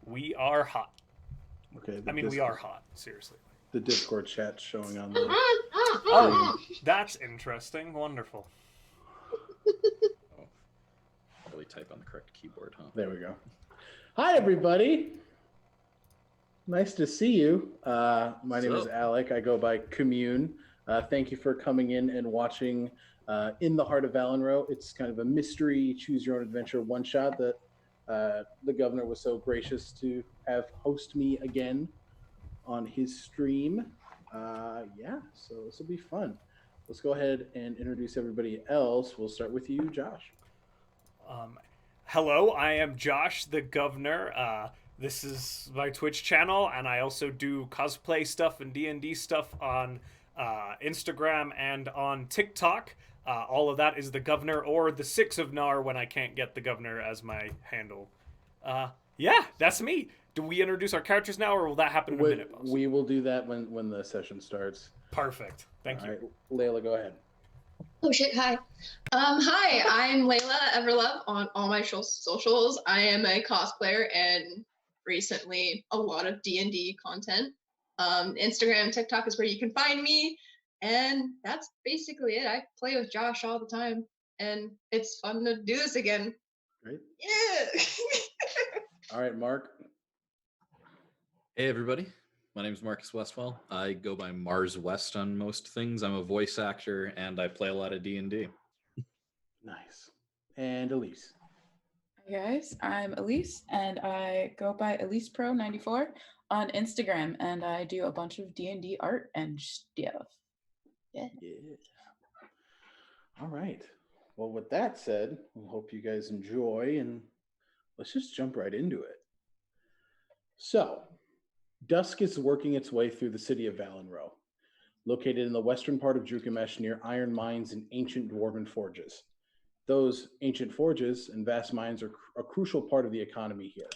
We are hot. Okay. We are hot. Seriously. The Discord chat showing on the Oh, that's interesting. Wonderful. Really type on the correct keyboard, huh? There we go. Hi, everybody. Nice to see you. My name is Alec. I go by Commune. Thank you for coming in and watching In the Heart of Valenroux. It's kind of a mystery, choose-your-own-adventure one-shot that the governor was so gracious to have host me again on his stream. So this will be fun. Let's go ahead and introduce everybody else. We'll start with you, Josh. Hello, I am Josh, the governor. This is my Twitch channel, and I also do cosplay stuff and D&D stuff on Instagram and on TikTok. All of that is the governor or the Six of Nar when I can't get the governor as my handle. Yeah, that's me. Do we introduce our characters now, or will that happen in a minute, boss? We will do that when the session starts. Perfect. Thank you. All right, Layla, go ahead. Oh shit, hi. Hi, I'm Layla Everlove on all my socials. I am a cosplayer and recently a lot of D&D content. Instagram, TikTok is where you can find me. And that's basically it. I play with Josh all the time and it's fun to do this again. Great. Yeah. All right, Mark. Hey, everybody. My name is Marcus Westfall. I go by Mars West on most things. I'm a voice actor, and I play a lot of D&D. Nice. And Elise. Hi guys, I'm Elise, and I go by ElisePro94 on Instagram, and I do a bunch of D&D art and stuff. Yeah. All right. Well, with that said, we hope you guys enjoy, and let's just jump right into it. So, dusk is working its way through the city of Valenroux, located in the western part of Drukamesh near iron mines and ancient dwarven forges. Those ancient forges and vast mines are a crucial part of the economy here.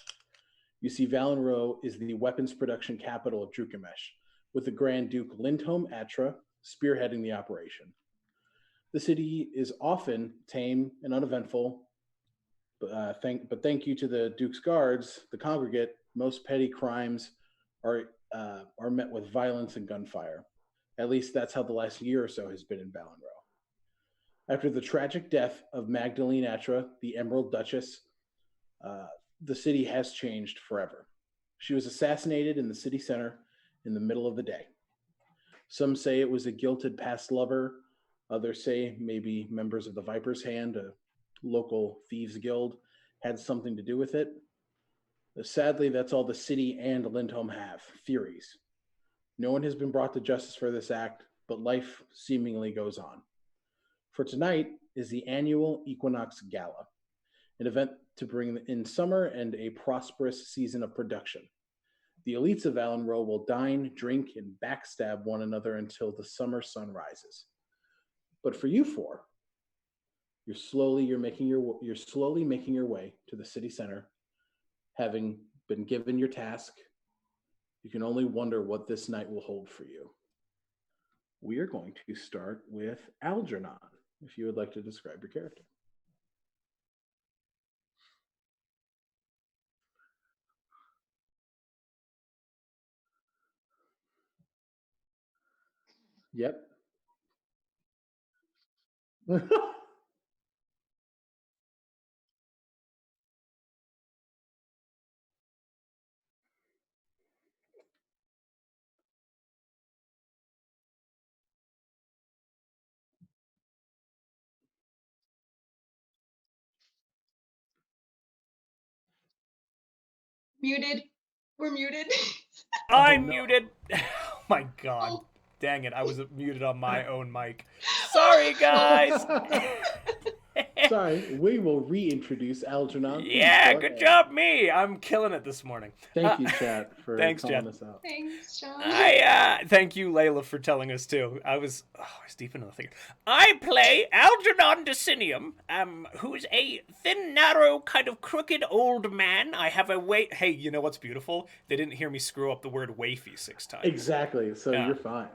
You see, Valenroux is the weapons production capital of Drukamesh, with the Grand Duke Lindholm Atra spearheading the operation. The city is often tame and uneventful, but thank you to the Duke's guards, the congregate, most petty crimes are met with violence and gunfire. At least that's how the last year or so has been in Valenroux. After the tragic death of Magdalene Atra, the Emerald Duchess, the city has changed forever. She was assassinated in the city center in the middle of the day. Some say it was a guilted past lover. Others say maybe members of the Viper's Hand, a local thieves guild, had something to do with it. Sadly, that's all the city and Lindholm have, theories. No one has been brought to justice for this act, but life seemingly goes on. For tonight is the annual Equinox Gala, an event to bring in summer and a prosperous season of production. The elites of Valenroux will dine, drink, and backstab one another until the summer sun rises. But for you four, you're slowly making your way to the city center. Having been given your task, you can only wonder what this night will hold for you. We are going to start with Algernon, if you would like to describe your character. Yep. Muted. We're muted. I'm no. muted. Oh my god. Oh. Dang it, I was muted on my own mic. Sorry, guys. Sorry, we will reintroduce Algernon. Yeah, good job, me. I'm killing it this morning. Thank you, chat, for thanks, calling Chat. us out. Thanks, John. Thank you, Layla, for telling us too. I was deep into the thing. I play Algernon Decinium, who's a thin, narrow, kind of crooked old man. I have a Hey, you know what's beautiful? They didn't hear me screw up the word wafy 6 times. Exactly, so you're fine.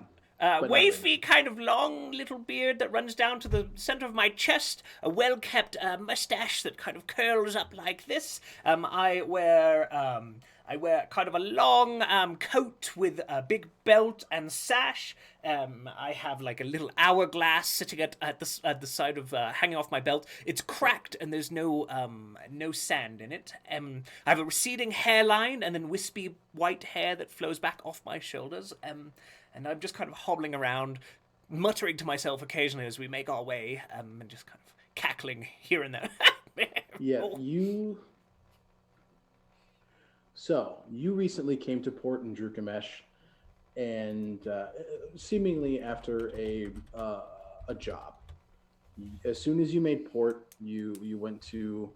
Wafy, kind of long little beard that runs down to the center of my chest, a well-kept mustache that kind of curls up like this. I wear I wear kind of a long coat with a big belt and sash. I have like a little hourglass sitting at the side of hanging off my belt. It's cracked and there's no sand in it. I have a receding hairline and then wispy white hair that flows back off my shoulders. And I'm just kind of hobbling around, muttering to myself occasionally as we make our way, and just kind of cackling here and there. Yeah, So, you recently came to port in Drukamesh, and seemingly after a job. As soon as you made port, you went to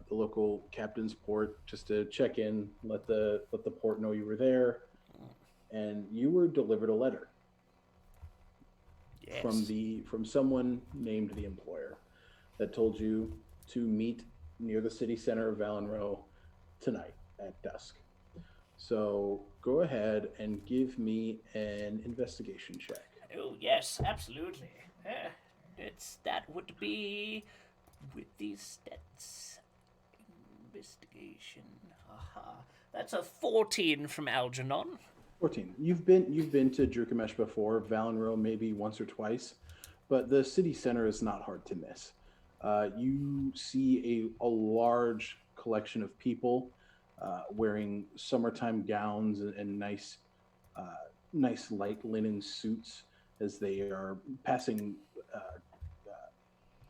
the local captain's port just to check in, let the port know you were there, and you were delivered a letter. Yes. From someone named the employer that told you to meet near the city center of Valenroux tonight at dusk. So go ahead and give me an investigation check. Oh yes, absolutely. That would be with these stats. Investigation. Aha. That's a 14 from Algernon. 14. You've been to Drukamesh before, Valenroux maybe once or twice, but the city center is not hard to miss. You see a large collection of people wearing summertime gowns and nice light linen suits as they are passing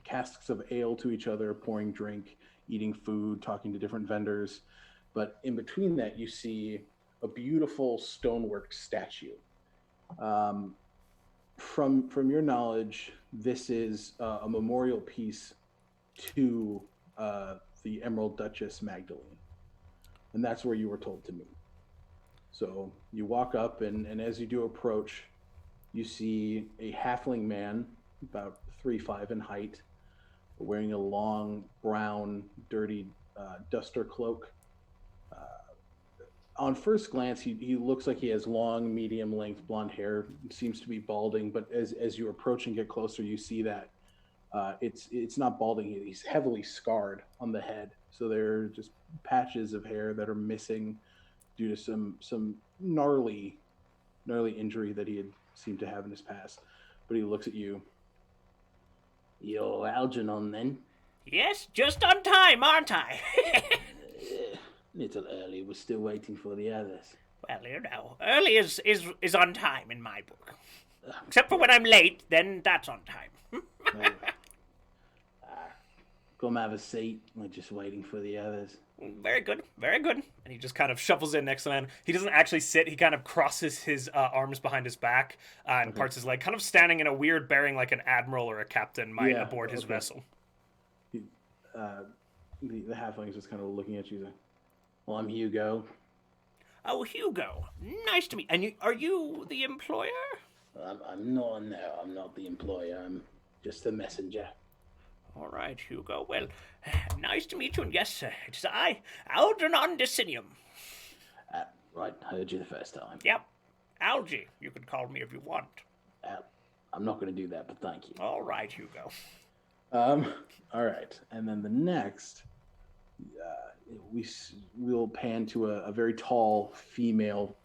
casks of ale to each other, pouring drink, eating food, talking to different vendors. But in between that, you see a beautiful stonework statue. From your knowledge, this is a memorial piece to the Emerald Duchess Magdalene, and that's where you were told to meet. So you walk up, and as you do approach, you see a halfling man, about 3'5" in height, wearing a long brown, dirty duster cloak. On first glance, he looks like he has long, medium-length blonde hair. Seems to be balding, but as you approach and get closer, you see that it's not balding. He's heavily scarred on the head, so there are just patches of hair that are missing due to some gnarly injury that he had seemed to have in his past. But he looks at you. You're Algernon, then? Yes, just on time, aren't I? Little early. We're still waiting for the others. Well, you know, early is on time in my book. Except for when I'm late, then that's on time. Come have a seat. We're just waiting for the others. Very good, very good. And he just kind of shuffles in next to the man. He doesn't actually sit. He kind of crosses his arms behind his back and parts his leg, kind of standing in a weird bearing like an admiral or a captain might aboard his vessel. The halfling is just kind of looking at you. Like, well, I'm Hugo. Oh, Hugo. Nice to meet you. And are you the employer? I'm not, no, I'm not the employer. I'm just the messenger. All right, Hugo. Well, nice to meet you. And yes, it is I, Algernon Decinium. Right, heard you the first time. Yep. Algie, you can call me if you want. I'm not going to do that, but thank you. All right, Hugo. All right, and then the next, we'll pan to a very tall female,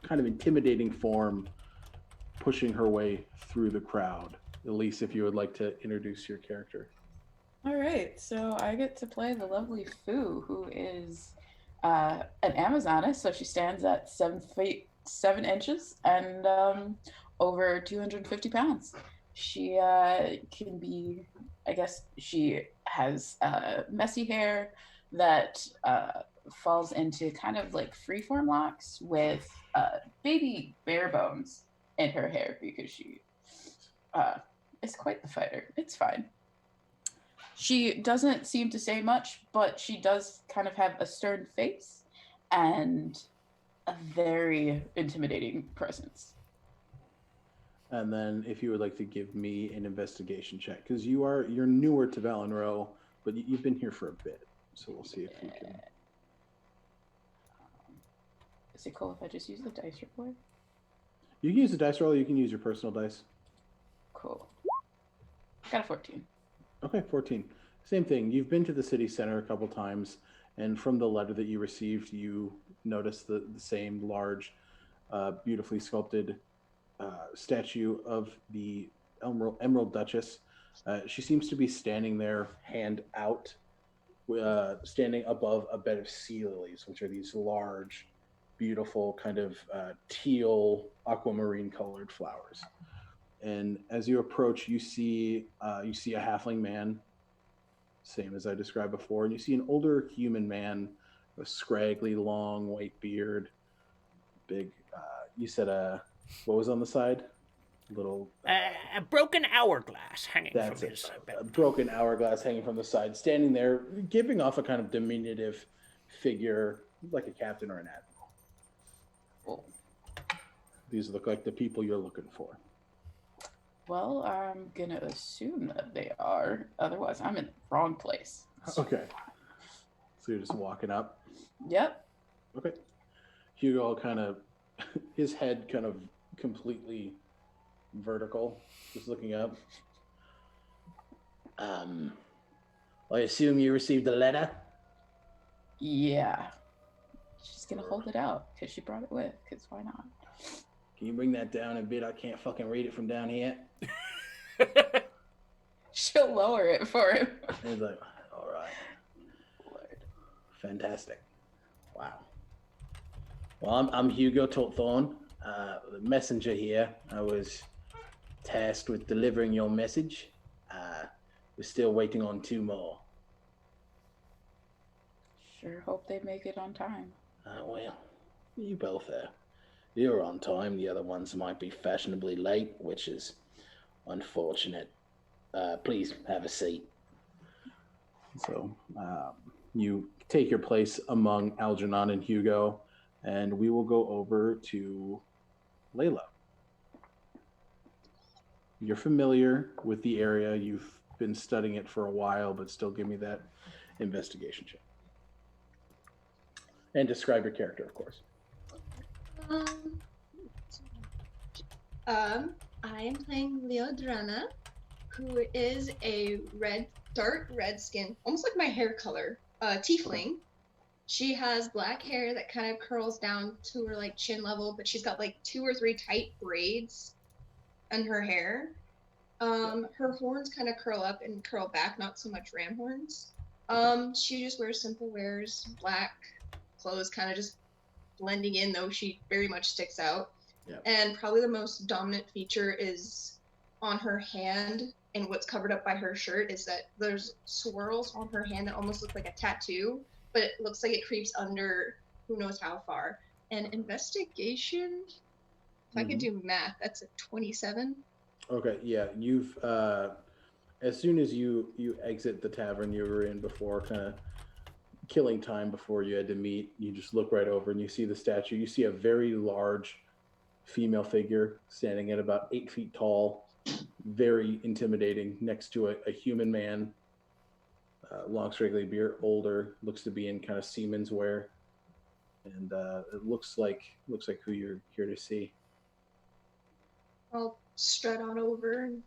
kind of intimidating form, pushing her way through the crowd. Elise, if you would like to introduce your character. All right, so I get to play the lovely Fu, who is an Amazoness, so she stands at 7 feet 7 inches and over 250 pounds. She can be, I guess, she has messy hair that falls into kind of like freeform locks with baby bear bones in her hair because she is quite the fighter. It's fine. She doesn't seem to say much, but she does kind of have a stern face and a very intimidating presence. And then if you would like to give me an investigation check, because you're newer to Valenroux, but you've been here for a bit. So we'll see if we can. Is it cool if I just use the dice roller? You can use the dice roll, or you can use your personal dice. Cool. Got a 14. Okay, 14. Same thing. You've been to the city center a couple times, And from the letter that you received, you notice the same large, beautifully sculpted statue of the Emerald Duchess. She seems to be standing there, hand out, standing above a bed of sea lilies, which are these large, beautiful, kind of teal, aquamarine colored flowers. And as you approach, you see a halfling man, same as I described before, and you see an older human man, with a scraggly, long white beard, big. You said what was on the side? Little. A broken hourglass hanging That's from it. his A belt. broken hourglass hanging from the side, standing there, giving off a kind of diminutive figure, like a captain or an admiral. Well, These look like the people you're looking for. well, I'm gonna assume that they are. Otherwise, I'm in the wrong place. Okay. So you're just walking up. Yep. Okay. Hugo kind of, his head kind of completely vertical, just looking up. I assume you received a letter? Yeah. She's gonna hold it out because she brought it with. Because why not? Can you bring that down a bit? I can't fucking read it from down here. She'll lower it for him. And he's like, all right. Lord. Fantastic. Wow. Well, I'm Hugo Thorne, the messenger here. I was tasked with delivering your message. We're still waiting on 2 more. Sure hope they make it on time. Well, you both are. You're on time. The other ones might be fashionably late, which is unfortunate. Please have a seat. So you take your place among Algernon and Hugo, and we will go over to Layla. You're familiar with the area. You've been studying it for a while, but still give me that investigation check. And describe your character, of course. I am playing Leodrana, who is a dark red skin, almost like my hair color, tiefling. She has black hair that kind of curls down to her like chin level, but she's got like 2 or 3 tight braids in her hair. Her horns kind of curl up and curl back, not so much ram horns. She just wears simple wears, black clothes, kind of just blending in, though she very much sticks out. Yep. And probably the most dominant feature is on her hand, and what's covered up by her shirt is that there's swirls on her hand that almost look like a tattoo, but it looks like it creeps under who knows how far. And investigation, if I could do math, that's a 27. Okay, yeah, you've as soon as you exit the tavern you were in before, kind of killing time before you had to meet, you just look right over and you see the statue. You see a very large female figure standing at about 8 feet tall, very intimidating, next to a human man, long straggly beard, older, looks to be in kind of seaman's wear, and it looks like who you're here to see. I'll strut on over and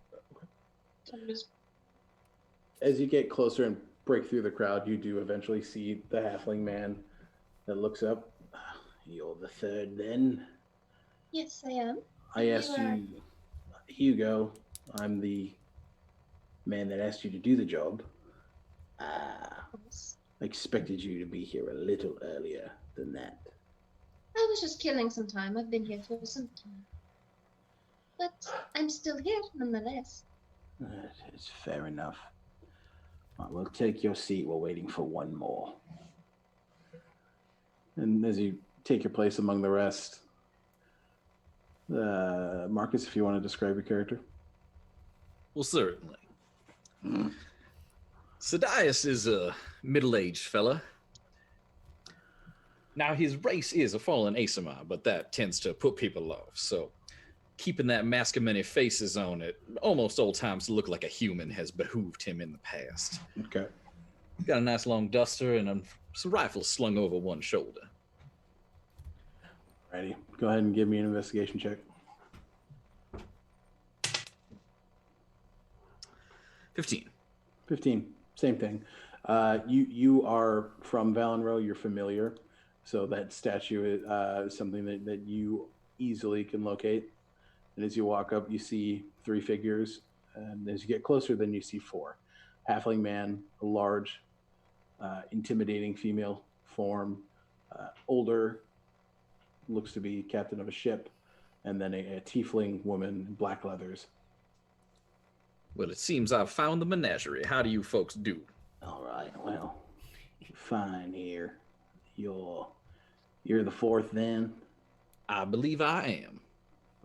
just... As you get closer and break through the crowd, you do eventually see the halfling man that looks up. You're the third, then? Yes, I am. I asked you, Hugo. I'm the man that asked you to do the job. I expected you to be here a little earlier than that. I was just killing some time. I've been here for some time. But I'm still here, nonetheless. It's fair enough. Right, we'll take your seat. We're waiting for one more. And as you take your place among the rest, Marcus, if you want to describe your character. Well, certainly. Sadius is a middle-aged fella. Now, his race is a fallen Asimar, but that tends to put people off, so keeping that mask of many faces on it almost all times to look like a human has behooved him in the past. Okay. Got a nice long duster and some rifles slung over one shoulder. Alrighty. Go ahead and give me an investigation check. 15. 15. Same thing. You are from Valenroux. You're familiar, so that statue is something that you easily can locate. And as you walk up, you see three figures, and as you get closer, then you see four: halfling man, a large, intimidating female form, older, looks to be captain of a ship, and then a tiefling woman in black leathers. Well, it seems I've found the menagerie. How do you folks do? All right, well, fine here. You're the fourth then, I believe I am.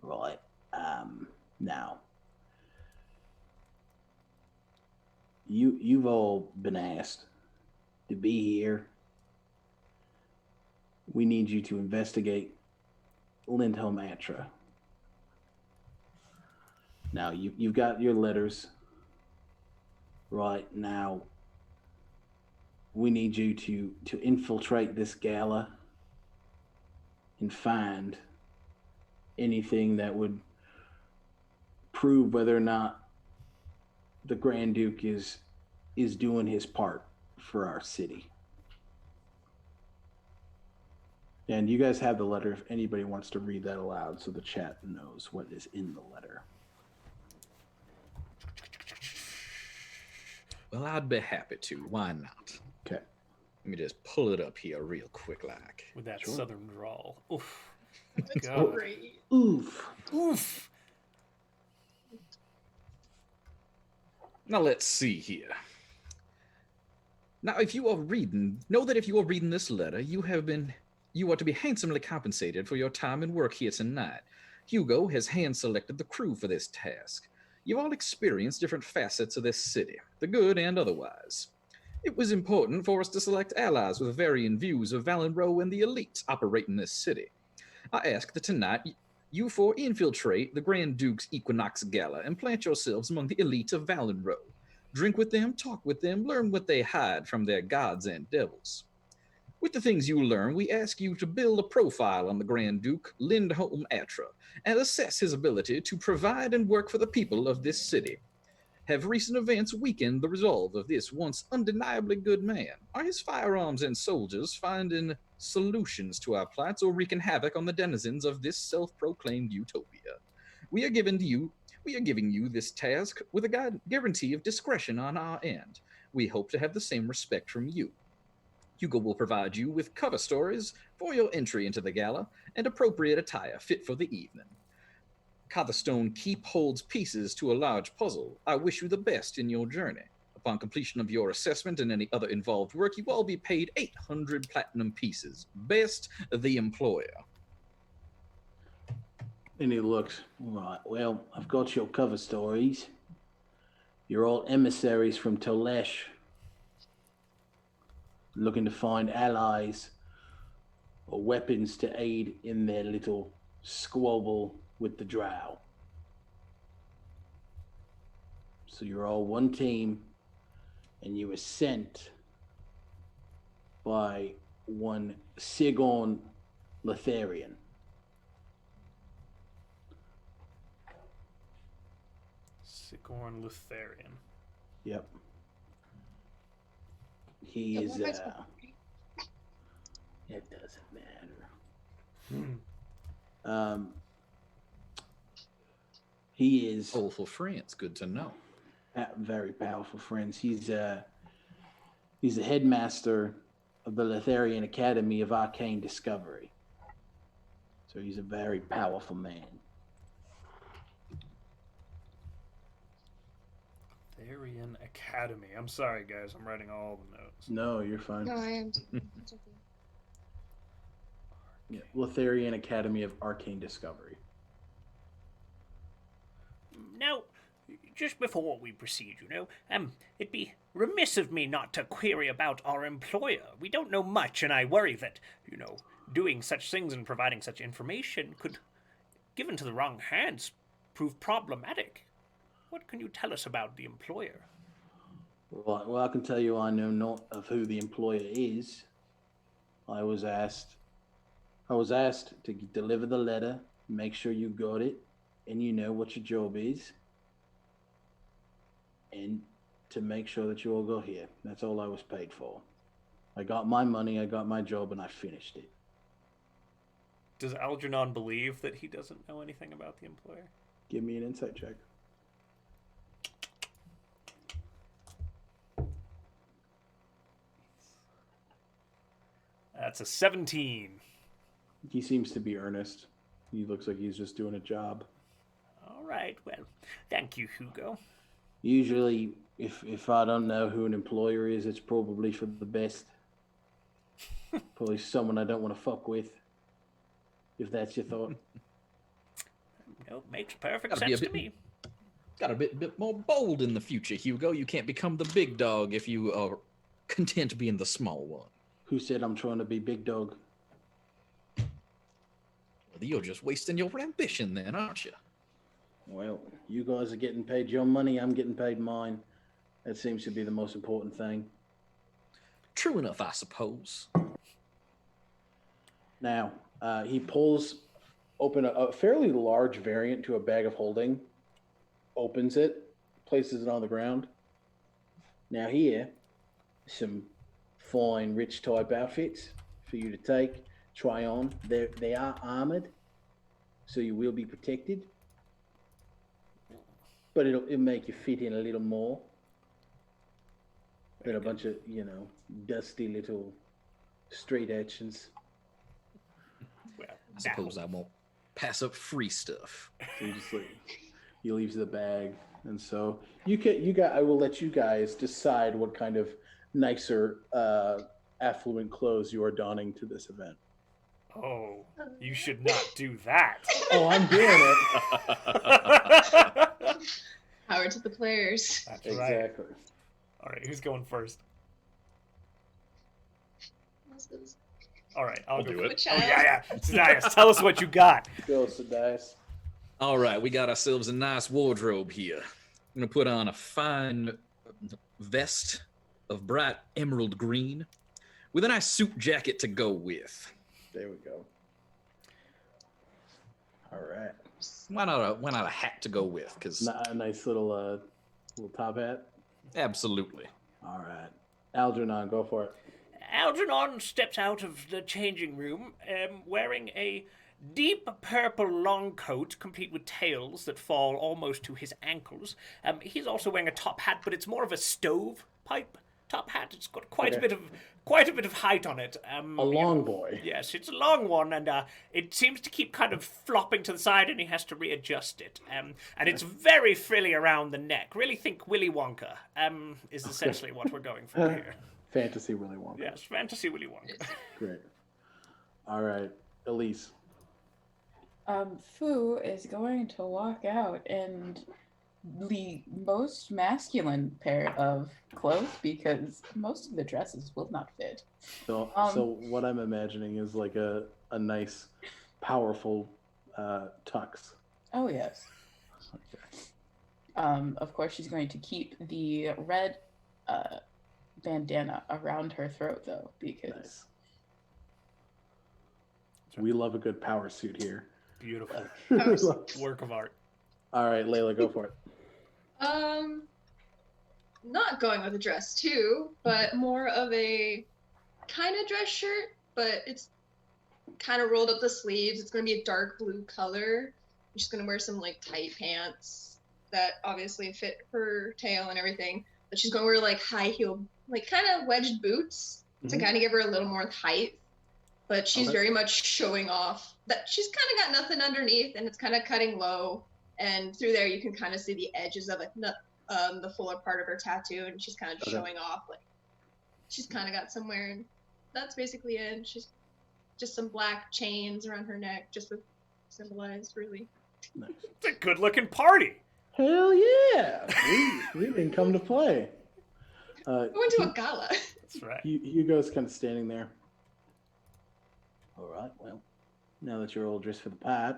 right? Now you've all been asked to be here. We need you to investigate Lindholm Atra. Now you've got your letters. Right now, we need you to infiltrate this gala and find anything that would prove whether or not the Grand Duke is doing his part for our city. And you guys have the letter if anybody wants to read that aloud so the chat knows what is in the letter. Well, I'd be happy to. Why not? Okay. Let me just pull it up here real quick, like. With that Sure. southern drawl. Oof. That's God. great. Oof. Oof. Now let's see here. Now, if you are reading, know that if you are reading this letter, you are to be handsomely compensated for your time and work here tonight. Hugo has hand-selected the crew for this task. You've all experienced different facets of this city, the good and otherwise. It was important for us to select allies with varying views of Valenroux and the elite operating this city. I ask that tonight you four infiltrate the Grand Duke's Equinox Gala and plant yourselves among the elite of Valenroux. Drink with them, talk with them, learn what they hide from their gods and devils. With the things you learn, we ask you to build a profile on the Grand Duke Lindholm Atra and assess his ability to provide and work for the people of this city. Have recent events weakened the resolve of this once undeniably good man? Are his firearms and soldiers finding solutions to our plights or wreaking havoc on the denizens of this self-proclaimed utopia? We are giving you this task with a guarantee of discretion on our end. We hope to have the same respect from you. Hugo will provide you with cover stories for your entry into the gala and appropriate attire fit for the evening. Cotherstone Keep holds pieces to a large puzzle. I wish you the best in your journey. Upon completion of your assessment and any other involved work, you will all be paid 800 platinum pieces. Best, the employer. And he looks, right, well, I've got your cover stories. You're all emissaries from Tolesh, looking to find allies or weapons to aid in their little squabble with the drow. So you're all one team, and you were sent by one Sigon Letharian. Sicorn Lutherian. Yep. He Yeah, is, what am I supposed to it doesn't matter. Hmm. He is Powerful friends, good to know. very powerful friends. He's the headmaster of the Letharian Academy of Arcane Discovery. So he's a very powerful man. Therian Academy. I'm sorry, guys. I'm writing all the notes. No, you're fine. No, I am. It's okay. Yeah, Letharian Academy of Arcane Discovery. Now, just before we proceed, it'd be remiss of me not to query about our employer. We don't know much, and I worry that, doing such things and providing such information could, given to the wrong hands, prove problematic. What can you tell us about the employer? Right, well, I can tell you I know not of who the employer is. I was asked to deliver the letter, make sure you got it, and you know what your job is. And to make sure that you all go here. That's all I was paid for. I got my money, I got my job, and I finished it. Does Algernon believe that he doesn't know anything about the employer? Give me an insight check. That's a 17. He seems to be earnest. He looks like he's just doing a job. All right, well, thank you, Hugo. Usually, if I don't know who an employer is, it's probably for the best. Probably someone I don't want to fuck with. If that's your thought. No, makes perfect Gotta be a sense to bit- me. Got a bit more bold in the future, Hugo. You can't become the big dog if you are content being the small one. Who said I'm trying to be big dog? Well, you're just wasting your ambition then, aren't you? Well, you guys are getting paid your money, I'm getting paid mine. That seems to be the most important thing. True enough, I suppose. Now, he pulls open a fairly large variant to a bag of holding, opens it, places it on the ground. Now here, some fine, rich type outfits for you to take, try on. They are armored, so you will be protected. But it'll make you fit in a little more than a bunch of, dusty little street urchins. Well, I suppose I won't pass up free stuff. So he leaves the bag, and so I will let you guys decide what kind of nicer, affluent clothes you are donning to this event. Oh, you should not do that. Oh, I'm doing it. Power to the players. That's right. Exactly. All right, who's going first? This is All right, I'll do go. it. Oh, yeah. Sadias, tell us what you got. Go, Sadias. All right, we got ourselves a nice wardrobe here. I'm going to put on a fine vest of bright emerald green with a nice suit jacket to go with. There we go. All right. Why not a hat to go with? Because A nice little top hat. absolutely. All right. Algernon, go for it. Algernon steps out of the changing room, wearing a deep purple long coat, complete with tails that fall almost to his ankles. He's also wearing a top hat, but it's more of a stovepipe top hat. It's got quite a bit of height on it. A long boy. Yes, it's a long one, and it seems to keep kind of flopping to the side, and he has to readjust it. And it's very frilly around the neck. Really think Willy Wonka is essentially what we're going for here. Fantasy Willy Wonka. Yes, fantasy Willy Wonka. Great. All right. Elise. Fu is going to walk out in the most masculine pair of clothes because most of the dresses will not fit. So what I'm imagining is like a nice, powerful tux. Oh yes. Okay. Of course, she's going to keep the red bandana around her throat though, because Nice. We love a good power suit here. Beautiful. Power suit. Work of art. All right, Layla, go for it. Not going with a dress too, but more of a kind of dress shirt, but it's kind of rolled up the sleeves. It's going to be a dark blue color. She's going to wear some like tight pants that obviously fit her tail and everything. But she's going to wear like high heel, like kind of wedged boots to kind of give her a little more height. But she's Okay. very much showing off that she's kind of got nothing underneath, and it's kind of cutting low. And through there, you can kind of see the edges of it, the fuller part of her tattoo, and she's kind of Okay. showing off like she's kind of got somewhere. And that's basically it. And she's just some black chains around her neck, just to symbolize really. Nice. It's a good-looking party. Hell yeah! We didn't come to play. We went to a gala. That's right. Hugo's kind of standing there. All right, well, now that you're all dressed for the part,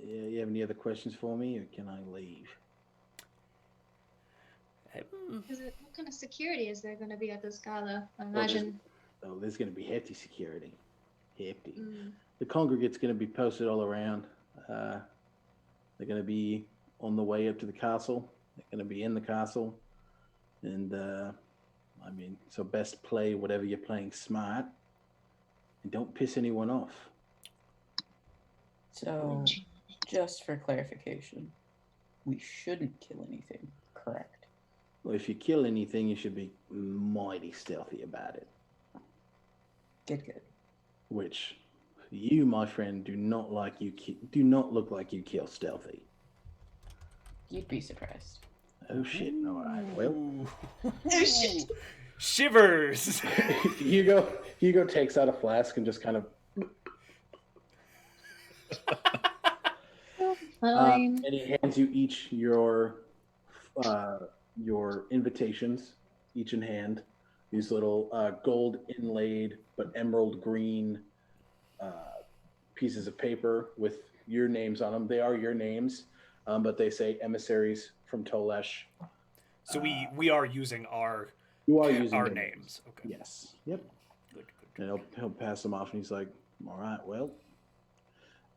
you have any other questions for me, or can I leave? What kind of security is there going to be at this gala? I Well, imagine. there's going to be hefty security. Hefty. Mm. The congregate's going to be posted all around. They're going to be on the way up to the castle. They're going to be in the castle. And I mean, so best play whatever you're playing smart, and don't piss anyone off. So, just for clarification, we shouldn't kill anything, correct? Well, if you kill anything, you should be mighty stealthy about it. Good. Which you, my friend, do not look like you kill stealthy. You'd be surprised. Oh shit! All right. Well, Oh shit. Shivers. Hugo takes out a flask and just kind of Fine. and he hands you each your invitations, each in hand. These little gold inlaid but emerald green pieces of paper with your names on them. They are your names, but they say emissaries from Tolesh. So we are using our You are using our their names. Okay. Yes. Yep. Good. And he'll pass them off, and he's like, "All right, well,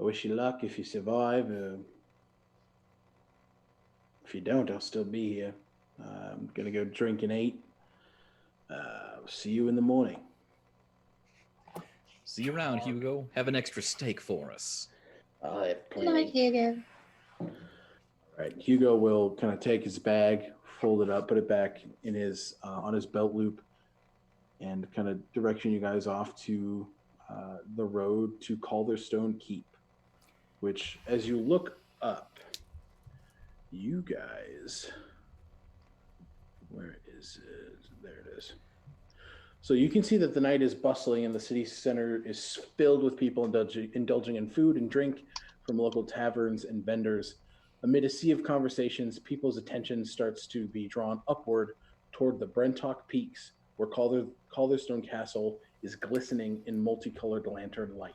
I wish you luck if you survive. If you don't, I'll still be here. I'm gonna go drink and eat. See you in the morning." See you around, Hugo. Have an extra steak for us. I'll have Good night, plenty. Hugo. All right. Hugo will kind of take his bag, fold it up, put it back in his on his belt loop, and kind of direction you guys off to the road to Calderstone Keep. Which, as you look up, you guys, where is it? There it is. So you can see that the night is bustling and the city center is filled with people indulging in food and drink from local taverns and vendors. Amid a sea of conversations, people's attention starts to be drawn upward toward the Brentock Peaks, where Calderstone Castle is glistening in multicolored lantern light.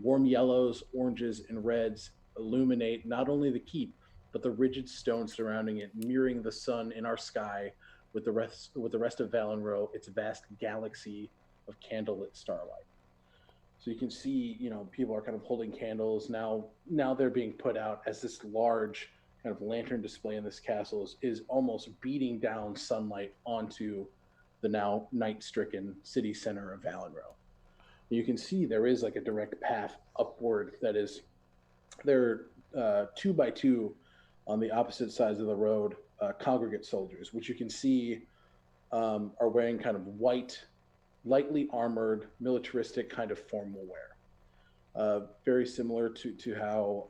Warm yellows, oranges, and reds illuminate not only the keep, but the rigid stone surrounding it, mirroring the sun in our sky with the rest of Valenroux, its vast galaxy of candlelit starlight. So you can see, people are kind of holding candles now. Now they're being put out as this large kind of lantern display in this castle is almost beating down sunlight onto the now night-stricken city center of Valenroux. You can see there is like a direct path upward that is there 2x2 on the opposite sides of the road, congregate soldiers, which you can see are wearing kind of white, lightly armored, militaristic kind of formal wear. Very similar to how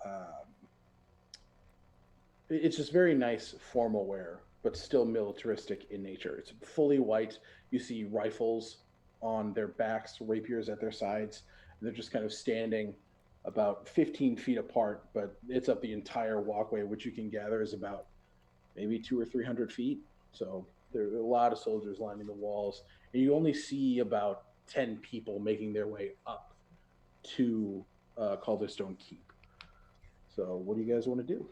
it's just very nice formal wear, but still militaristic in nature. It's fully white. You see rifles on their backs, rapiers at their sides. And they're just kind of standing about 15 feet apart, but it's up the entire walkway, which you can gather is about maybe 200 or 300 feet. So there are a lot of soldiers lining the walls, and you only see about 10 people making their way up to Calderstone Keep. So what do you guys want to do?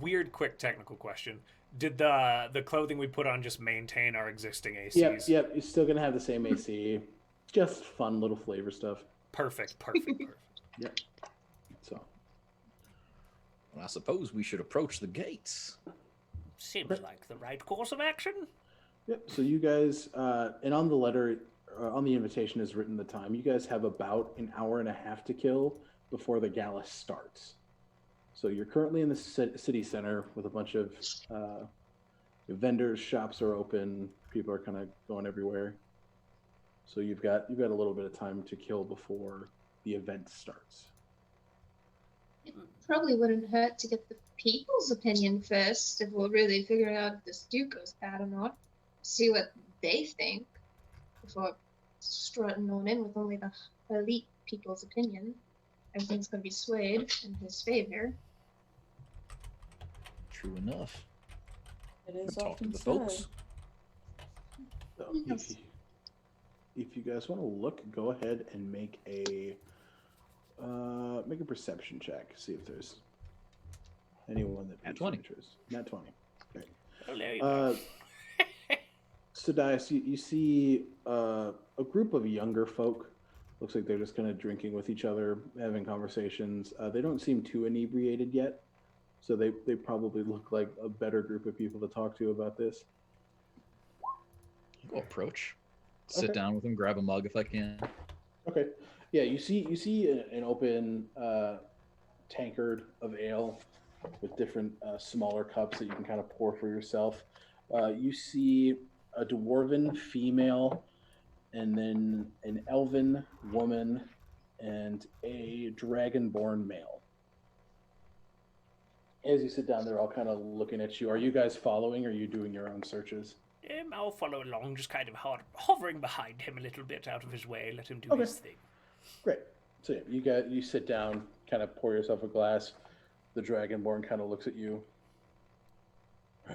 Weird, quick technical question. Did the clothing we put on just maintain our existing ACs? Yep. You're still gonna have the same AC. Just fun little flavor stuff. Perfect. Yep. So Well, I suppose we should approach the gates. Seems like the right course of action. yep. So you guys, and on the letter, on the invitation is written the time. You guys have about an hour and a half to kill before the gala starts. So you're currently in the city center with a bunch of vendors. Shops are open. People are kind of going everywhere. So you've got a little bit of time to kill before the event starts. It probably wouldn't hurt to get the people's opinion first if we're really figuring out if this Duke goes bad or not. See what they think before strutting on in with only the elite people's opinion. Everything's going to be swayed in his favor. True enough. It is Talk to often the said. folks. So Yes. if you guys want to look, go ahead and make a perception check. See if there's anyone that Nat piques your 20. interest. Nat 20. Okay. Well, there you go. So Dias, you see a group of younger folk. Looks like they're just kind of drinking with each other, having conversations. They don't seem too inebriated yet, so they probably look like a better group of people to talk to about this. Go approach. Sit Okay. down with him, grab a mug if I can. Okay. Yeah, you see an open tankard of ale with different smaller cups that you can kind of pour for yourself. You see a dwarven female, and then an elven woman, and a dragonborn male. As you sit down, they're all kind of looking at you. Are you guys following, or are you doing your own searches? I'll follow along, just kind of hovering behind him a little bit out of his way, let him do Okay. his thing. Great. So yeah, you sit down, kind of pour yourself a glass. The dragonborn kind of looks at you.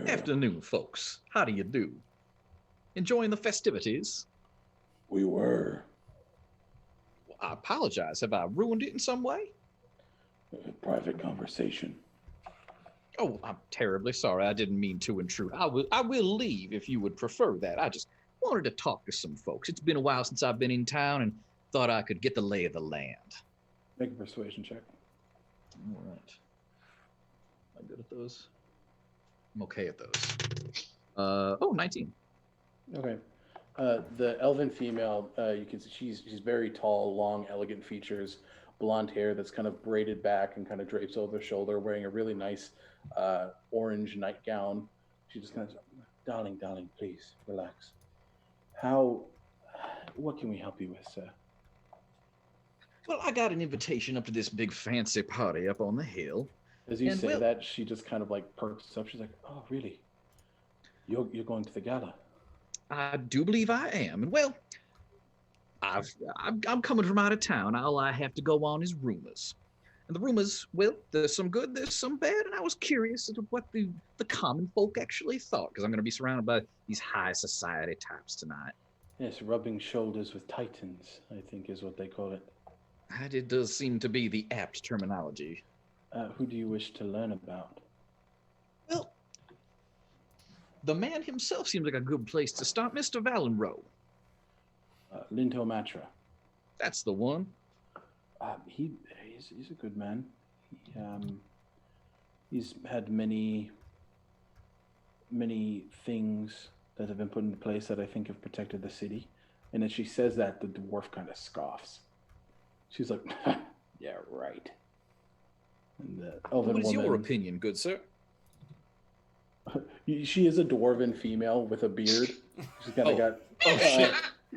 Afternoon, folks. How do you do? Enjoying the festivities? We were. I apologize. Have I ruined it in some way? Private conversation. Oh, I'm terribly sorry. I didn't mean to intrude. I will leave if you would prefer that. I just wanted to talk to some folks. It's been a while since I've been in town and thought I could get the lay of the land. Make a persuasion check. All right. Am I good at those? I'm okay at those. 19. Okay. The elven female, you can see she's very tall, long, elegant features, blonde hair that's kind of braided back and kind of drapes over her shoulder, wearing a really nice orange nightgown. She just kind of, darling, please relax. What can we help you with, sir? Well, I got an invitation up to this big fancy party up on the hill. As you And say that, she just kind of like perks up. She's like, "Oh, really? You're going to the gala?" I do believe I am. And well, I'm coming from out of town. All I have to go on is rumors. And the rumors, well, there's some good, there's some bad. And I was curious as to what the common folk actually thought, because I'm going to be surrounded by these high society types tonight. Yes, rubbing shoulders with titans, I think is what they call it. And it does seem to be the apt terminology. Who do you wish to learn about? Well, the man himself seems like a good place to start, Mr. Valenroux. Linto Matra. That's the one. He's a good man. He's had many things that have been put into place that I think have protected the city. And as she says that, the dwarf kind of scoffs. She's like, "Yeah, right." And the elven What is woman, your opinion, good sir? she is a dwarven female with a beard. She's kind of got shit.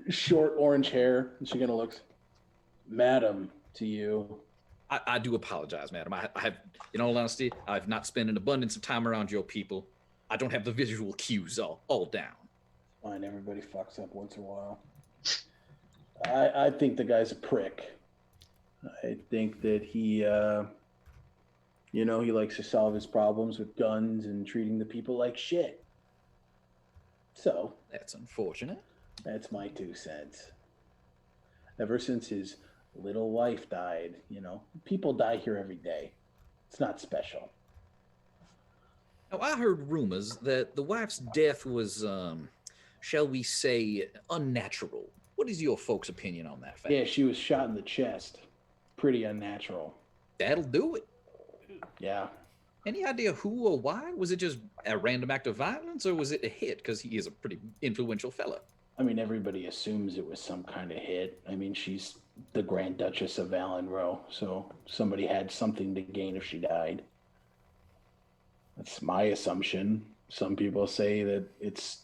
short orange hair, and she kind of looks, "Madam," to you. I do apologize, madam. I have, in all honesty, I've not spent an abundance of time around your people. I don't have the visual cues all down. Fine, everybody fucks up once in a while. I think the guy's a prick. I think that he likes to solve his problems with guns and treating the people like shit. So That's unfortunate. that's my 2 cents. Ever since his little wife died, people die here every day. It's not special. Now, I heard rumors that the wife's death was, shall we say, unnatural. What is your folks' opinion on that fact? Yeah, she was shot in the chest. Pretty unnatural. That'll do it. Yeah. Any idea who or why? Was it just a random act of violence, or was it a hit? Because he is a pretty influential fella. I mean, everybody assumes it was some kind of hit. I mean, she's the Grand Duchess of Valenroux, so somebody had something to gain if she died. That's my assumption. Some people say that it's,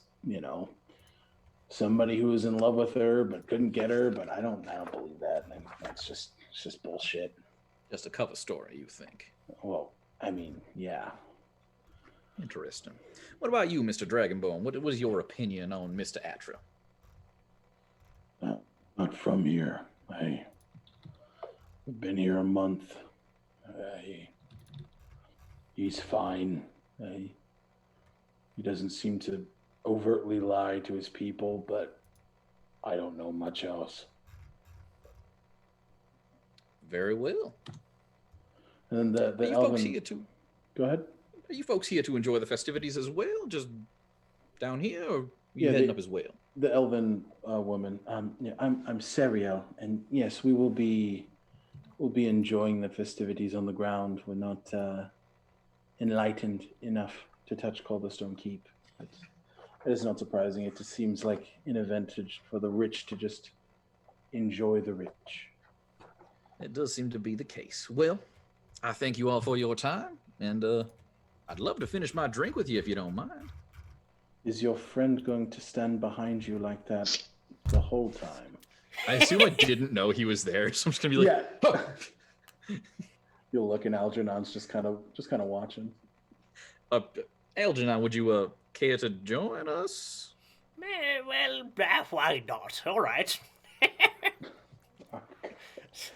somebody who was in love with her but couldn't get her, but I don't believe that. I mean, it's just bullshit. Just a cover story, you think? Well, I mean, yeah. Interesting. What about you, Mr. Dragonbone? What was your opinion on Mr. Atra? Not from here. I've been here a month. He's fine. He doesn't seem to overtly lie to his people, but I don't know much else. Very well. And the Are you elven... folks here to? Go ahead. Are you folks here to enjoy the festivities as well? Just down here, or you heading up as well? The elven woman. Yeah, I'm Serial, and yes, we'll be enjoying the festivities on the ground. We're not enlightened enough to touch Calderstone Keep. But It is not surprising. It just seems like an advantage for the rich to just enjoy the rich. It does seem to be the case. Well, I thank you all for your time, and I'd love to finish my drink with you if you don't mind. Is your friend going to stand behind you like that the whole time? I assume I didn't know he was there, so I'm just gonna be like, Yeah. You'll look, and Algernon's just kind of watching. Algernon, would you care to join us? Well, why not? All right.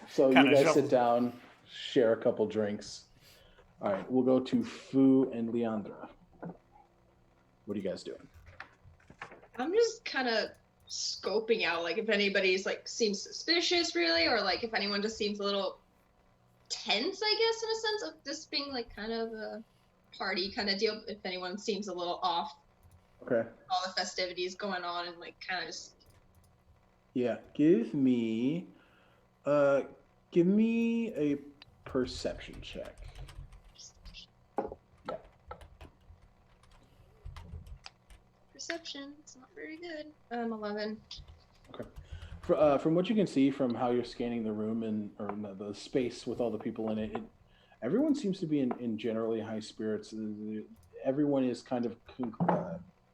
So Kinda you guys shuffle. sit down, share a couple drinks. All right, we'll go to Fu and Leandra. What are you guys doing? I'm just kind of scoping out, like, if anybody's, like, seems suspicious, really, or, like, if anyone just seems a little tense, I guess, in a sense of this being, like, kind of a party kind of deal. If anyone seems a little off, Okay. all the festivities going on, and, like, kind of just... Yeah, give me a perception check. Perception, it's not very good. 11. From what you can see from how you're scanning the room or the space with all the people in it, everyone seems to be in generally high spirits. Everyone is kind of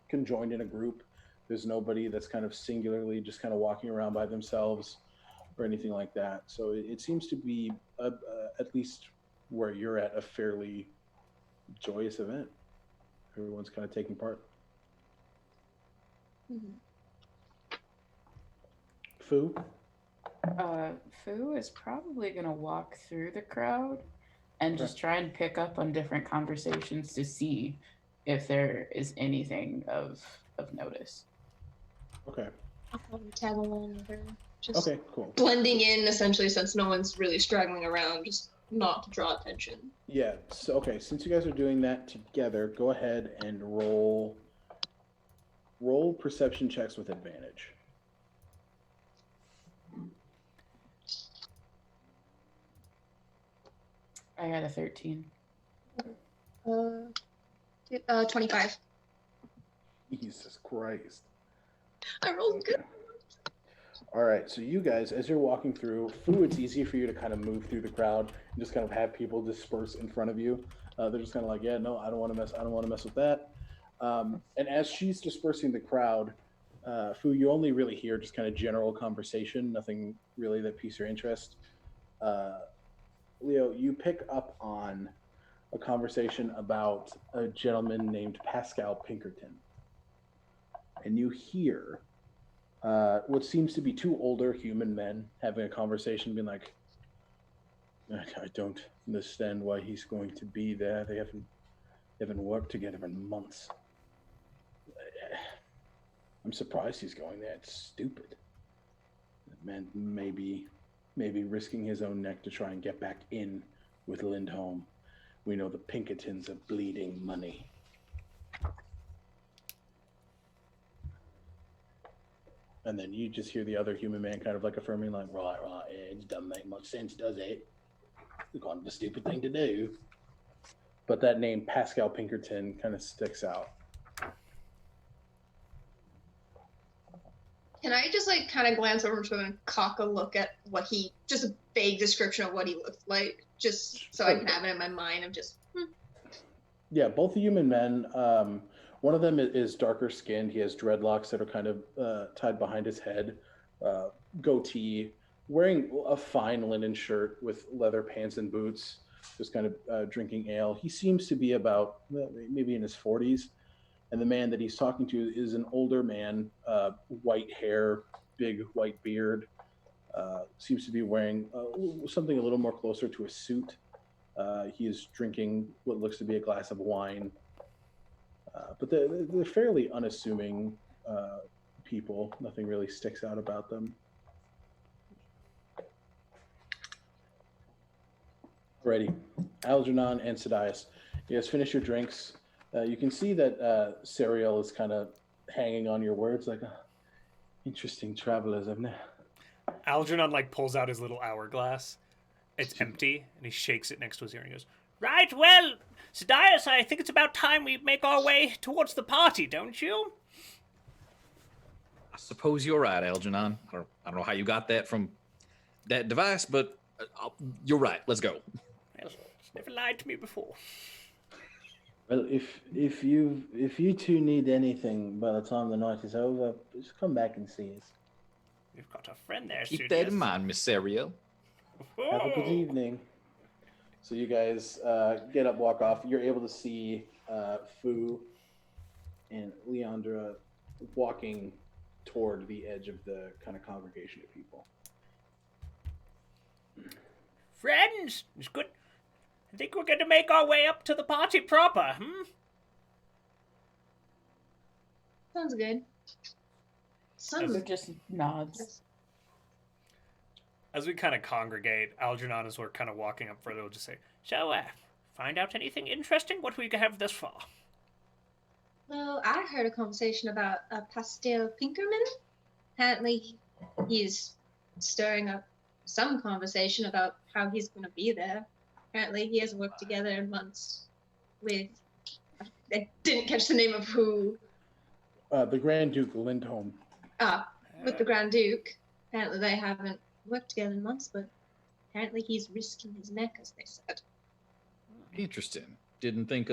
conjoined in a group. There's nobody that's kind of singularly just kind of walking around by themselves or anything like that. So it seems to be, at least where you're at, a fairly joyous event. Everyone's kind of taking part. Mm-hmm. Fu? Fu is probably gonna walk through the crowd and Okay. just try and pick up on different conversations to see if there is anything of notice. Okay. I'll probably tag along with her. Just Okay, cool. blending in, essentially, since no one's really straggling around, just not to draw attention. Yeah, so okay, since you guys are doing that together, go ahead and roll perception checks with advantage. I got a 13. 25. Jesus Christ. I rolled good. All right, so you guys, as you're walking through, Fu, it's easy for you to kind of move through the crowd and just kind of have people disperse in front of you. They're just kind of like, yeah, no, I don't want to mess with that. And as she's dispersing the crowd, Fu, you only really hear just kind of general conversation, nothing really that piques your interest. Leo, you pick up on a conversation about a gentleman named Pascal Pinkerton. And you hear what seems to be two older human men having a conversation, being like, I don't understand why he's going to be there. They haven't worked together in months. I'm surprised he's going there. It's stupid. Man, maybe risking his own neck to try and get back in with Lindholm. We know the Pinkertons are bleeding money. And then you just hear the other human man kind of like affirming, like, right, it doesn't make much sense, does it? It's kind of a stupid thing to do. But that name, Pascal Pinkerton, kind of sticks out. Can I just, like, kind of glance over to him and cock a look at just a vague description of what he looked like, just so I can have it in my mind of just, Yeah, both the human men. One of them is darker skinned. He has dreadlocks that are kind of tied behind his head, goatee, wearing a fine linen shirt with leather pants and boots, just kind of drinking ale. He seems to be about maybe in his 40s. And the man that he's talking to is an older man, white hair, big white beard, seems to be wearing something a little more closer to a suit. He is drinking what looks to be a glass of wine. But they're fairly unassuming people. Nothing really sticks out about them. Alrighty. Algernon and Sidias, you guys finish your drinks. You can see that Sariel is kind of hanging on your words, like, interesting travelers. Algernon like pulls out his little hourglass. It's empty, and he shakes it next to his ear and he goes, Right, well, Sidious, I think it's about time we make our way towards the party, don't you? I suppose you're right, Algernon. I don't know how you got that from that device, but you're right. Let's go. Well, it's never lied to me before. Well, if you two need anything by the time the night is over, just come back and see us. We've got a friend there, Keep Sidious. that in mind, Miss Serial. Have a good evening. So you guys get up, walk off. You're able to see Fu and Leandra walking toward the edge of the kind of congregation of people. Friends, it's good. I think we're going to make our way up to the party proper, Sounds good. Who just nods. As we kind of congregate, Algernon, as we're kind of walking up further, will just say, So, find out anything interesting? What we have thus far? Well, I heard a conversation about a Pastel Pinkerman. Apparently, he's stirring up some conversation about how he's going to be there. Apparently, he hasn't worked together in months with... I didn't catch the name of who. The Grand Duke Lindholm. With the Grand Duke. Apparently, they haven't worked together in months, but apparently he's risking his neck, as they said. Interesting. Didn't think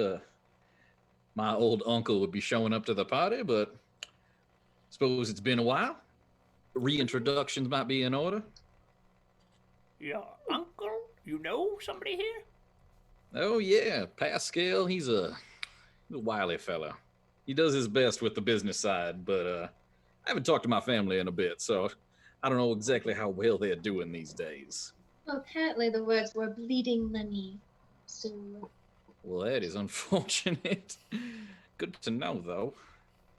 my old uncle would be showing up to the party, but suppose it's been a while. Reintroductions might be in order. Your uncle? You know somebody here? Oh yeah, Pascal. He's a wily fella. He does his best with the business side, but I haven't talked to my family in a bit, so I don't know exactly how well they're doing these days. Well, apparently the words were bleeding money, so... Well, that is unfortunate. Good to know, though.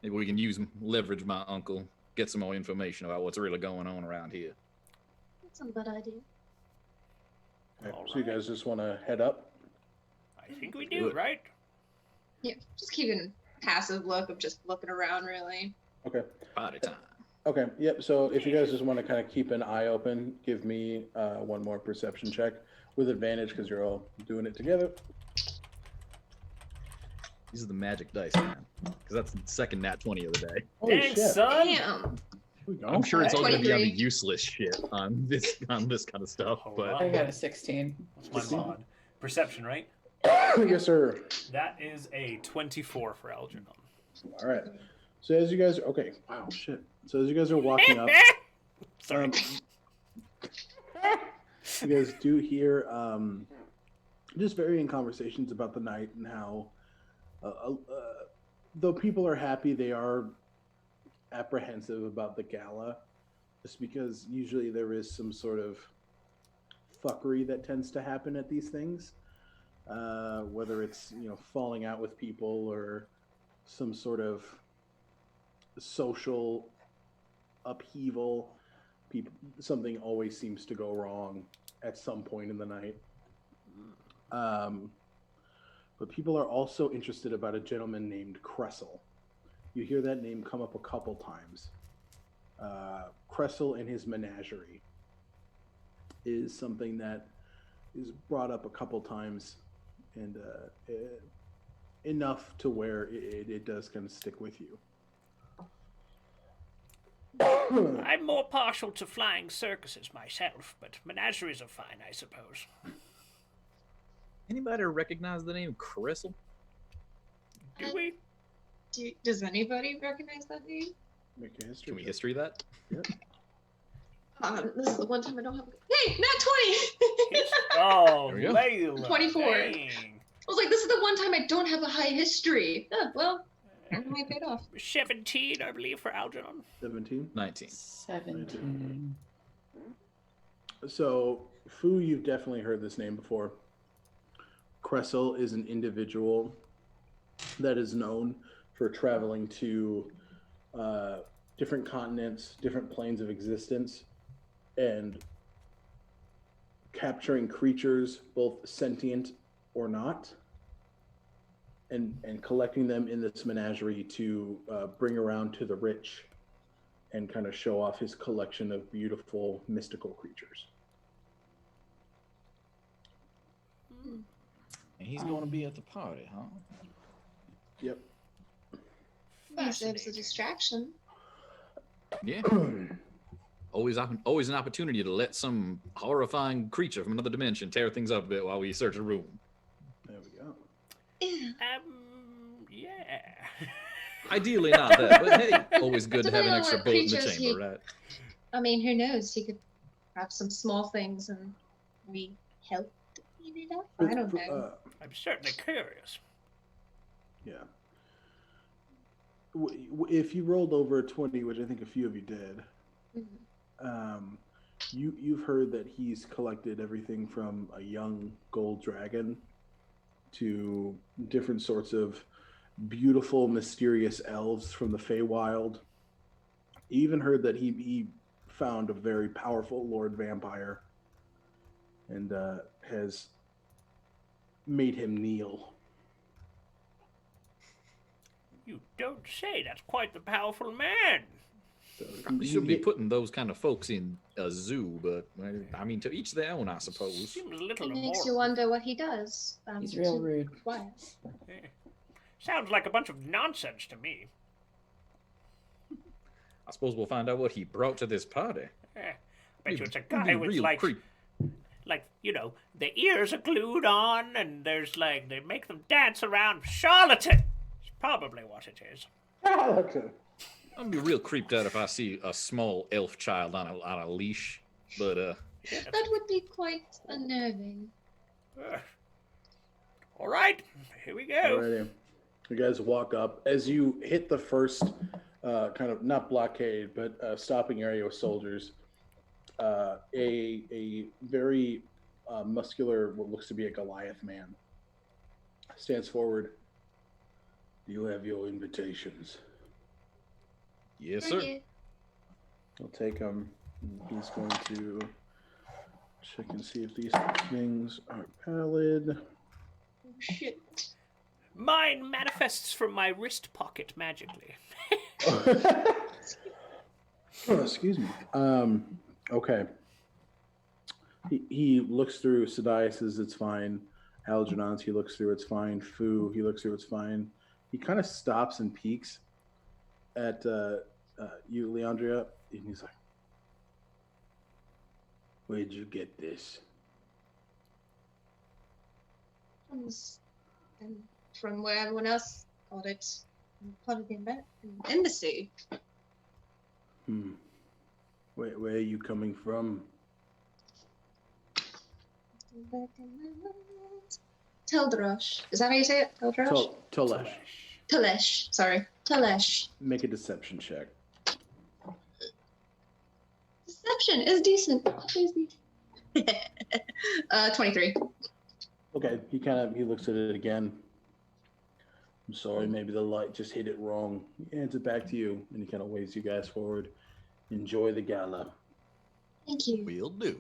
Maybe we can leverage my uncle, get some more information about what's really going on around here. That's not a bad idea. Okay, so you guys just want to head up? I think we do, right? Yeah, just keeping a passive look of just looking around, really. Okay. Party time. Okay, yep. So if you guys just want to kind of keep an eye open, give me one more perception check with advantage because you're all doing it together. These are the magic dice, man. Because that's the second nat 20 of the day. Holy Thanks, shit. son. Damn! Here we go. I'm sure it's all going to be on the 23. useless shit on this kind of stuff, Hold but on. I got a 16. What's my mod? Perception, right? Yes, sir. That is a 24 for Algernon. All right. So as you guys, okay, wow, shit. So as you guys are walking up, Sorry. you guys do hear just varying conversations about the night and how, though people are happy, they are apprehensive about the gala, just because usually there is some sort of fuckery that tends to happen at these things, whether it's falling out with people or some sort of social upheaval. Something always seems to go wrong at some point in the night. But people are also interested about a gentleman named Cressel. You hear that name come up a couple times. Cressel and his menagerie is something that is brought up a couple times, and enough to where it does kind of stick with you. I'm more partial to flying circuses myself, but menageries are fine, I suppose. anybody recognize the name Crystal? Do we? Does anybody recognize that name? Make a history Can we check. history that? This is the one time I don't have. Hey, not 20. Oh, There we go. Layla. 24. Dang. I was like, this is the one time I don't have a high history. Oh, well, apparently it paid off. 17, I believe, for Algernon. 17. 19. 17. So, Fu, you've definitely heard this name before. Cressel is an individual that is known for traveling to different continents, different planes of existence, and capturing creatures, both sentient or not, and collecting them in this menagerie to bring around to the rich and kind of show off his collection of beautiful mystical creatures. And he's going to be at the party, huh? Yep. He serves a distraction. Yeah. Always an opportunity to let some horrifying creature from another dimension tear things up a bit while we search a room. There we go. Yeah. Ideally not that, but hey, always good to have an Depending on extra what bullet in the creatures chamber, right? I mean, who knows? He could have some small things and we help to clean it up. I don't know. I'm certainly curious. Yeah. If you rolled over a 20, which I think a few of you did, you've heard that he's collected everything from a young gold dragon to different sorts of beautiful, mysterious elves from the Feywild. You even heard that he found a very powerful Lord Vampire and has made him kneel. You don't say. That's quite the powerful man. So Probably should be putting those kind of folks in a zoo, but I mean, to each their own, I suppose. Seems a little It makes immoral. you wonder what he does. He's real rude. Why? Sounds like a bunch of nonsense to me. I suppose we'll find out what he brought to this party. I bet you it's a It'd be guy with real like, creep. the ears are glued on, and there's like they make them dance around. Charlatan. It's probably what it is. Charlatan. I'm gonna be real creeped out if I see a small elf child on a leash, but That would be quite unnerving. All right, here we go. Alrighty. You guys walk up. As you hit the first kind of, not blockade, but stopping area with soldiers, a very muscular, what looks to be a Goliath man, stands forward. Do you have your invitations? yes, sir. I'll take him. He's going to check and see if these things are valid. Oh, shit. Mine manifests from my wrist pocket magically. Oh, excuse me. Okay. He looks through. Sadias says it's fine. Algernon's, he looks through, it's fine. Fu, he looks through, it's fine. He kind of stops and peeks at you, Leandria, and he's like, "Where'd you get this?" From where everyone else got it. Part of the embassy. Where are you coming from? Teldrosh. Is that how you say it? Teldrosh? Tolesh. Telesh. Sorry. Telesh. Make a deception check. Deception is decent. Please be. 23. Okay, he looks at it again. I'm sorry, maybe the light just hit it wrong. He hands it back to you, and he kind of waves you guys forward. Enjoy the gala. Thank you. We'll do.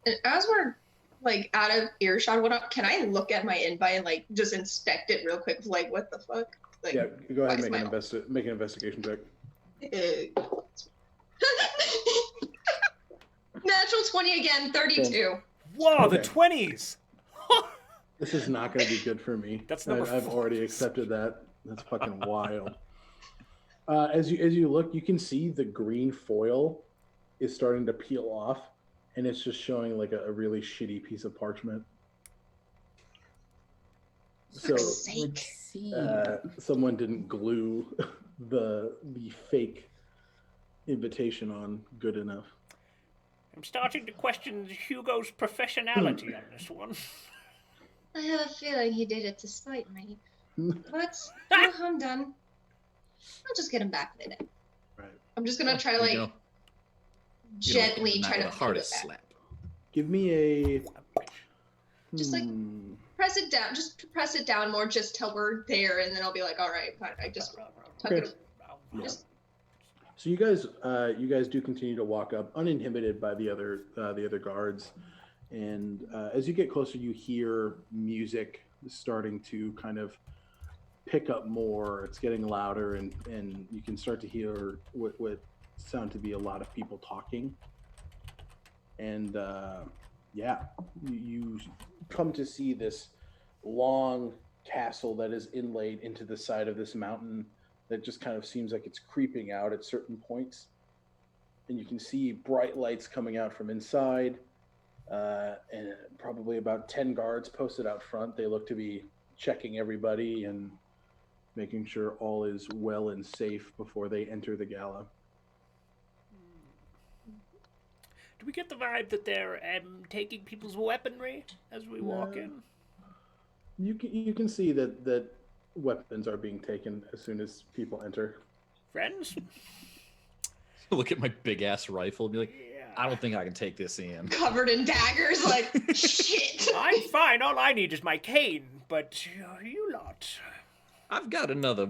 And as we're like out of earshot, can I look at my invite and like just inspect it real quick? Like, what the fuck? Like, Yeah, go ahead and why make is make an investigation check. Natural 20 again, 32. Whoa, the Okay. 20s! This is not going to be good for me. That's number I've 4. already accepted that. That's fucking wild. As you look, you can see the green foil is starting to peel off, and it's just showing like a really shitty piece of parchment. So Fuck's sake. Let's see. someone didn't glue the fake invitation on good enough. I'm starting to question Hugo's professionality on this one. I have a feeling he did it to spite me. But no harm done. I'll just get him back later. Right. I'm just gonna try to You like know, gently not try to the pull it hardest back. slap. Give me a. Just like- Press it down. Just press it down more, just till we're there, and then I'll be like, all right, fine. I just tuck Okay. it. Yeah. Just So you guys do continue to walk up uninhibited by the other guards, and as you get closer, you hear music starting to kind of pick up more. It's getting louder, and you can start to hear what sound to be a lot of people talking. And yeah, you come to see this long castle that is inlaid into the side of this mountain that just kind of seems like it's creeping out at certain points. And you can see bright lights coming out from inside, and probably about 10 guards posted out front. They look to be checking everybody and making sure all is well and safe before they enter the gala. Do we get the vibe that they're taking people's weaponry as we walk in? You can see that weapons are being taken as soon as people enter. Friends? Look at my big ass rifle and be like, Yeah. I don't think I can take this in. Covered in daggers, like, shit. I'm fine. All I need is my cane. But you lot. I've got another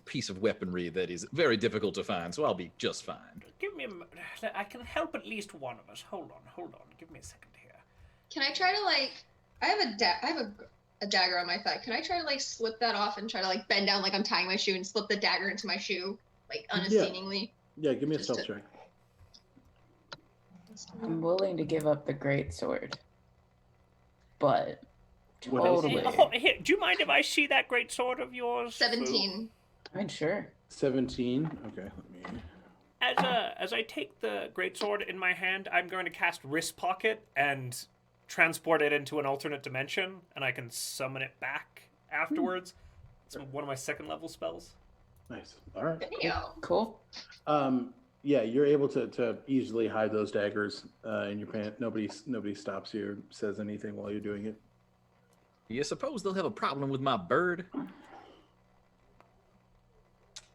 piece of weaponry that is very difficult to find, so I'll be just fine. Give me I can help at least one of us. Hold on. Give me a second here. Can I try to, like, I have a dagger on my thigh. Can I try to, like, slip that off and try to, like, bend down like I'm tying my shoe and slip the dagger into my shoe, like, unassumingly? Yeah, give me a Just stealth check. I'm willing to give up the great sword, but What else? totally. Here, do you mind if I see that great sword of yours? 17. I mean, sure. 17. Okay, let me. As I take the greatsword in my hand, I'm going to cast Wrist Pocket and transport it into an alternate dimension, and I can summon it back afterwards. It's one of my second level spells. Nice. All right. Damn. Cool. Yeah, you're able to easily hide those daggers in your pants. Nobody stops you or says anything while you're doing it. Do you suppose they'll have a problem with my bird?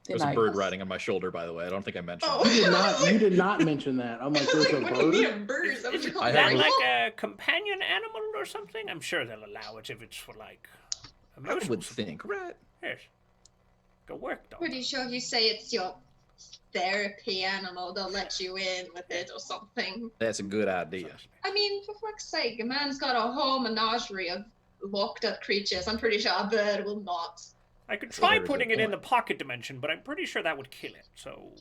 There's a bird riding on my shoulder, by the way. I don't think I mentioned Oh. it. You did not mention that. I'm like, there's a What do you mean a bird? bird? Is that what you call I a have Is a- that rifle? like a companion animal or something? I'm sure they'll allow it if it's for, like, I emotional would support. think, right? Yes. Go work, dog. Pretty sure if you say it's your therapy animal, they'll let you in with it or something. That's a good idea. I mean, for fuck's sake, a man's got a whole menagerie of locked up creatures. I'm pretty sure a bird will not. I could Well, try there's a putting it in the point. pocket dimension, but I'm pretty sure that would kill it, so...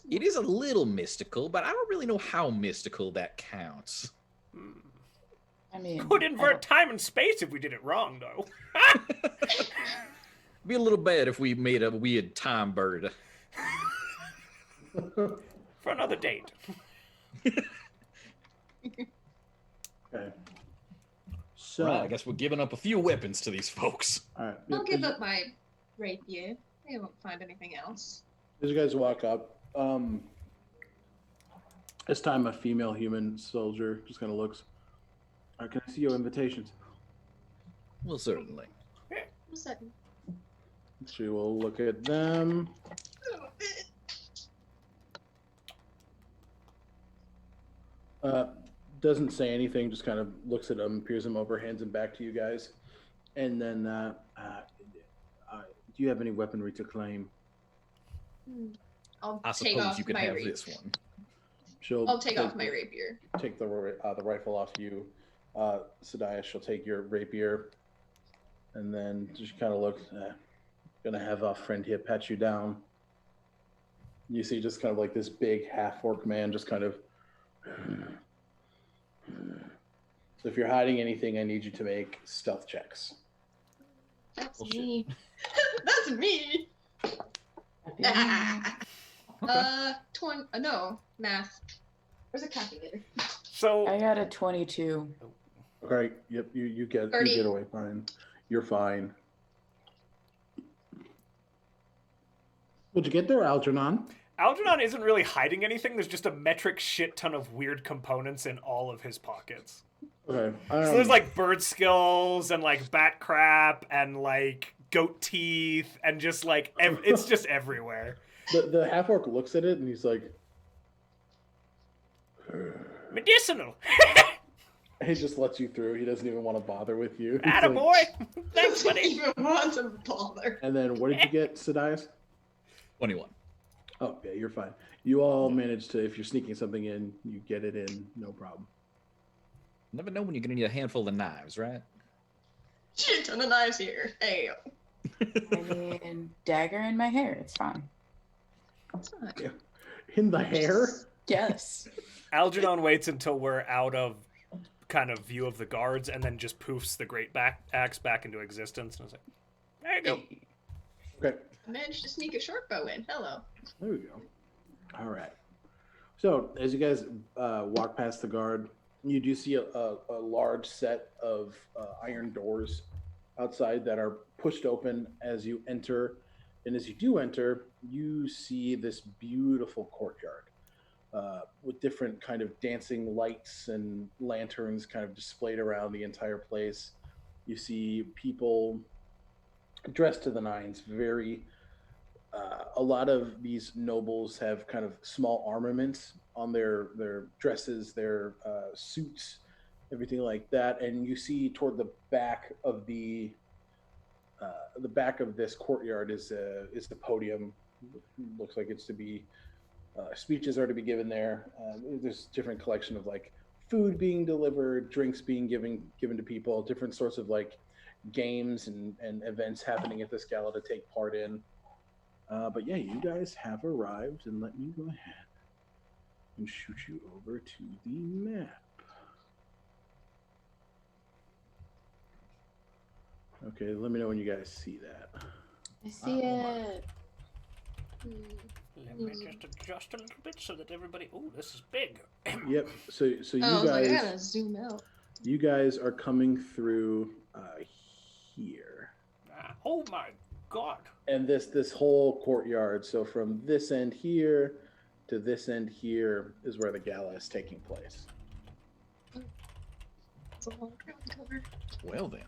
It is a little mystical, but I don't really know how mystical that counts. I mean, Could I invert time and space if we did it wrong, though. Be a little bad if we made a weird time bird. For another date. Okay. So, Right, I guess we're giving up a few weapons to these folks. all right. I'll give up my rapier. I won't find anything else. As you guys walk up, this time a female human soldier just kind of looks. All right, can I see your invitations? Well, certainly. One second. She will look at them. Doesn't say anything, just kind of looks at them, peers them over, hands them back to you guys. And then, do you have any weaponry to claim? I'll I take suppose off you can my have rapier. this one. She'll I'll take off my rapier. Take the rifle off you. Sadiah, she'll take your rapier. And then just kind of looks, gonna have our friend here pat you down. You see just kind of like this big half-orc man just kind of... So if you're hiding anything, I need you to make stealth checks. That's Bullshit. me. That's me. No, math. Where's a calculator? So, I got a 22. Okay, yep, you get 30. away fine. You're fine. Would you get there, Algernon? Algernon isn't really hiding anything. There's just a metric shit ton of weird components in all of his pockets. Okay. So there's like bird skills and like bat crap and like goat teeth and just like it's just everywhere. the half orc looks at it and he's like, medicinal. he just lets you through. He doesn't even want to bother with you. He's like- Attaboy. Thanks, Don't buddy. even want to bother. and then what did you get, Sadias? 21. Oh yeah, you're fine. You all manage to, if you're sneaking something in, you get it in, no problem. Never know when you're gonna need a handful of knives, right? Shit ton of knives here. Hey, I mean, dagger in my hair. It's fine. it's fine. In the hair? Yes. Algernon waits until we're out of kind of view of the guards, and then just poofs the great axe back into existence. And I was like, there you go. Okay. I managed to sneak a short bow in. Hello. There we go. All right. So as you guys walk past the guard, you do see a large set of iron doors outside that are pushed open as you enter. And as you do enter, you see this beautiful courtyard with different kind of dancing lights and lanterns kind of displayed around the entire place. You see people dressed to the nines, very a lot of these nobles have kind of small armaments on their dresses, their suits, everything like that. And you see toward the back of the back of this courtyard is the podium. Looks like it's to be speeches are to be given there. There's different collection of like food being delivered, drinks being given to people, different sorts of like games and events happening at this gala to take part in. But yeah, you guys have arrived, and let me go ahead and shoot you over to the map. Okay, let me know when you guys see that. I see it. Let me just adjust a little bit so that everybody. Oh, this is big. Yep. So you I was like, I guys, gotta zoom out. you guys are coming through here, Oh my God. and this whole courtyard. So from this end here to this end here is where the gala is taking place. It's a long ground cover. Well then,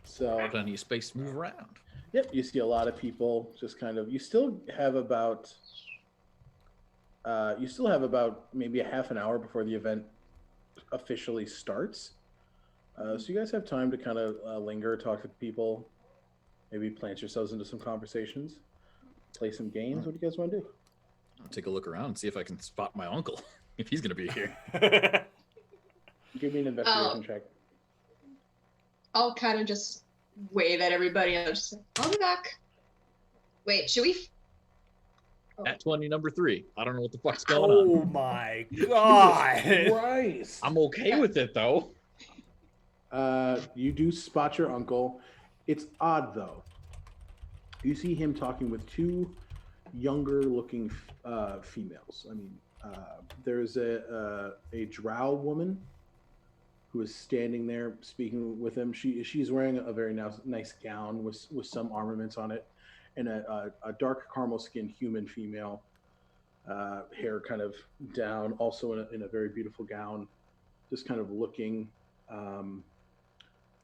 So plenty of space to move around. yep, you see a lot of people just kind of. You still have about maybe a half an hour before the event officially starts. So you guys have time to kind of linger, talk to people, maybe plant yourselves into some conversations, play some games. What do you guys want to do? I'll take a look around and see if I can spot my uncle, if he's going to be here. Give me an investigation check. I'll kind of just wave at everybody and I'll just say, I'll be back. Wait, should we? At 20, number 3. I don't know what the fuck's going on. Oh my God. Christ! I'm okay with it, though. You do spot your uncle. It's odd though. You see him talking with two younger-looking females. I mean, there's a drow woman who is standing there speaking with him. She's wearing a very nice gown with some armaments on it, and a dark caramel-skinned human female, hair kind of down, also in a very beautiful gown, just kind of looking.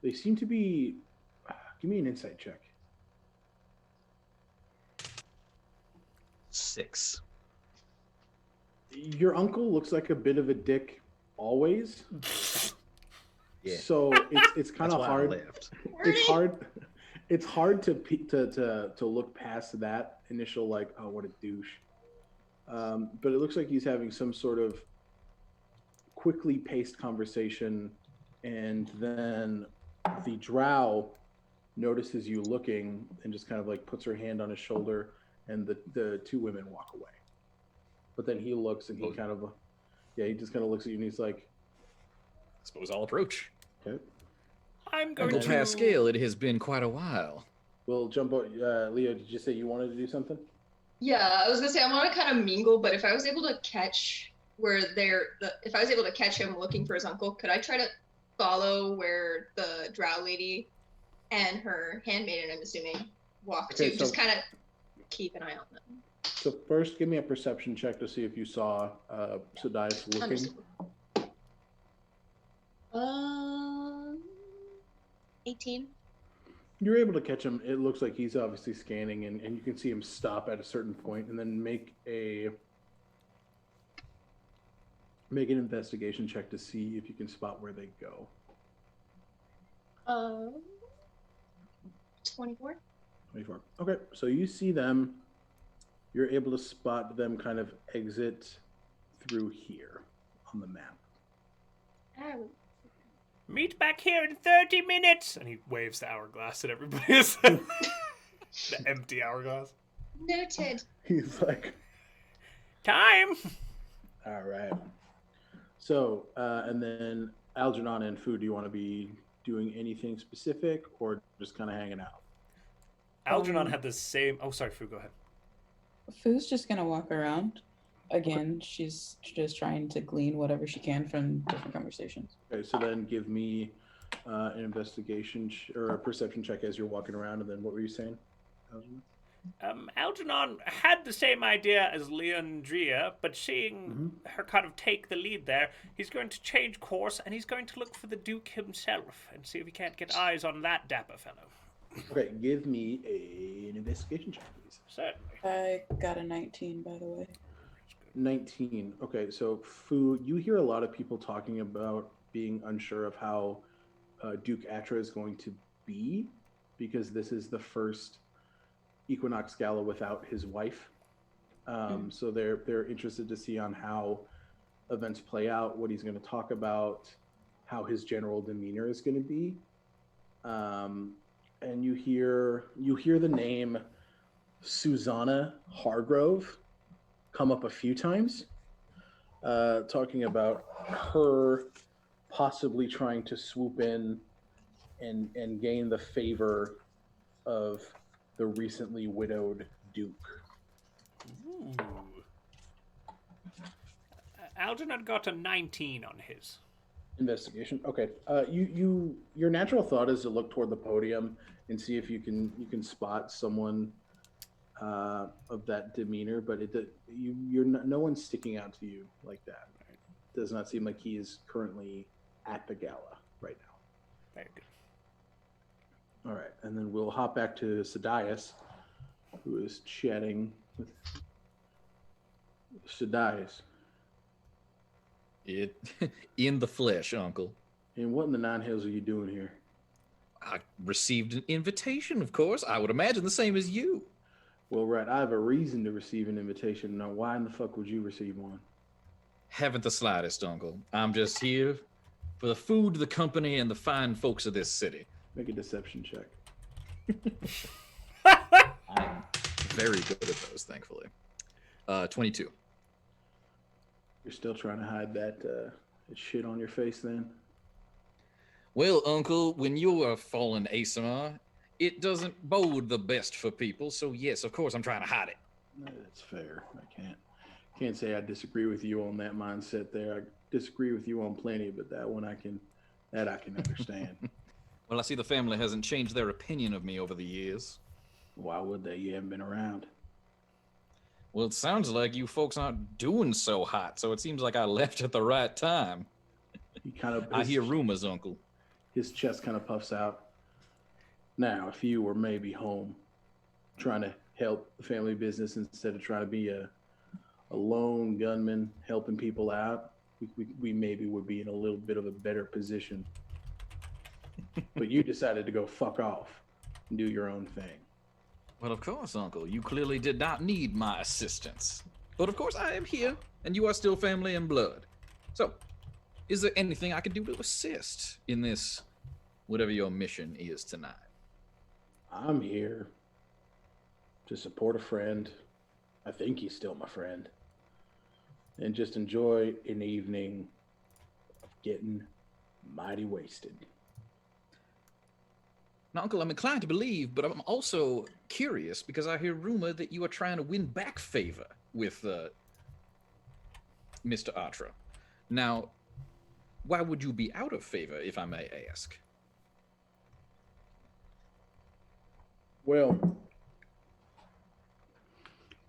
They seem to be. Give me an insight check. 6. Your uncle looks like a bit of a dick always. Yeah. So it's kind That's of why I hard. left. It's hard to look past that initial like, oh, what a douche. But it looks like he's having some sort of quickly paced conversation, and then the drow notices you looking and just kind of like puts her hand on his shoulder, and the two women walk away. But then he looks and he kind of, he just kind of looks at you and he's like, I suppose I'll approach. okay. I'm going Uncle to. Pascal, it has been quite a while. We'll jump out. Leo, did you say you wanted to do something? Yeah, I was gonna say I want to kind of mingle, but if I was able to catch if I was able to catch him looking for his uncle, could I try to follow where the drow lady and her handmaiden, I'm assuming, walk Okay, to? so- Just kind of keep an eye on them. So first, give me a perception check to see if you saw Sodias looking. Understood. 18. You're able to catch him. It looks like he's obviously scanning, and you can see him stop at a certain point and then make an investigation check to see if you can spot where they go. 24. 24. Okay, so you see them. You're able to spot them kind of exit through here on the map. Oh. Meet back here in 30 minutes. And he waves the hourglass at everybody. The empty hourglass. Noted. He's like, Time. all right. So, and then Algernon and Fu, do you want to be doing anything specific or just kind of hanging out? Algernon had the same. Oh, sorry, Fu. Go ahead. Fu's just gonna walk around. Again, she's just trying to glean whatever she can from different conversations. Okay, so then give me an investigation or a perception check as you're walking around, and then what were you saying, Algernon? Algernon had the same idea as Leandria, but seeing her kind of take the lead there, he's going to change course and he's going to look for the Duke himself and see if he can't get eyes on that dapper fellow. Okay, give me an investigation check, please. Certainly. I got a 19, by the way. 19. Okay, so Fu, you hear a lot of people talking about being unsure of how Duke Atra is going to be, because this is the first Equinox Gala without his wife. So they're interested to see on how events play out, what he's going to talk about, how his general demeanor is going to be. And you hear the name Susanna Hargrove come up a few times, talking about her possibly trying to swoop in and gain the favor of the recently widowed Duke. Ooh. Algernon got a 19 on his. Investigation. Okay. Your natural thought is to look toward the podium and see if you can spot someone of that demeanor, but no one's sticking out to you like that. It does not seem like he is currently at the gala right now. Very good. All right, and then we'll hop back to Sadias, who is chatting with Sadias. It in the flesh, Uncle. And what in the nine hills are you doing here? I received an invitation, of course. I would imagine the same as you. Well, right, I have a reason to receive an invitation. Now, why in the fuck would you receive one? Haven't the slightest, Uncle. I'm just here for the food, the company, and the fine folks of this city. Make a deception check. I'm very good at those, thankfully. 22. You're still trying to hide that shit on your face then? Well, Uncle, when you're a fallen Asimar, it doesn't bode the best for people, so yes, of course I'm trying to hide it. That's fair. I can't say I disagree with you on that mindset there. I disagree with you on plenty, but that one I can understand. Well, I see the family hasn't changed their opinion of me over the years. Why would they? You haven't been around. Well, it sounds like you folks aren't doing so hot, so it seems like I left at the right time. He kind of. I hear rumors, Uncle. His chest kind of puffs out. Now, if you were maybe home, trying to help the family business instead of trying to be a lone gunman helping people out, we maybe would be in a little bit of a better position. But you decided to go fuck off and do your own thing. Well, of course, Uncle. You clearly did not need my assistance. But of course, I am here, and you are still family and blood. So, is there anything I can do to assist in this, whatever your mission is tonight? I'm here to support a friend. I think he's still my friend. And just enjoy an evening of getting mighty wasted. Now, Uncle, I'm inclined to believe, but I'm also curious because I hear rumor that you are trying to win back favor with Mr. Atra. Now, why would you be out of favor, if I may ask? Well,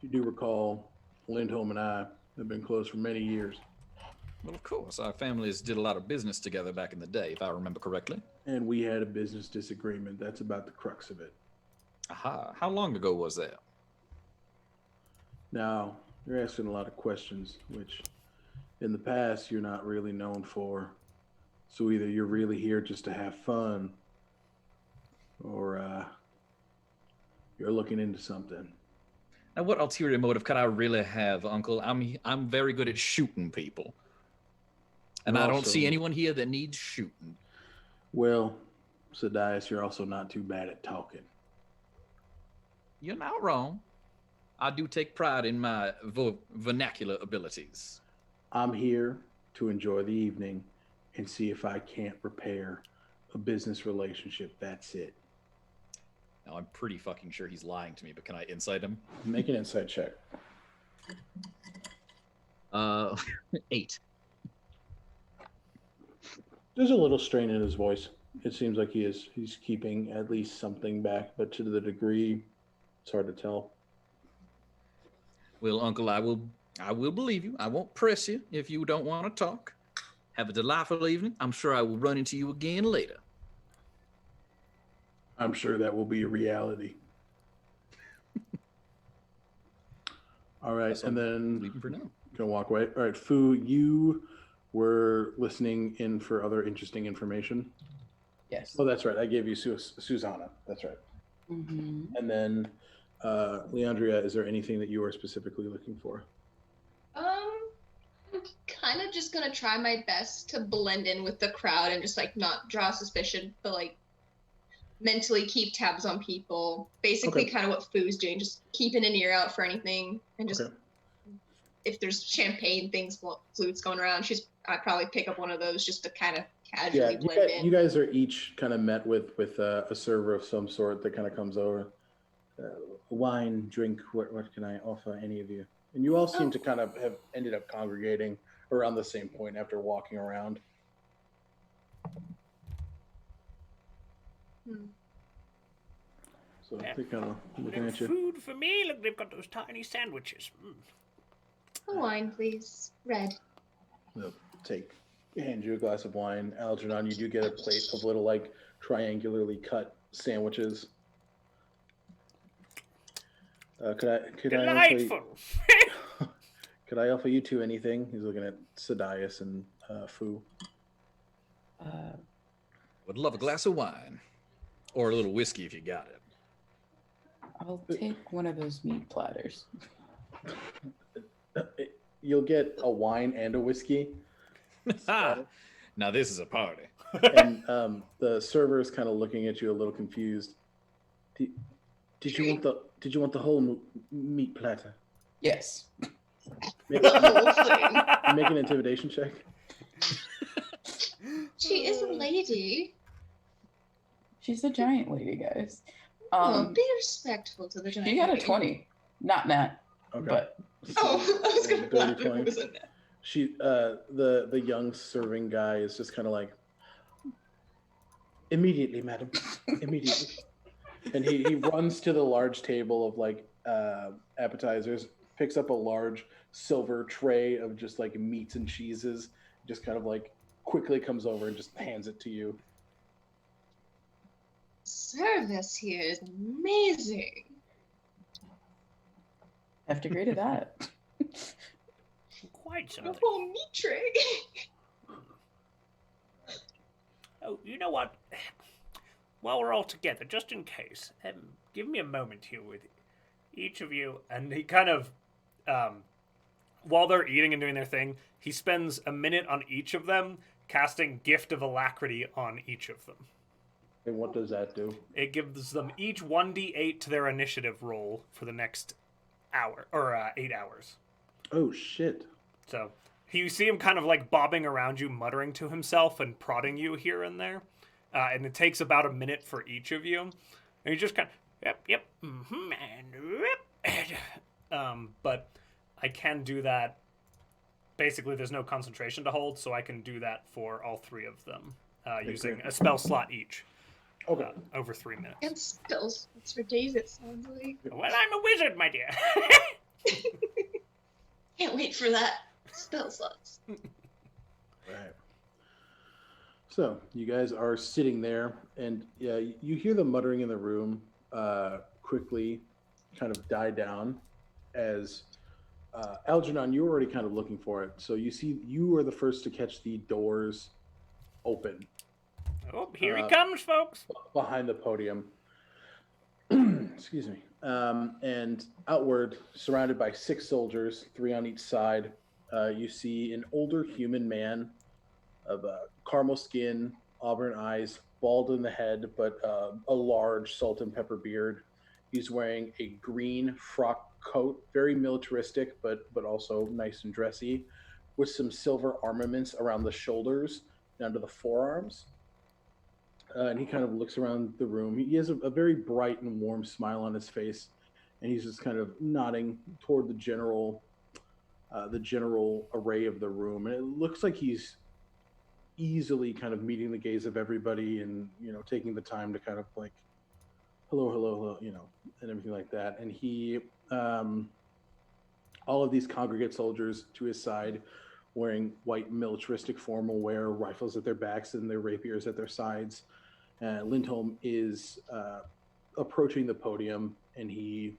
you do recall Lindholm and I have been close for many years. Well, of course. Our families did a lot of business together back in the day, if I remember correctly. And we had a business disagreement. That's about the crux of it. Aha. How long ago was that? Now, you're asking a lot of questions, which in the past you're not really known for. So either you're really here just to have fun, or you're looking into something. Now, what ulterior motive could I really have, Uncle? I'm very good at shooting people. And I don't see anyone here that needs shooting. Well, Sadias, you're also not too bad at talking. You're not wrong. I do take pride in my vernacular abilities. I'm here to enjoy the evening and see if I can't repair a business relationship. That's it. Now, I'm pretty fucking sure he's lying to me, but can I insight him? Make an insight check. 8. There's a little strain in his voice. It seems like he's keeping at least something back, but to the degree, it's hard to tell. Well, Uncle, I will believe you. I won't press you if you don't want to talk. Have a delightful evening. I'm sure I will run into you again later. I'm sure that will be a reality. All right, and then Leaving for now. gonna walk away. All right, Fu, you were listening in for other interesting information. Yes. Oh, that's right. I gave you Susanna. That's right. Mm-hmm. And then, Leandria, is there anything that you are specifically looking for? I'm kind of just gonna try my best to blend in with the crowd and just like not draw suspicion, but like mentally keep tabs on people. Basically, Okay. kind of what Foo's doing, just keeping an ear out for anything, and just Okay. if there's champagne things, flutes going around, I'd probably pick up one of those just to kind of Yeah, casually blend in. you guys are each kind of met with a server of some sort that kind of comes over. Wine, drink, what can I offer any of you? And you all seem to kind of have ended up congregating around the same point after walking around. So Yeah. they kind of looking No at you. food for me. Look, they've got those tiny sandwiches. A wine, please. Red. They'll hand you a glass of wine. Algernon, you do get a plate of little like triangularly cut sandwiches. Could I Delightful. could I offer you two anything? He's looking at Sadius and Fu. Would love a glass of wine. Or a little whiskey if you got it. I'll take one of those meat platters. You'll get a wine and a whiskey. Now this is a party. And the server is kind of looking at you a little confused. Did you want the whole meat platter? Yes. Make, The whole thing. make an intimidation check. She is a lady. She's a giant lady, guys. Be respectful to the giant. She got a lady. 20. Not Nat, Okay. but Oh, I was gonna Dirty laugh if 20. it was a net. She the young serving guy is just kind of like, immediately, madam, immediately. And he runs to the large table of like appetizers, picks up a large silver tray of just like meats and cheeses, just kind of like quickly comes over and just hands it to you. Service here is amazing. have to agree to that. Quite A something. whole meat tray. Oh, you know what? While we're all together, just in case, give me a moment here with each of you. And he kind of, while they're eating and doing their thing, he spends a minute on each of them, casting Gift of Alacrity on each of them. And what does that do? It gives them each 1d8 to their initiative roll for the next hour, or 8 hours. Oh shit. So you see him kind of like bobbing around you, muttering to himself and prodding you here and there. And it takes about a minute for each of you. And you just kind of, yep, and but I can do that. Basically, there's no concentration to hold, so I can do that for all three of them using a spell slot each. Okay. Over 3 minutes. And spells. It's for days, it sounds like. Well, I'm a wizard, my dear. Can't wait for that. Spell slots. Right. So you guys are sitting there, and yeah, you hear the muttering in the room quickly kind of die down as Algernon, you were already kind of looking for it. So you were the first to catch the doors open Oh, here he comes, folks. behind the podium. Excuse me. And outward, surrounded by 6 soldiers, 3 on each side, you see an older human man of caramel skin, auburn eyes, bald in the head, but a large salt and pepper beard. He's wearing a green frock coat, very militaristic, but also nice and dressy, with some silver armaments around the shoulders, down to the forearms. And he kind of looks around the room. He has a very bright and warm smile on his face, and he's just kind of nodding toward the general array of the room. And it looks like he's easily kind of meeting the gaze of everybody, and taking the time to kind of like, hello, hello, hello, and everything like that. And he, all of these congregate soldiers to his side, wearing white militaristic formal wear, rifles at their backs and their rapiers at their sides. Lindholm is approaching the podium, and he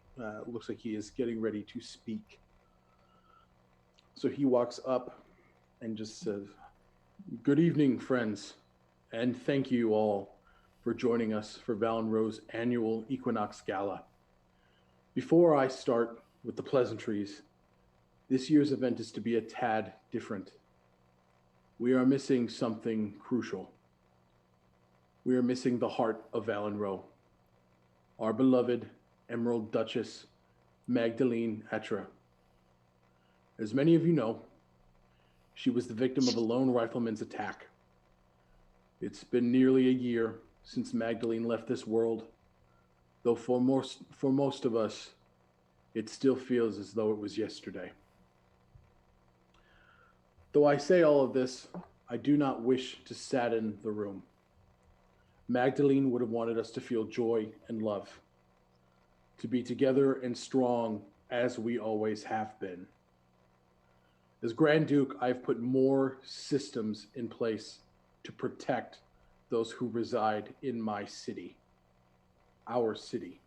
looks like he is getting ready to speak. So he walks up and just says, "Good evening, friends, and thank you all for joining us for Valenroux's annual Equinox Gala. Before I start with the pleasantries, this year's event is to be a tad different. We are missing something crucial. We are missing the heart of Valenroux, our beloved Emerald Duchess, Magdalene Atra. As many of you know, she was the victim of a lone rifleman's attack. It's been nearly a year since Magdalene left this world, though for most of us, it still feels as though it was yesterday. Though I say all of this, I do not wish to sadden the room. Magdalene would have wanted us to feel joy and love, to be together and strong as we always have been. As Grand Duke, I've put more systems in place to protect those who reside in my city, our city.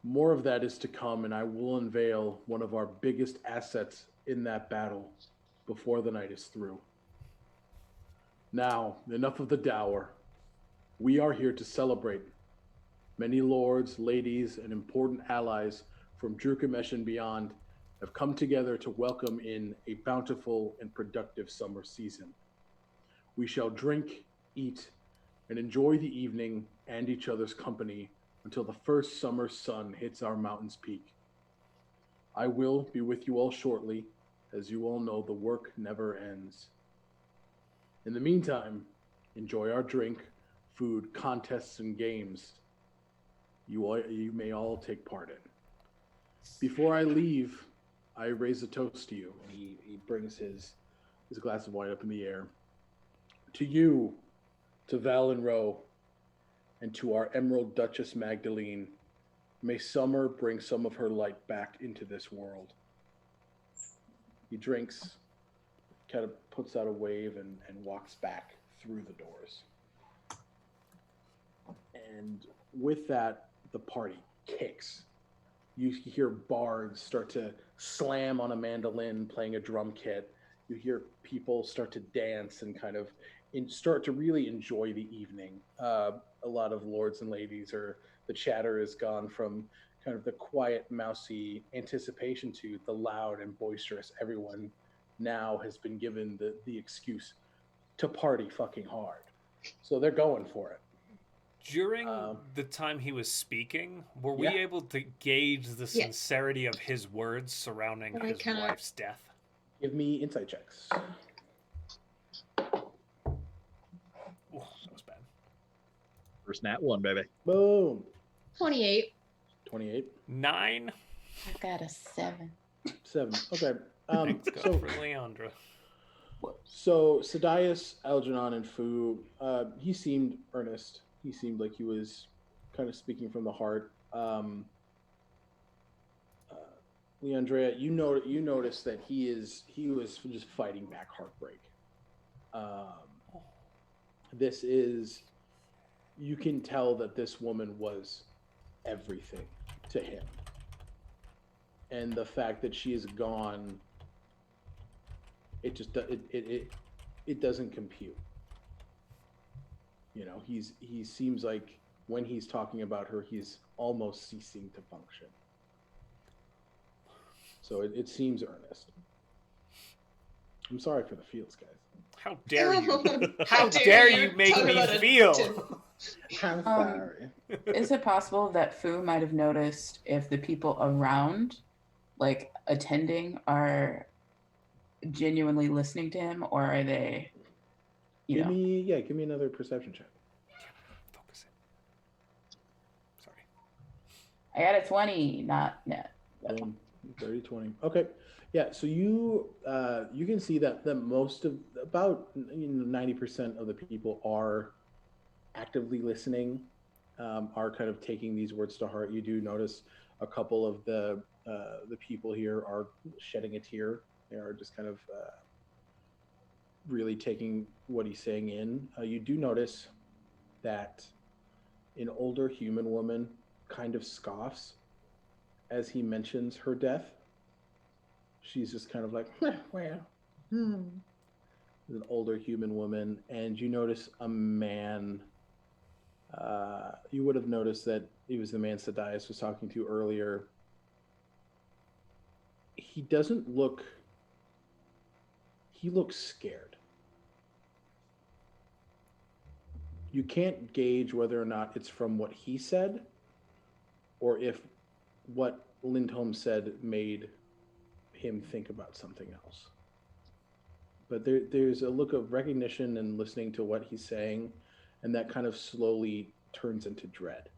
More of that is to come, and I will unveil one of our biggest assets in that battle before the night is through. Now, enough of the dour. We are here to celebrate. Many lords, ladies, and important allies from Drukamesh and beyond have come together to welcome in a bountiful and productive summer season. We shall drink, eat, and enjoy the evening and each other's company until the first summer sun hits our mountain's peak. I will be with you all shortly. As you all know, the work never ends. In the meantime, enjoy our drink, food, contests, and games you may all take part in. Before I leave, I raise a toast to you. And he brings his glass of wine up in the air. To you, to Valenroux, and to our Emerald Duchess Magdalene, may summer bring some of her light back into this world. He drinks, kind of puts out a wave, and walks back through the doors. And with that, the party kicks. You hear bards start to slam on a mandolin playing a drum kit. You hear people start to dance and kind of start to really enjoy the evening. A lot of lords and ladies, or the chatter has gone from kind of the quiet, mousy anticipation to the loud and boisterous. Everyone now has been given the excuse to party fucking hard. So they're going for it. During the time he was speaking, were we Yeah. able to gauge the sincerity of his words surrounding his wife's death? Give me insight checks. Oh, that was bad. First nat one, baby. Boom. 28. 28. 9. I got a 7. 7. Okay. Thanks God for Leandra. So Sadius, Algernon, and Fu, he seemed earnest. He seemed like he was kind of speaking from the heart. Leandrea, you notice that he was just fighting back heartbreak. You can tell that this woman was everything to him, and the fact that she is gone, it doesn't compute. He seems like when he's talking about her, he's almost ceasing to function. So it seems earnest. I'm sorry for the feels, guys. How dare you? How dare you make me feel? I'm sorry. Is it possible that Fu might have noticed if the people around, like attending, are genuinely listening to him, or are they you know. Give me another perception check. Focus it. Sorry. I got a 20, not net. Boom. 30, 20. Okay. Yeah. So you can see that most of about 90% of the people are actively listening, are kind of taking these words to heart. You do notice a couple of the people here are shedding a tear. They are just kind of really taking what he's saying in. You do notice that an older human woman kind of scoffs as he mentions her death. She's just kind of like, well, an older human woman. And you notice a man. You would have noticed that it was the man Sadias was talking to earlier. He doesn't look. He looks scared. You can't gauge whether or not it's from what he said or if what Lindholm said made him think about something else. But there's a look of recognition and listening to what he's saying, and that kind of slowly turns into dread.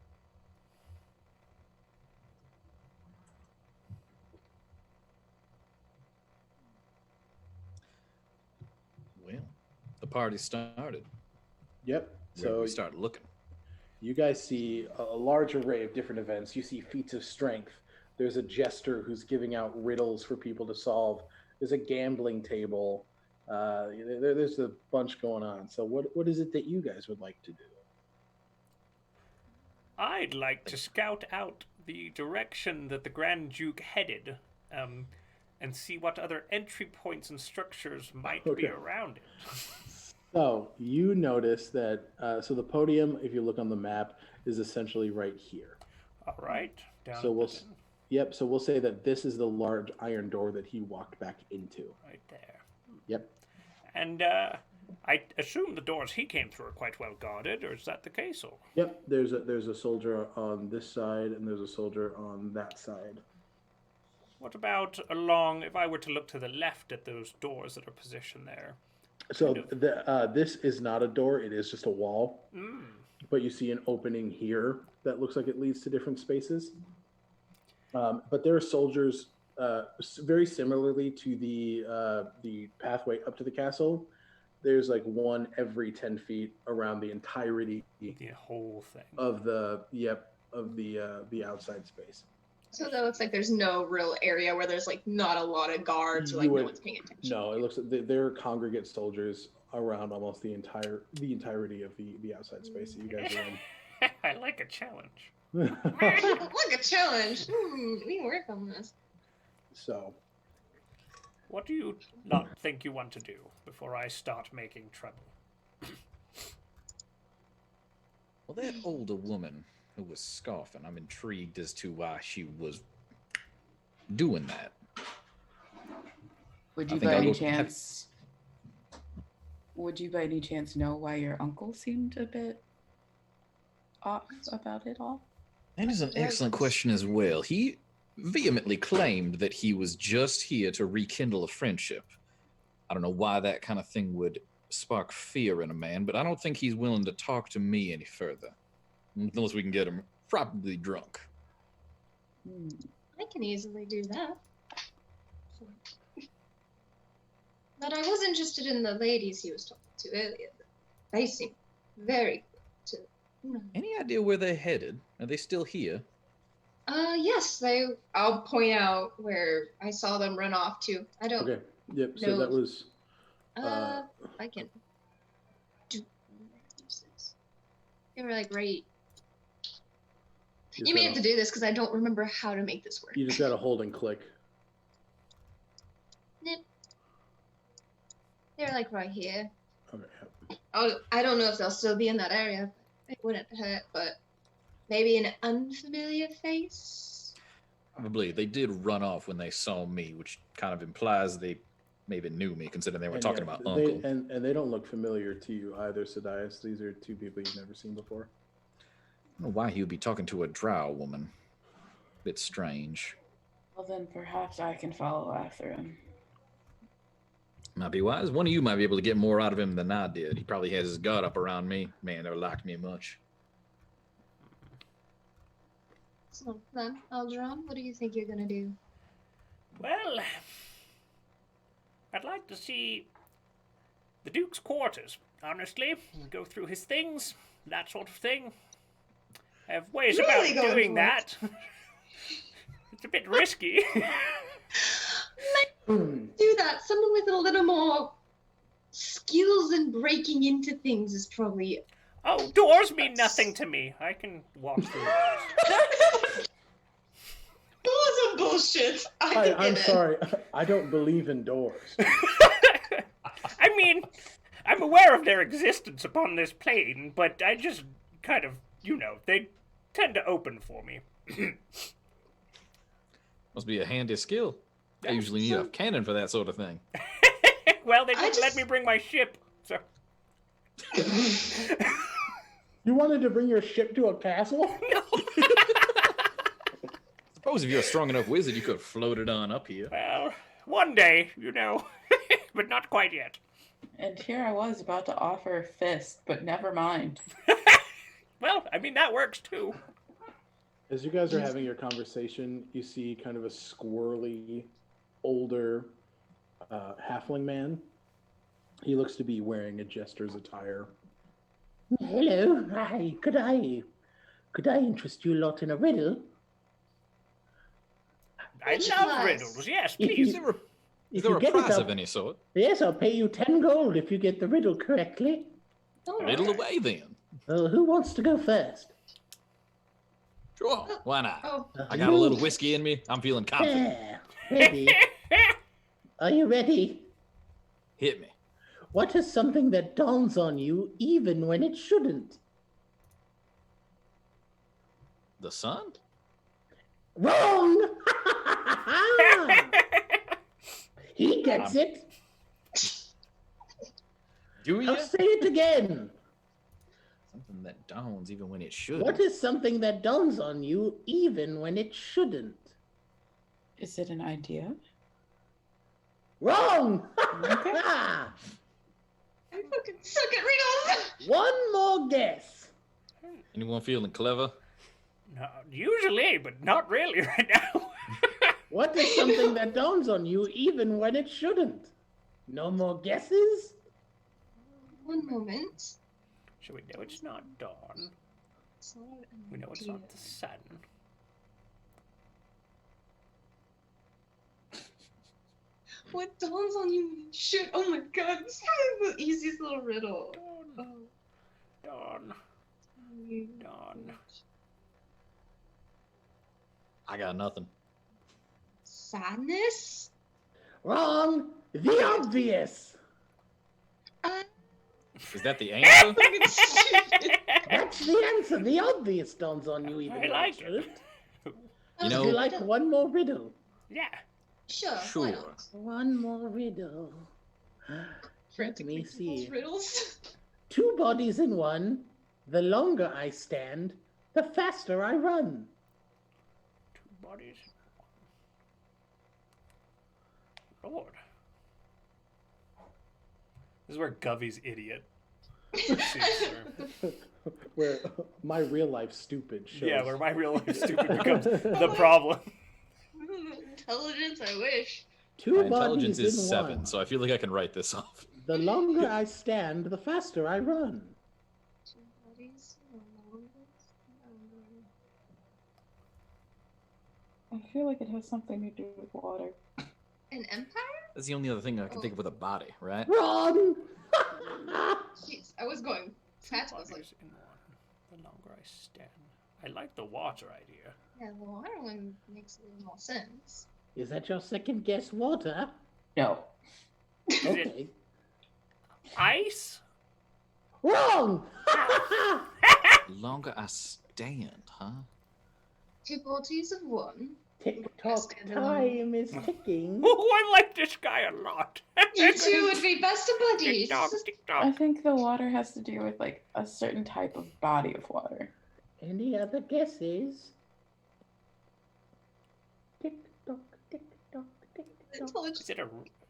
Well, the party started. Yep. So we started looking. You guys see a large array of different events. You see feats of strength. There's a jester who's giving out riddles for people to solve. There's a gambling table. There's a bunch going on. So what is it that you guys would like to do? I'd like to scout out the direction that the Grand Duke headed, and see what other entry points and structures might be around it. So you notice that, so the podium, if you look on the map, is essentially right here. All right. Down So we'll say that this is the large iron door that he walked back into. Right there. Yep. And I assume the doors he came through are quite well guarded, or is that the case? Or? Yep. There's a soldier on this side, and there's a soldier on that side. What about along, if I were to look to the left at those doors that are positioned there? So this is not a door, it is just a wall. But you see an opening here that looks like it leads to different spaces. But there are soldiers very similarly to the pathway up to the castle. There's like one every 10 feet around the entirety the whole thing of the outside space. So that looks like there's no real area where there's like not a lot of guards or like no one's paying attention. No, it looks like there are congregate soldiers around almost the entirety of the outside space that you guys are in. I like a challenge. Like a challenge. We can work on this. So, what do you not think you want to do before I start making trouble? Well, that older woman who was scoffing, I'm intrigued as to why she was doing that. Would you by any chance know why your uncle seemed a bit off about it all? That is an excellent question as well. He vehemently claimed that he was just here to rekindle a friendship. I don't know why that kind of thing would spark fear in a man, but I don't think he's willing to talk to me any further. Unless we can get him probably drunk. I can easily do that. But I was interested in the ladies he was talking to earlier. They seem very good to. Any idea where they're headed? Are they still here? Yes. I'll point out where I saw them run off to. I don't. Okay. Yep. So know. that was. I can. They were like right. You may have to do this because I don't remember how to make this work. You just got to hold and click. Nip. They're like right here. Okay. I don't know if they'll still be in that area. It wouldn't hurt, but maybe an unfamiliar face. Probably. They did run off when they saw me, which kind of implies they maybe knew me, considering they were talking about Uncle. And they don't look familiar to you either, Sadias. These are two people you've never seen before. I don't know why he would be talking to a drow woman. Bit strange. Well, then perhaps I can follow after him. Might be wise. One of you might be able to get more out of him than I did. He probably has his guard up around me. Man, never liked me much. So then, Algernon, what do you think you're gonna do? Well, I'd like to see the Duke's quarters, honestly. Go through his things, that sort of thing. I have ways Really about going doing for it? that. It's a bit risky. Do that. Someone with a little more skills in breaking into things is probably. Oh, doors mean nothing to me. I can walk through doors. Doors are bullshit. Hi, I'm sorry. I don't believe in doors. I mean, I'm aware of their existence upon this plane, but I just kind of, they tend to open for me. Must be a handy skill. I usually need a cannon for that sort of thing. Well, they didn't let me bring my ship, so. You wanted to bring your ship to a castle? No. Suppose if you're a strong enough wizard, you could float it on up here. Well, one day, but not quite yet. And here I was about to offer a fist, but never mind. Well, I mean, that works too. As you guys are having your conversation, you see kind of a squirrely, older halfling man. He looks to be wearing a jester's attire. Hello, hi, could I interest you lot in a riddle? I love riddles, yes, please. Is there a prize of any sort? Yes, I'll pay you 10 gold if you get the riddle correctly. Riddle away then. Well, who wants to go first? Sure, why not? Oh, I got a little whiskey in me. I'm feeling confident. Yeah, ready. Are you ready? Hit me. What is something that dawns on you even when it shouldn't? The sun? Wrong! He gets it. Do you? I'll say it again. Something that dawns even when it should. What is something that dawns on you even when it shouldn't? Is it an idea? Wrong! Okay. I fucking suck at riddles. One more guess. Anyone feeling clever? No, usually, but not really right now. What is something that dawns on you even when it shouldn't? No more guesses? One moment. So we know it's not dawn. It's not an We know it's idea. not the sun. What dawns on you when it should? Oh my god, this is the easiest little riddle. Dawn. Dawn. Dawn. I got nothing. Sadness? Wrong! The obvious! Is that the answer? Fucking stupid. That's the answer. The obvious dawns on you even I when like it shouldn't. You Would know- you like one more riddle? Yeah. Sure, why Sure. not? One more riddle. Let Frantically me see. People's riddles. Two bodies in one. The longer I stand, the faster I run. Two bodies. Lord. This is where Govey's idiot. Where my real life stupid shows. Yeah, where my real life stupid becomes the problem. Intelligence, I wish. Two My bodies intelligence is in 7, one. so I feel like I can write this off. The longer I stand, the faster I run. Two bodies, the longest. I feel like it has something to do with water. An empire? That's the only other thing I can think of with a body, right? Wrong! Jeez, I was going fast. I was like, Bodies in one. The longer I stand. I like the water idea. yeah, the water one makes a little more sense. Is that your second guess, water? No. Is it Okay. ice? Wrong! Longer I stand, huh? Two bodies of one. Tick tock, time is ticking. Oh, I like this guy a lot. You two would be best of buddies. Tick tock, tick I tock. think the water has to do with like a certain type of body of water. Any other guesses? Tick tock, tick tock, tick tock. Is it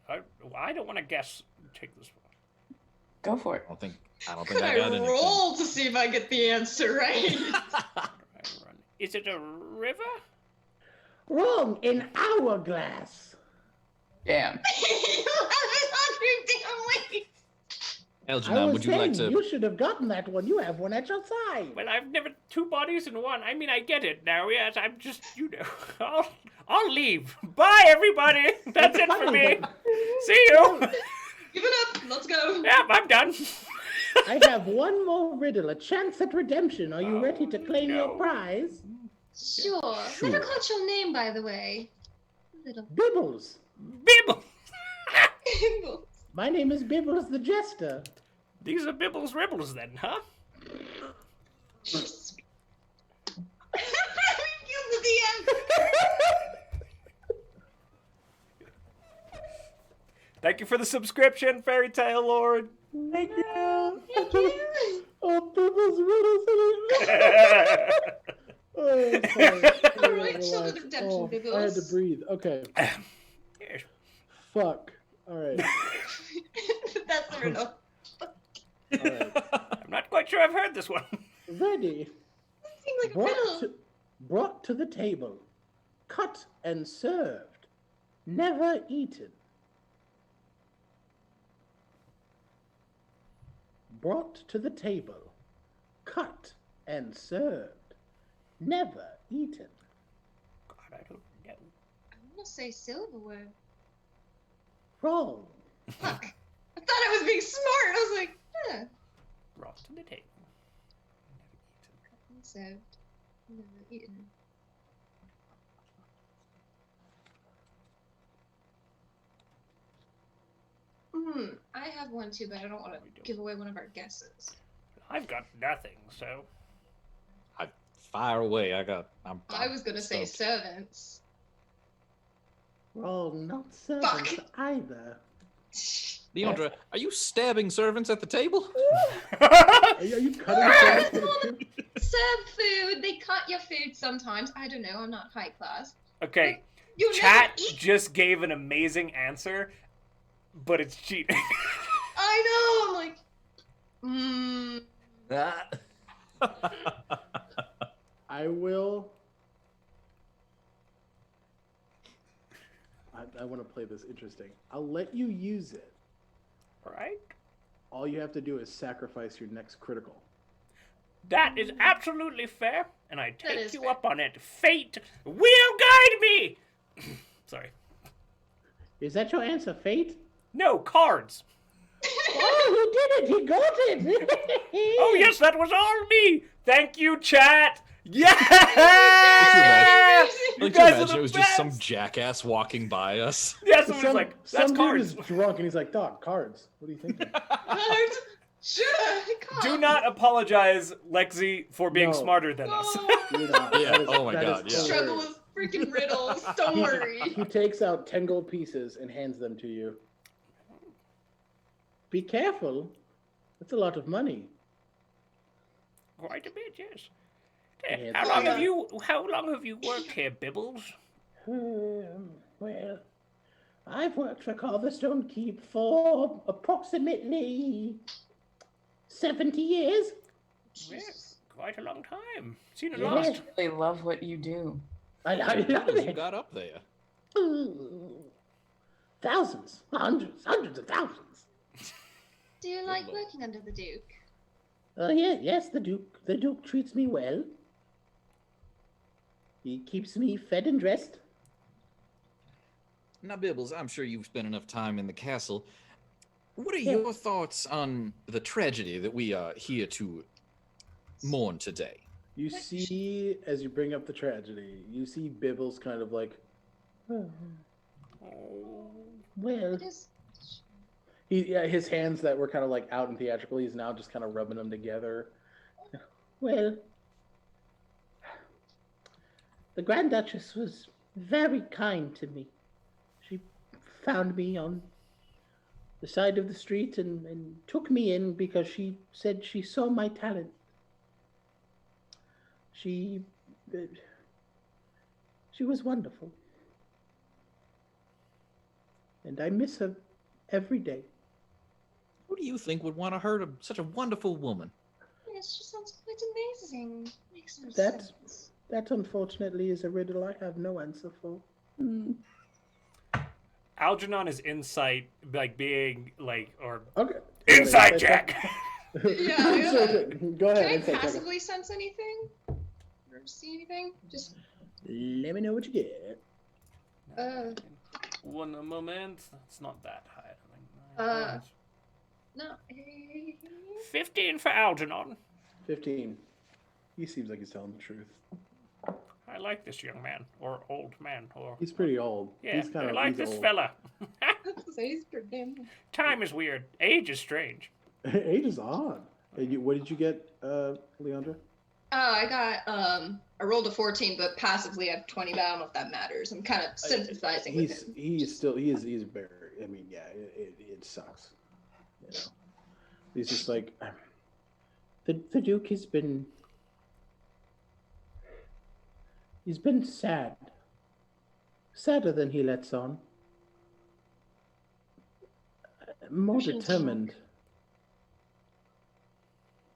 I don't want to guess. Take this one. Go for it. I don't Could think I I got anything. roll to see if I get the answer right? Is it a river? Wrong. An hourglass. Damn. Algernon, would you like to? You should have gotten that one. You have one at your side. Well, I've never two bodies in one. I mean, I get it now. Yes, I'm just, I'll leave. Bye, everybody. That's it for me. See you. Give it up. Let's go. Yeah, I'm done. I have one more riddle, a chance at redemption. Are you ready to claim your prize? Sure. Never caught your name, by the way. Little Bibbles. Bibble. My name is Bibbles the Jester. These are Bibbles Ribbles then, huh? Thank you for the subscription, Fairy Tale Lord. Thank you. Thank you. Oh, Bibbles Riddles. Oh, I'm sorry. Right, show the redemption, Bibbles. I had to breathe. Okay. Yes. Fuck. All right. That's the riddle. All right. I'm not quite sure I've heard this one. Ready. Seems like a riddle. Brought to the table, cut and served, never eaten. Brought to the table, cut and served, never eaten. God, I don't know. I'm gonna say silverware. Wrong. Fuck. I thought I was being smart. I was like, huh. Brought to the table. Served. Never eaten. I have one too, but I don't want to give away one of our guesses. I've got nothing, so. Fire away. I was gonna say servants. Wrong. Not servants either. Leandra, are you stabbing servants at the table? Are you cutting servants? Serve food. They cut your food sometimes. I don't know. I'm not high class. Okay. You Chat never eat. just gave an amazing answer, but it's cheating. I know. I'm like, I will. I want to play this interesting. I'll let you use it. Right? All you have to do is sacrifice your next critical. That is absolutely fair, and I take is you fair. up on it. Fate will guide me! Sorry. Is that your answer, Fate? No, cards. Oh, he did it! He got it! Oh, yes, that was all me! Thank you, chat! Yeah! Like, guys are imagine the it was just some best! jackass walking by us. Yeah, someone's like, that's some cards. dude is drunk and he's like, "Dog, cards. What are you thinking?" cards. Sure. Do not apologize, Lexi, for being No. smarter than us. You're not. Yeah, That is- oh my that is God, yeah. Struggle hilarious. with freaking riddles. Don't worry. He takes out 10 gold pieces and hands them to you. Be careful. That's a lot of money. Quite a bit, yes. Yeah, How long have you worked here, Bibbles? Well, I've worked for Carverstone Keep for approximately 70 years. Yes, quite a long time. Seen a You lot. must really love what you do. I love You it. got up there. Thousands, hundreds of thousands. Do you like working under the Duke? Yes, the Duke treats me well. He keeps me fed and dressed. Now, Bibbles, I'm sure you've spent enough time in the castle. What are your thoughts on the tragedy that we are here to mourn today? You see, as you bring up the tragedy, you see Bibbles kind of like, well, It is. his hands that were kind of like out and theatrical, he's now just kind of rubbing them together. Well, the Grand Duchess was very kind to me. She found me on the side of the street and took me in because she said she saw my talent. She was wonderful. and I miss her every day. Who do you think would want to hurt such a wonderful woman? Yes, she sounds quite amazing. Makes no That- sense. That, unfortunately, is a riddle I have no answer for. Hmm. Algernon is insight, like being like or Okay. inside check. Yeah. Go ahead. Can I insight check. passively sense anything? Or see anything? Just Let me know what you get. One moment. It's not that high. no. 15 for Algernon. 15. He seems like he's telling the truth. I like this young man, or old man, or... He's pretty old. Yeah, he's kind I of like this old. fella. He's pretty damn. Time is weird. Age is strange. Age is odd. And what did you get, Leandra? I got I rolled a 14, but passively I have 20, but I don't know if that matters. I'm kind of sympathizing with him. He's very. I mean, yeah, it sucks. You know, he's just like the Duke has been. He's been sad. Sadder than he lets on. More Shouldn't determined.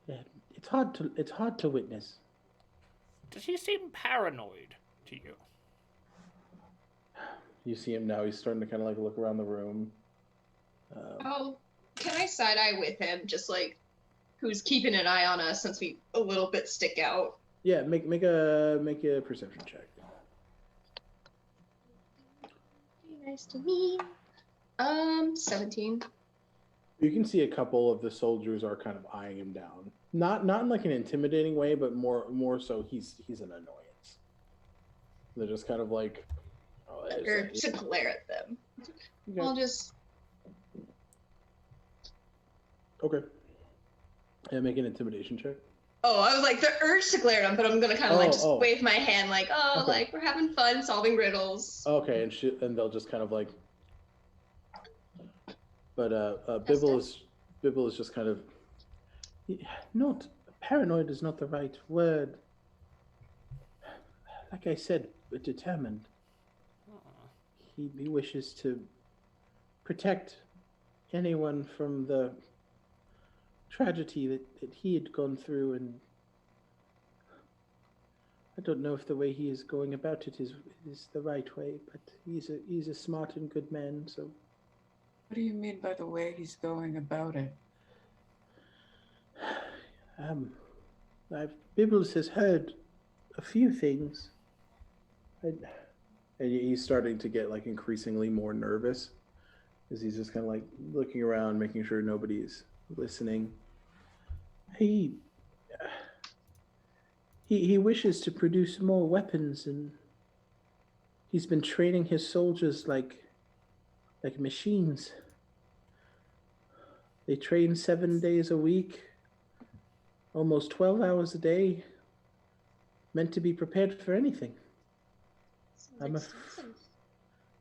Yeah, it's hard to witness. Does he seem paranoid to you? You see him now. He's starting to kind of like look around the room. Oh, can I side eye with him? Just like who's keeping an eye on us since we a little bit stick out. Yeah, make a perception check. Nice to meet. 17. You can see a couple of the soldiers are kind of eyeing him down. Not in like an intimidating way, but more so he's an annoyance. They're just kind of like, oh, Or to glare at them. okay. I'll just Okay. Yeah, make an intimidation check. Oh, I was like the urge to glare at them, but I'm gonna kind of like just Oh. wave my hand like, oh, Okay. like we're having fun solving riddles. Okay, and they'll just kind of like. But Bibble is just kind of. Not paranoid is not the right word. Like I said, determined. He wishes to protect anyone from the tragedy that he had gone through, and I don't know if the way he is going about it is the right way, but he's a smart and good man, so. What do you mean by the way he's going about it? Bibbles has heard a few things. And he's starting to get like increasingly more nervous as he's just kind of like looking around, making sure nobody's listening. He wishes to produce more weapons, and he's been training his soldiers like machines. They train 7 days a week, almost 12 hours a day, meant to be prepared for anything. I'm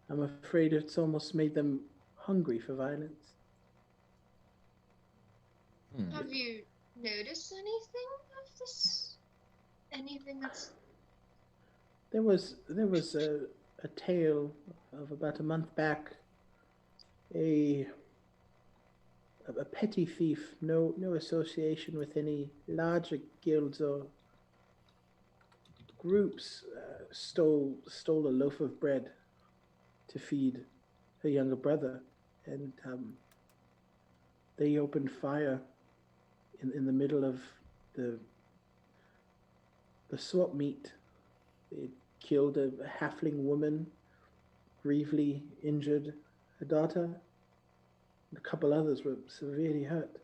afraid it's almost made them hungry for violence. Have you noticed anything of this? Anything that's There was a tale of about a month back. A petty thief, no association with any larger guilds or groups, stole a loaf of bread to feed her younger brother, and they opened fire in the middle of the swap meet. They killed a halfling woman, gravely injured her daughter. A couple others were severely hurt.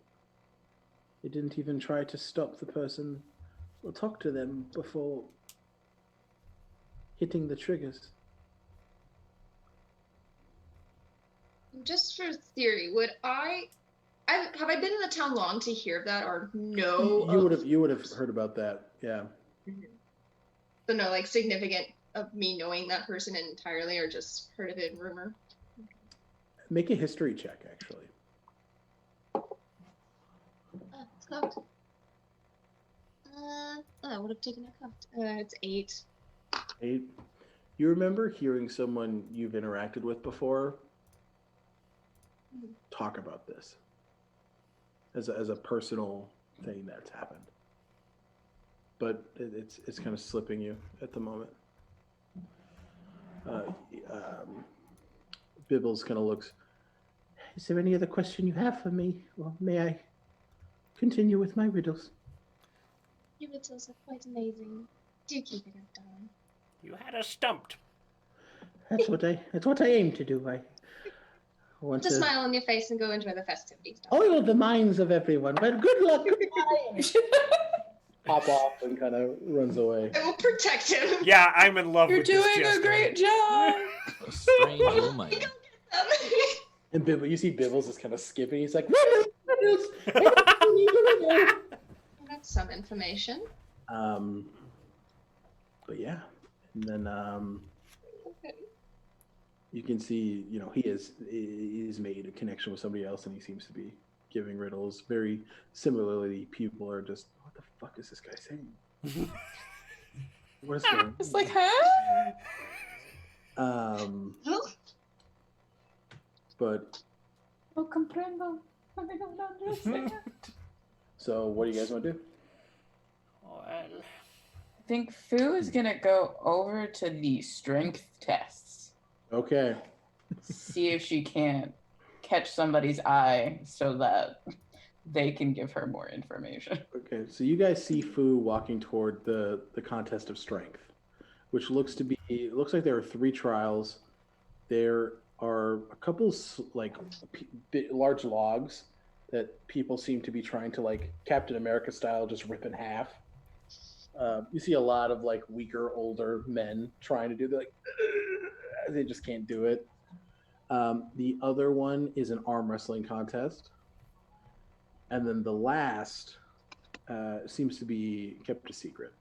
They didn't even try to stop the person or talk to them before hitting the triggers. just for theory, would have I been in the town long to hear of that or know? You would have heard about that, yeah. So no, like significant of me knowing that person entirely, or just heard of it in rumor. Make a history check, actually. It's cocked. I would have taken a cocked. It's 8. 8. You remember hearing someone you've interacted with before talk about this as a personal thing that's happened. But it's kind of slipping you at the moment. Bibbles kind of looks. Is there any other question you have for me, or may I continue with my riddles? Your riddles are quite amazing. Do keep it up, darling. You had us stumped. That's what I aim to do. I want Put a to smile on your face and go enjoy the festivities, darling. oil the minds of everyone. Well, good luck. Goodbye. Pop off and kind of runs away. I will protect him. Yeah, I'm in love You're with this doing a jester. great job. A strange little man. And Bibble, you see Bibbles is kind of skipping. He's like, riddles. Riddles. That's some information. But yeah, and then Okay. you can see, he's made a connection with somebody else, and he seems to be giving riddles. Very similarly, people are just, what the fuck is this guy saying? What is going on? It's like, huh? But No comprendo. I don't understand. so what do you guys want to do? Well, I think Fu is gonna go over to the strength tests. Okay. See if she can't catch somebody's eye so that they can give her more information. Okay, so you guys see Fu walking toward the contest of strength, which looks like there are 3 trials. There are a couple large logs that people seem to be trying to, like Captain America style, just rip in half. You see a lot of like weaker, older men trying to do the they just can't do it. The other one is an arm wrestling contest. And then the last seems to be kept a secret.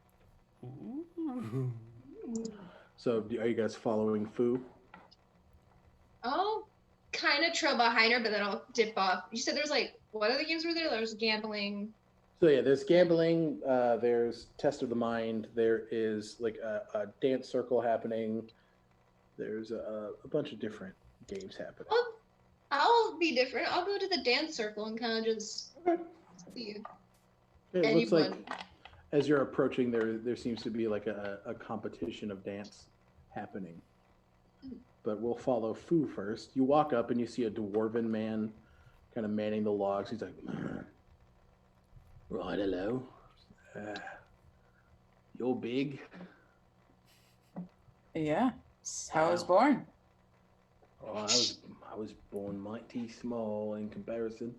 So are you guys following Fu? I'll kind of trail behind her, but then I'll dip off. You said there's what other games were there? There's gambling. So yeah, there's gambling, there's test of the mind, there is like a dance circle happening, there's a bunch of different games happening. I'll be different. I'll go to the dance circle and kind of just see It looks like as you're approaching, there seems to be like a competition of dance happening. But we'll follow Fu first. You walk up and you see a dwarven man kind of manning the logs. He's like, right, hello. You're big. Yeah, that's how I was born. Oh, I was born mighty small in comparison.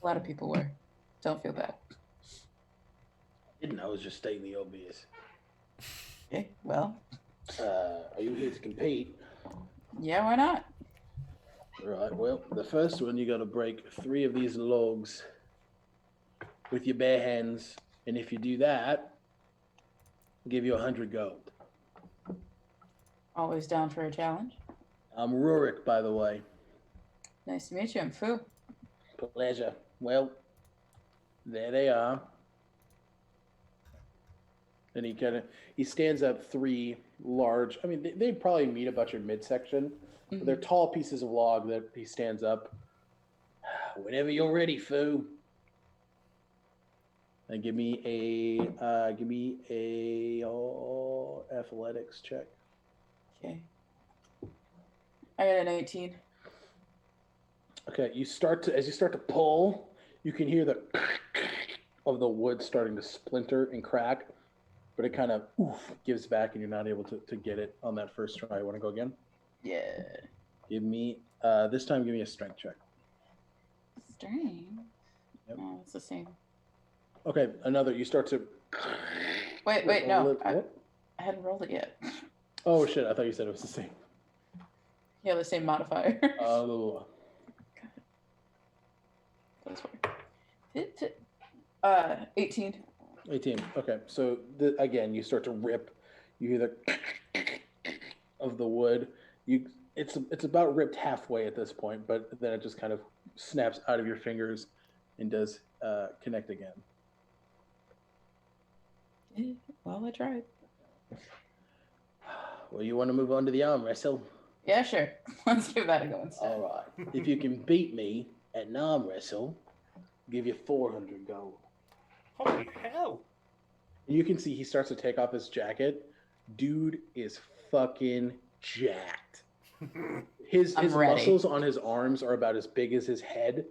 A lot of people were. Don't feel bad. I was just stating the obvious. Okay, well, Are you here to compete? yeah, why not? Right, well, the first one, you got to break 3 of these logs with your bare hands. And if you do that, I'll give you 100 gold. Always down for a challenge. I'm Rurik, by the way. Nice to meet you, I'm Fu. Pleasure. Well, there they are. And he stands up 3 large, they probably meet about your midsection. But they're tall pieces of log that he stands up. Whenever you're ready, Fu. And give me a athletics check. Okay. I got an 18. Okay, as you start to pull, you can hear the of the wood starting to splinter and crack, but it kind of gives back, and you're not able to get it on that first try. Want to go again? Yeah. Give me this time. Give me a strength check. Strength? Yep. No, it's the same. Okay, another. You start to. Wait, no. What? I hadn't rolled it yet. Oh shit! I thought you said it was the same. Yeah, the same modifier. Oh. Those were. 18. 18. Okay, so again, you start to rip. You hear the of the wood. It's about ripped halfway at this point, but then it just kind of snaps out of your fingers and does connect again. Yeah, well, I tried. Well, you want to move on to the arm wrestle? Yeah, sure. Let's give that a go instead. All right. If you can beat me at an arm wrestle, I'll give you 400 gold. Holy hell! You can see he starts to take off his jacket. Dude is fucking jacked. His I'm ready. muscles on his arms are about as big as his head,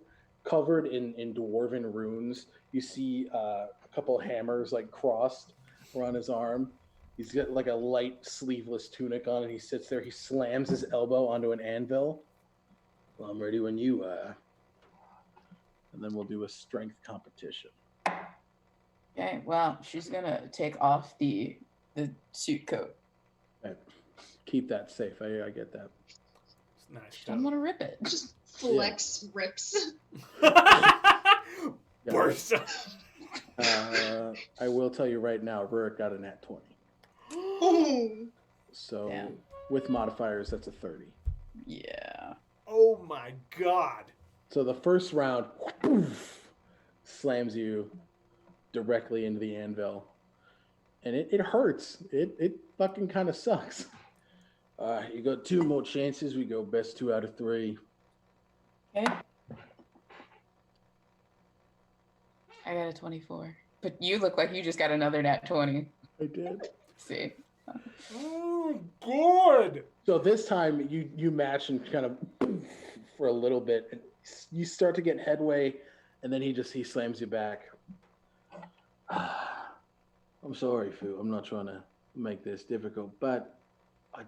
covered in dwarven runes. You see a couple hammers like crossed around his arm. He's got like a light sleeveless tunic on, and he sits there. He slams his elbow onto an anvil. Well, I'm ready when you are. And then we'll do a strength competition. Okay, well, she's gonna take off the suit coat. Right. Keep that safe. I get that. It's nice. She doesn't want to rip it. Just flex rips. Burst. I will tell you right now, Rurik got a nat 20. Oh. So Damn. with modifiers, that's a 30. Yeah. Oh my god. So the first round poof, slams you directly into the anvil. And it hurts. It fucking kind of sucks. You got 2 more chances. We go best 2 out of 3. Okay. I got a 24. But you look like you just got another nat 20. I did. See? Oh, good. So this time you match and kind of for a little bit. And you start to get headway, and then he slams you back. I'm sorry, Fu. I'm not trying to make this difficult, but I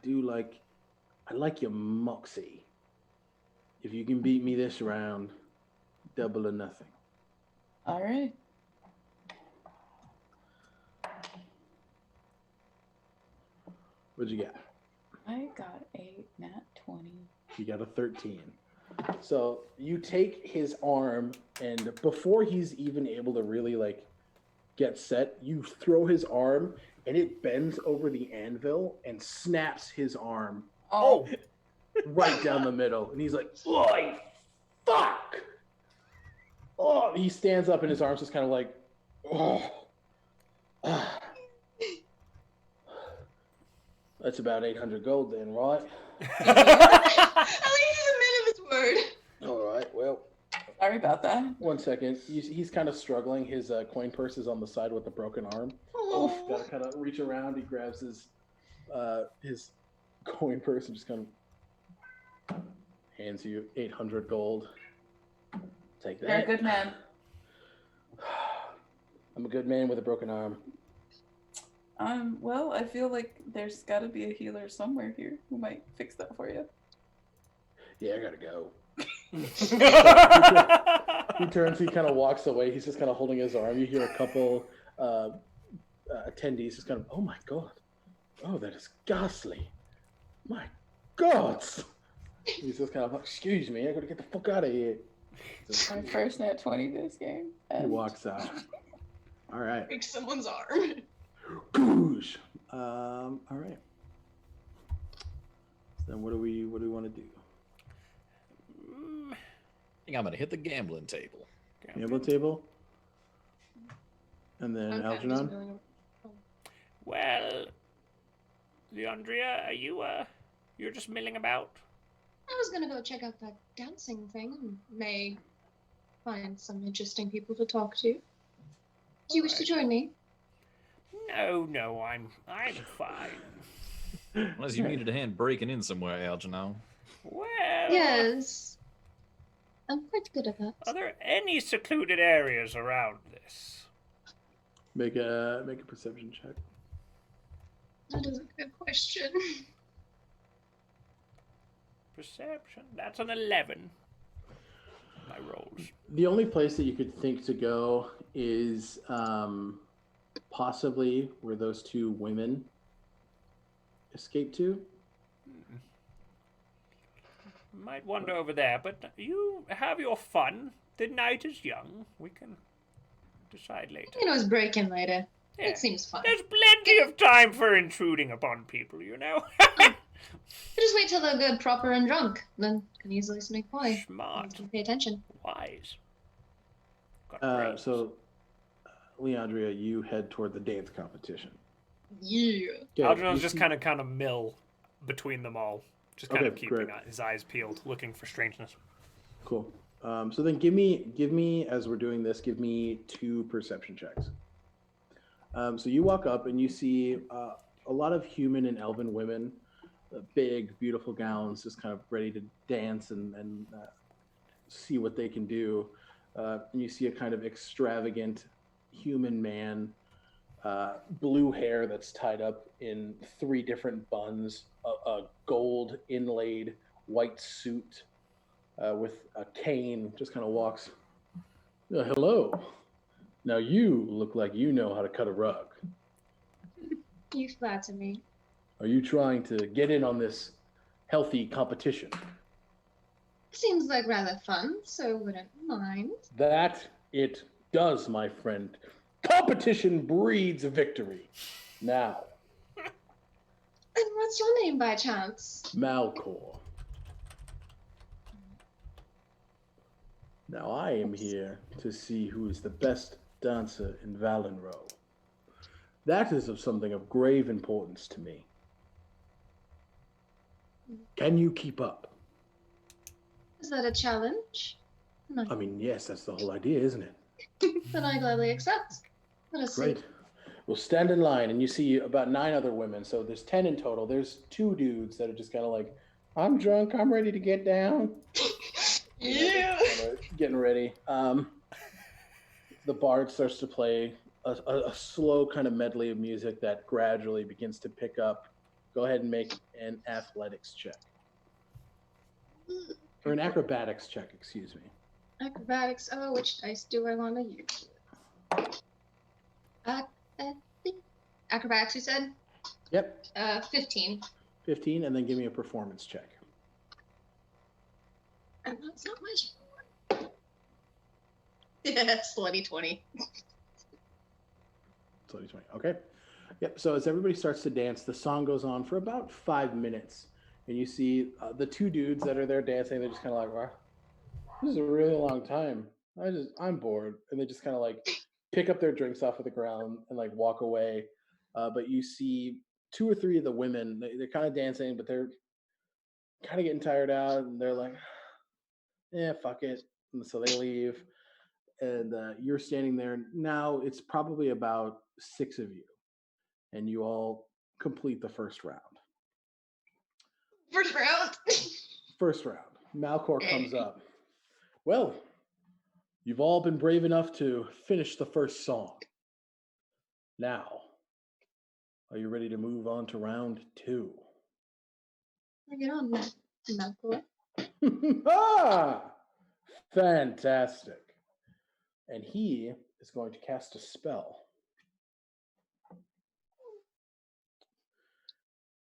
like your moxie. If you can beat me this round, double or nothing. All right. What'd you get? I got a nat 20. You got a 13. So you take his arm, and before he's even able to really get set, you throw his arm, and it bends over the anvil and snaps his arm Oh. right down the middle. And he's like, "Oi, fuck!" Oh, he stands up, and his arm's just kind of like, "Oh." That's about 800 gold then, right? At least he's a man of his word. All right, well, Sorry about that. 1 second. He's kind of struggling. His coin purse is on the side with the broken arm. Oh. Gotta kind of reach around. He grabs his coin purse and just kind of hands you 800 gold. Take that. You're a good man. I'm a good man with a broken arm. Well, I feel like there's got to be a healer somewhere here who might fix that for you. Yeah, I gotta go. He turns. He kind of walks away. He's just kind of holding his arm. You hear a couple attendees just kind of, "Oh my god, oh that is ghastly, my god." He's just kind of like, "Excuse me, I gotta get the fuck out of here." So My first nat 20 this game. he And walks out. All right. Break someone's arm. Goosh. All right. Then what do we want to do? I think I'm gonna hit the gambling table. Gambling table. And then Okay, I'm just Algernon. going Well, Leandria, are you, you're just milling about? I was gonna go check out that dancing thing and may find some interesting people to talk to. Do you wish to join me? No, I'm fine. Unless you needed a hand breaking in somewhere, Algernon. Well, Yes. I'm quite good at that. are there any secluded areas around this? Make a perception check. That is a good question. Perception. That's an 11. My rolls. The only place that you could think to go is possibly where those 2 women escaped to. Might wander over there, but you have your fun. The night is young. We can decide later. You know, it's break-in later. Yeah. It seems fun. There's plenty of time for intruding upon people, you know. Just wait till they're good, proper, and drunk. Then can easily sneak by. Smart, Pay attention. wise. Got brains. So, Leandria, you head toward the dance competition. Yeah. Okay, Algernon's you just see- kind of mill between them all, just kind Okay, of keeping great. his eyes peeled, looking for strangeness. Cool. So then give me, as we're doing this, give me 2 perception checks. So you walk up and you see a lot of human and elven women, big, beautiful gowns, just kind of ready to dance and see what they can do. And you see a kind of extravagant human man, blue hair that's tied up in 3 different buns, a gold inlaid white suit with a cane, just kind of walks. Hello. Now you look like you know how to cut a rug. You flatter me. Are you trying to get in on this healthy competition? Seems like rather fun, so wouldn't mind. That it does, my friend. Competition breeds victory. Now, And what's your name by chance? Malcor. Now I am here to see who is the best dancer in Valenroux. That is of something of grave importance to me. Can you keep up? Is that a challenge? No. I mean, yes, that's the whole idea, isn't it? Then I gladly accept. Let us see. Great. We'll stand in line, and you see about 9 other women. So there's 10 in total. There's 2 dudes that are just kind of like, I'm drunk, I'm ready to get down. Yeah. Kinda getting ready. The bard starts to play a slow kind of medley of music that gradually begins to pick up. Go ahead and make an athletics check. Or an acrobatics check, excuse me. Acrobatics. Oh, which dice do I want to use? Acrobatics, you said? Yep, 15. 15, and then give me a performance check. And that's not much. Yeah, slutty 20. So 20. Okay. Yep. So as everybody starts to dance, the song goes on for about 5 minutes, and you see the 2 dudes that are there dancing. They're just kind of like, wow, this is a really long time. I'm bored, and they just kind of like pick up their drinks off of the ground and like walk away. But you see 2 or 3 of the women. They're kind of dancing, but they're kind of getting tired out, and they're like, yeah, fuck it. And so they leave. And you're standing there. Now it's probably about 6 of you, and you all complete the first round. First round. First round. Malcor comes up. Well, you've all been brave enough to finish the first song. Now, are you ready to move on to round 2? Bring it on, Malcolm. Ah, fantastic. And he is going to cast a spell.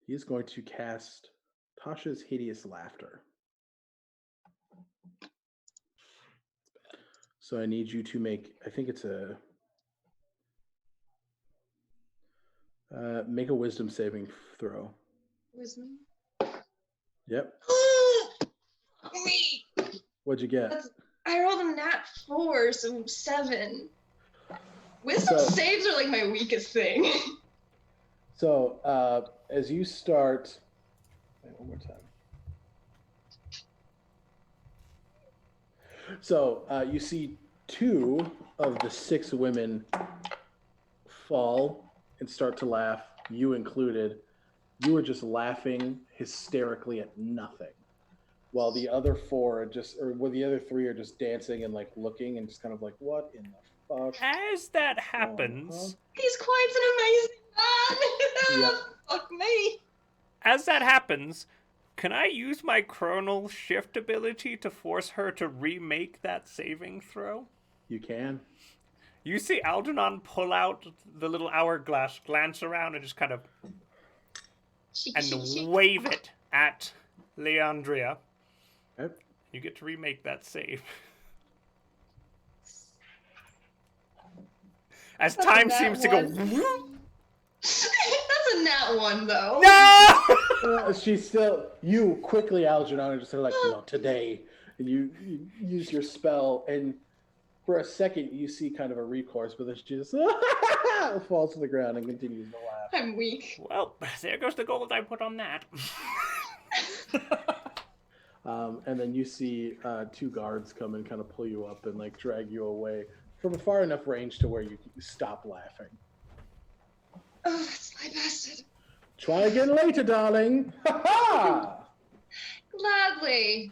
He is going to cast Tasha's Hideous Laughter. So I need you to make, I think it's make a wisdom saving throw. Wisdom. Yep. Me. What'd you get? I rolled a nat 4, so 7. Wisdom saves are like my weakest thing. So as you start, wait, one more time. So you see 2 of the 6 women fall and start to laugh, you included. You were just laughing hysterically at nothing, while the other 4 are just, or well, the other 3 are just dancing and like looking and just kind of like, what in the fuck? As that happens, He's quite an amazing man. Yep. Fuck me. as that happens, can I use my chronal shift ability to force her to remake that saving throw? You can. You see Algernon pull out the little hourglass, glance around, and just kind of and wave it at Leandria. Okay. You get to remake that save. As That's time a nat seems to go. 1. That's a nat 1, though. No! She's still, you quickly, Algernon, are just sort of like, no, today. And you use your spell, and for a second, you see kind of a recourse, but then she just falls to the ground and continues to laugh. I'm weak. Well, there goes the gold I put on that. And then you see two guards come and kind of pull you up and like drag you away from a far enough range to where you stop laughing. Oh, that sly bastard. Try again later, darling. Ha ha! Gladly.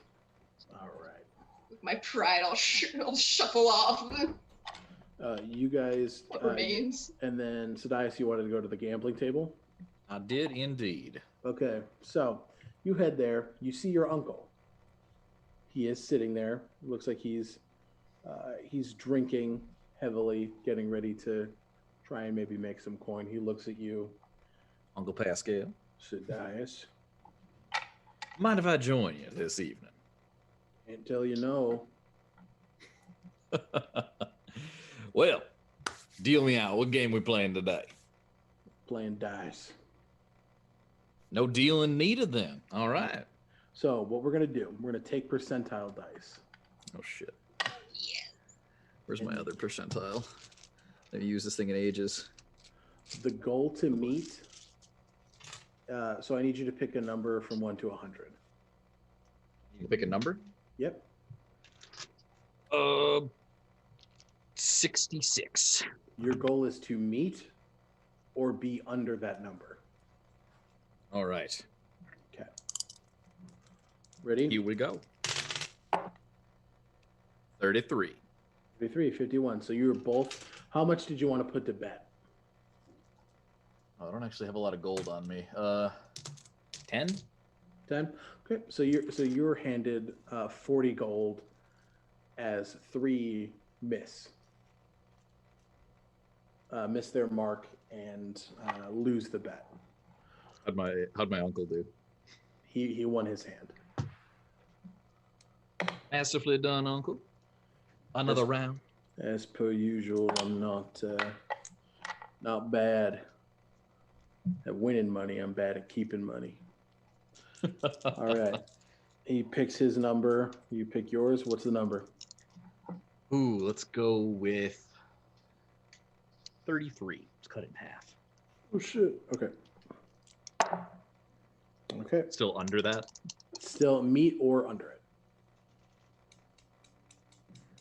All right. With my pride, I'll shuffle off. You guys. What remains? And then Sadias, you wanted to go to the gambling table? I did indeed. Okay, so you head there. You see your uncle. He is sitting there. Looks like he's drinking heavily, getting ready to try and maybe make some coin. He looks at you. Uncle Pascal. Sadias. Mind if I join you this evening? Can't tell you no. Well, deal me out. What game we playing today? Playing dice. No dealing needed then. All right. So what we're gonna do? We're gonna take percentile dice. Oh shit. Where's my other percentile? I've used this thing in ages. The goal to meet. So I need you to pick a number from 1 to 100. You pick a number? Yep. 66. Your goal is to meet or be under that number. All right. Okay. Ready? Here we go. 33. 33, 51. So you were both. How much did you want to put to bet? Oh, I don't actually have a lot of gold on me. 10? 10. Okay. So you're handed 40 gold as 3 miss their mark and lose the bet. How'd my uncle do? He won his hand. Masterfully done, uncle. Another round. As per usual, I'm not bad at winning money. I'm bad at keeping money. All right. He picks his number. You pick yours. What's the number? Ooh, let's go with 33. Let's cut it in half. Oh shit. Okay. Okay. Still under that? Still meet or under it.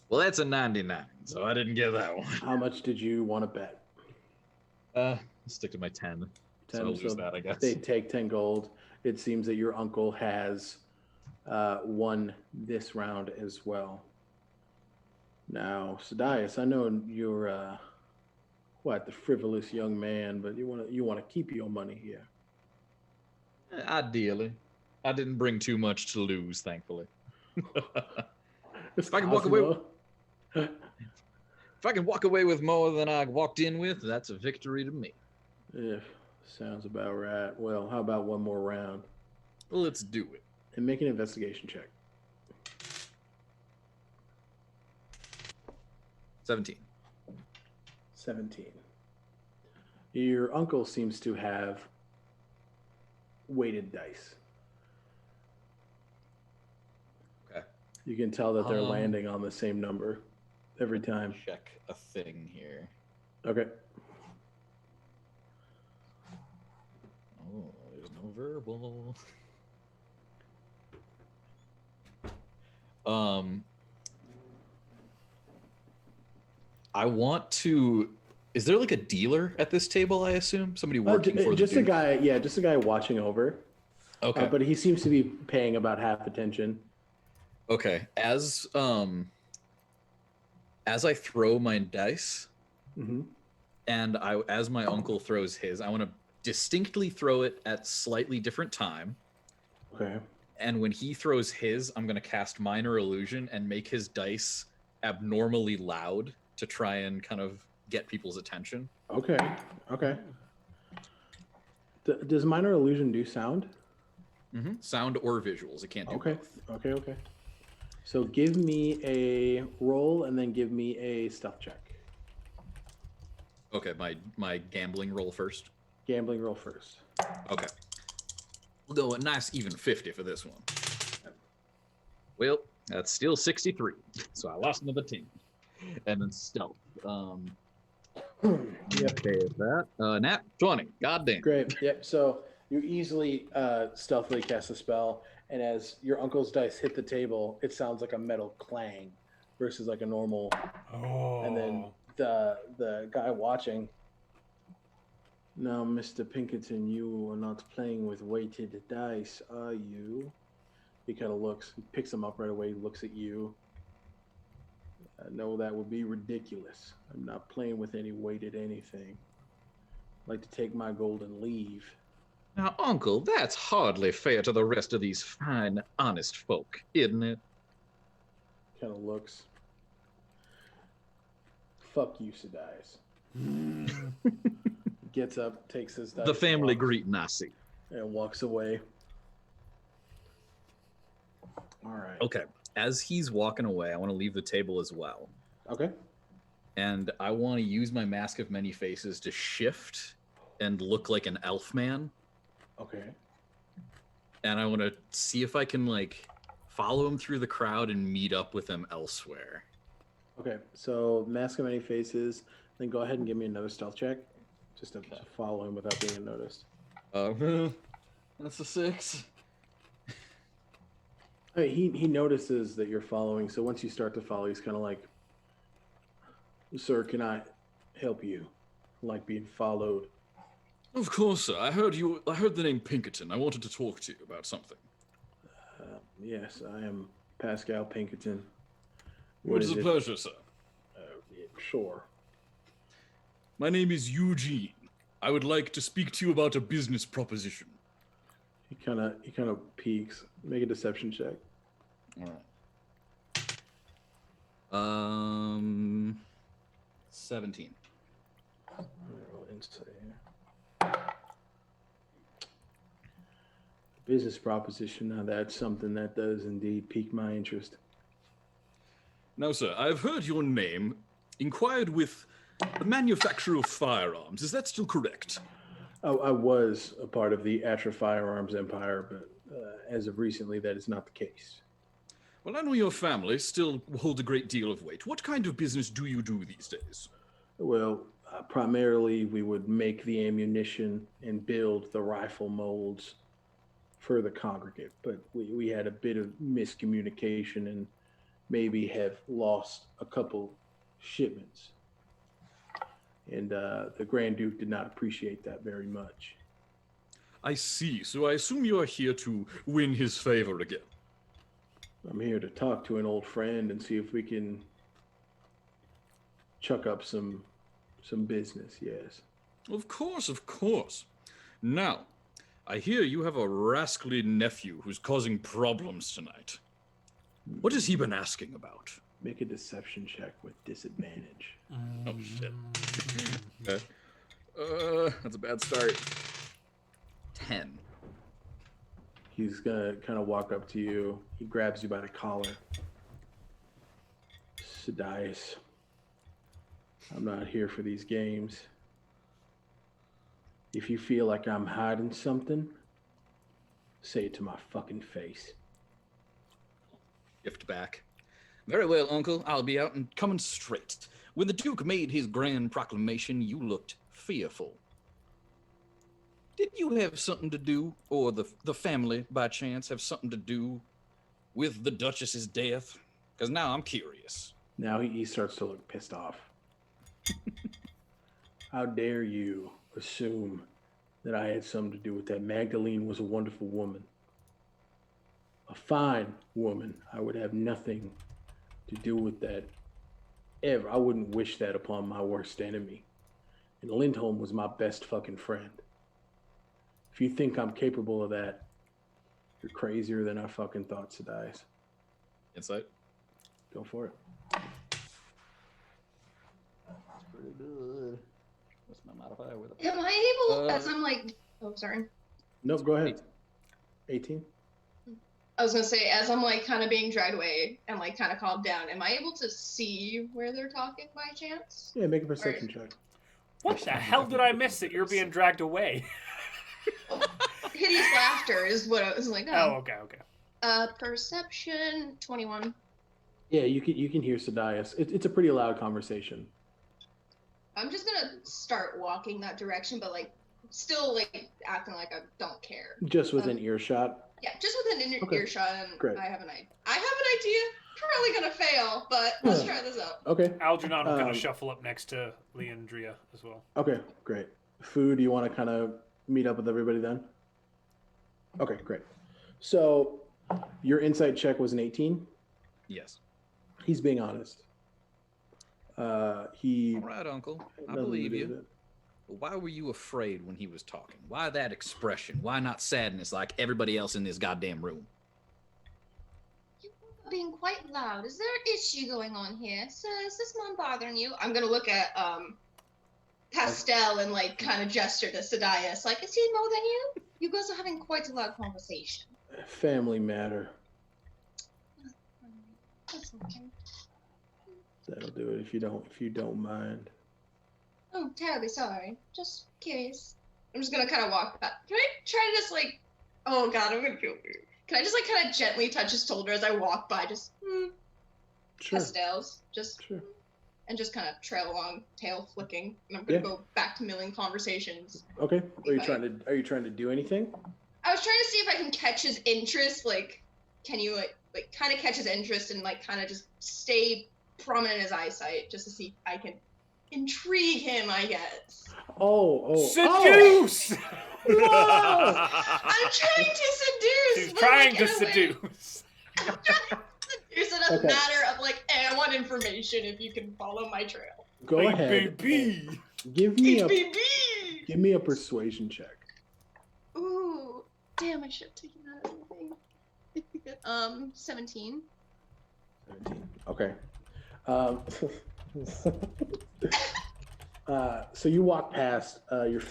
Well, that's a 99, so I didn't get that one. How much did you want to bet? I'll stick to my 10. 10. So I'll lose that, I guess. They take 10 gold. It seems that your uncle has won this round as well. Now, Sadias, I know you're quite the frivolous young man, but you want to keep your money here. Ideally. I didn't bring too much to lose, thankfully. If I can walk away if I can walk away with more than I walked in with, that's a victory to me. Yeah, sounds about right. Well, how about one more round? Well, let's do it. And make an investigation check. 17. 17. Your uncle seems to have weighted dice. Okay. You can tell that they're landing on the same number every time. Check a thing here. Okay. Oh, there's no verbal. I want to. Is there like a dealer at this table? I assume somebody working for just the a dude? guy. Yeah, just a guy watching over. Okay. But he seems to be paying about half attention. Okay. As I throw my dice, Mm-hmm. and as my uncle throws his, I want to distinctly throw it at slightly different time. Okay. And when he throws his, I'm going to cast Minor Illusion and make his dice abnormally loud to try and kind of get people's attention. Okay. Okay. Does Minor Illusion do sound? Mm-hmm. Sound or visuals. It can't do Okay. both. Okay. So give me a roll and then give me a stealth check. Okay, my gambling roll first. Gambling roll first. Okay. We'll go a nice even 50 for this one. Well, that's still 63. So I lost another 10. And then stealth. Yep. Okay, with that. Nat 20. Goddamn. Great. Yep. So you easily stealthily cast a spell, And as your uncle's dice hit the table, it sounds like a metal clang versus like a normal. Oh. And then the guy watching. Now, Mr. Pinkerton, you are not playing with weighted dice, are you? He kind of looks, he picks them up right away, looks at you. No, that would be ridiculous. I'm not playing with any weighted anything. I'd like to take my gold and leave. Now, Uncle, that's hardly fair to the rest of these fine, honest folk, isn't it? Kind of looks. Fuck you, Sadias. Gets up, takes his dice. The family walks, greeting, I see. and walks away. All right. Okay, as he's walking away, I want to leave the table as well. Okay. And I want to use my Mask of Many Faces to shift and look like an elf man. Okay. And I want to see if I can, like, follow him through the crowd and meet up with him elsewhere. Okay. So, Mask of Many Faces. Then go ahead and give me another stealth check. Just to follow him without being noticed. That's a 6. He notices that you're following. So once you start to follow, he's kind of like, "Sir, can I help you?" Like being followed. Of course, sir. I heard the name Pinkerton. I wanted to talk to you about something. Yes, I am Pascal Pinkerton. What is a it? pleasure, sir. Yeah, sure. My name is Eugene. I would like to speak to you about a business proposition. He kind of peeks. Make a deception check. All right. 17. Roll insight here. Business proposition. Now that's something that does indeed pique my interest. Now, sir, I've heard your name inquired with the manufacture of firearms. Is that still correct? I was a part of the Atra Firearms Empire, but as of recently, that is not the case. Well, I know your family still holds a great deal of weight. What kind of business do you do these days? Well, primarily we would make the ammunition and build the rifle molds for the congregate, but we had a bit of miscommunication and maybe have lost a couple shipments. And the Grand Duke did not appreciate that very much. I see. So I assume you are here to win his favor again. I'm here to talk to an old friend and see if we can chuck up some business, yes. Of course, of course. Now, I hear you have a rascally nephew who's causing problems tonight. What has he been asking about? Make a deception check with disadvantage. Oh, shit. Okay. That's a bad start. 10. He's gonna kind of walk up to you. He grabs you by the collar. Sadias, I'm not here for these games. If you feel like I'm hiding something, say it to my fucking face. Shift back. Very well, Uncle. I'll be out and coming straight. When the Duke made his grand proclamation, you looked fearful. Did you have something to do, or the family, by chance, have something to do with the Duchess's death? Because now I'm curious. Now he starts to look pissed off. How dare you assume that I had something to do with that? Magdalene was a wonderful woman. A fine woman. I would have nothing to do with that ever. I wouldn't wish that upon my worst enemy. And Lindholm was my best fucking friend. If you think I'm capable of that, you're crazier than I fucking thought, Sadias. Insight? Go for it. That's pretty good. What's my modifier with it? Am I able, as I'm like, oh, sorry. No, go ahead. 18? I was gonna say, as I'm like kind of being dragged away and like kind of calmed down, am I able to see where they're talking by chance? Yeah, make a perception check. What the hell did I miss that you're being dragged away? Hideous laughter is what I was like. Oh, okay. Perception 21. Yeah, you can hear Sadias. It's a pretty loud conversation. I'm just gonna start walking that direction, but like still like acting like I don't care. Just within earshot. Yeah, just within Okay. earshot, and Great. I have an idea. Probably gonna fail, but let's try this out. Okay. Algernon will kind of shuffle up next to Leandria as well. Okay, great. Food, you want to kind of meet up with everybody then? Okay, great. So your insight check was an 18. Yes. He's being honest. He. All right, Uncle. I nothing to believe do with you. it. Why were you afraid when he was talking? Why that expression? Why not sadness like everybody else in this goddamn room? You're being quite loud. Is there an issue going on here? Sir, is this mom bothering you? I'm gonna look at Pastel and like kind of gesture to Sadias. Like, is he more than you? You guys are having quite a loud conversation. Family matter. That's okay. That'll do it if you don't mind. Oh, terribly sorry. Just curious. I'm just gonna kind of walk back. Can I try to just like, oh god, I'm gonna feel weird. Can I just like kind of gently touch his shoulder as I walk by? Just Sure. Pastels, just Sure. and just kind of trail along, tail flicking, and I'm gonna Yeah. go back to milling conversations. Okay. Are you trying to do anything? I was trying to see if I can catch his interest. Like, can you like kind of catch his interest and like kind of just stay prominent in his eyesight, just to see if I can intrigue him, I guess. Oh. Seduce! Whoa! I'm trying to seduce. She's but, trying like, to in a way- seduce. I'm trying to seduce in a Okay. matter of like, hey, I want information if you can follow my trail. Go Hey, ahead. baby. Give me HBB! a persuasion check. Ooh, damn! I should have taken that as a thing. 17. 17. Okay. So you walk past,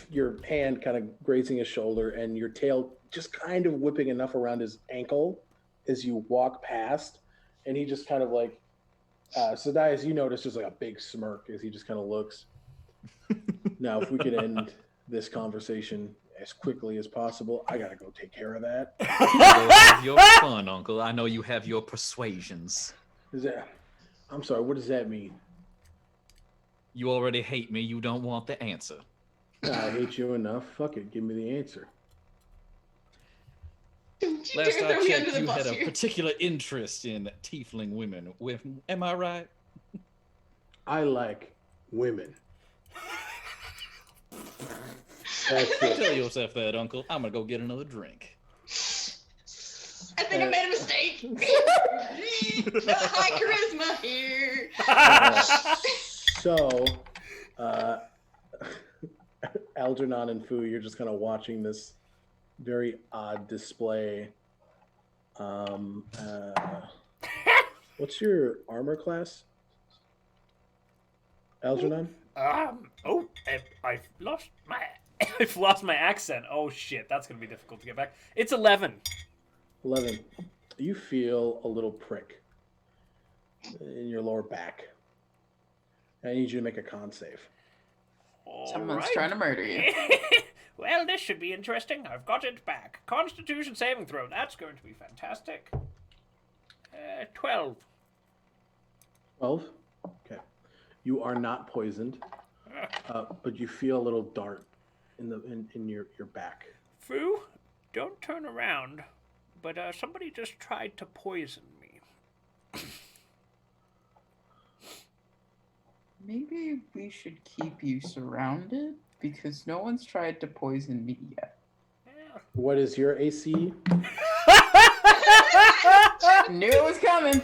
your hand kind of grazing his shoulder, and your tail just kind of whipping enough around his ankle as you walk past, and he just kind of like, Sadias, you notice just like a big smirk as he just kind of looks. Now, if we could end this conversation as quickly as possible, I gotta go take care of that. Go have your fun, Uncle. I know you have your persuasions. I'm sorry, what does that mean? You already hate me. You don't want the answer. I hate you enough. Fuck it, give me the answer. Last Dare I throw me checked, under the you bus had a here. particular interest in tiefling women. Am I right? I like women. That's it. Tell yourself that, Uncle. I'm gonna go get another drink. I think I made a mistake. High charisma here. So, Algernon and Fu, you're just kind of watching this very odd display. What's your armor class, Algernon? I've lost my I've lost my accent. Oh shit, that's gonna be difficult to get back. It's 11. 11. You feel a little prick in your lower back. I need you to make a con save. Someone's Alright. trying to murder you. Well, this should be interesting. I've got it back. Constitution saving throw. That's going to be fantastic. 12. 12? Okay. You are not poisoned, but you feel a little dart in your back. Fu, don't turn around. But somebody just tried to poison me. Maybe we should keep you surrounded because no one's tried to poison me yet. Yeah. What is your AC? Knew it was coming.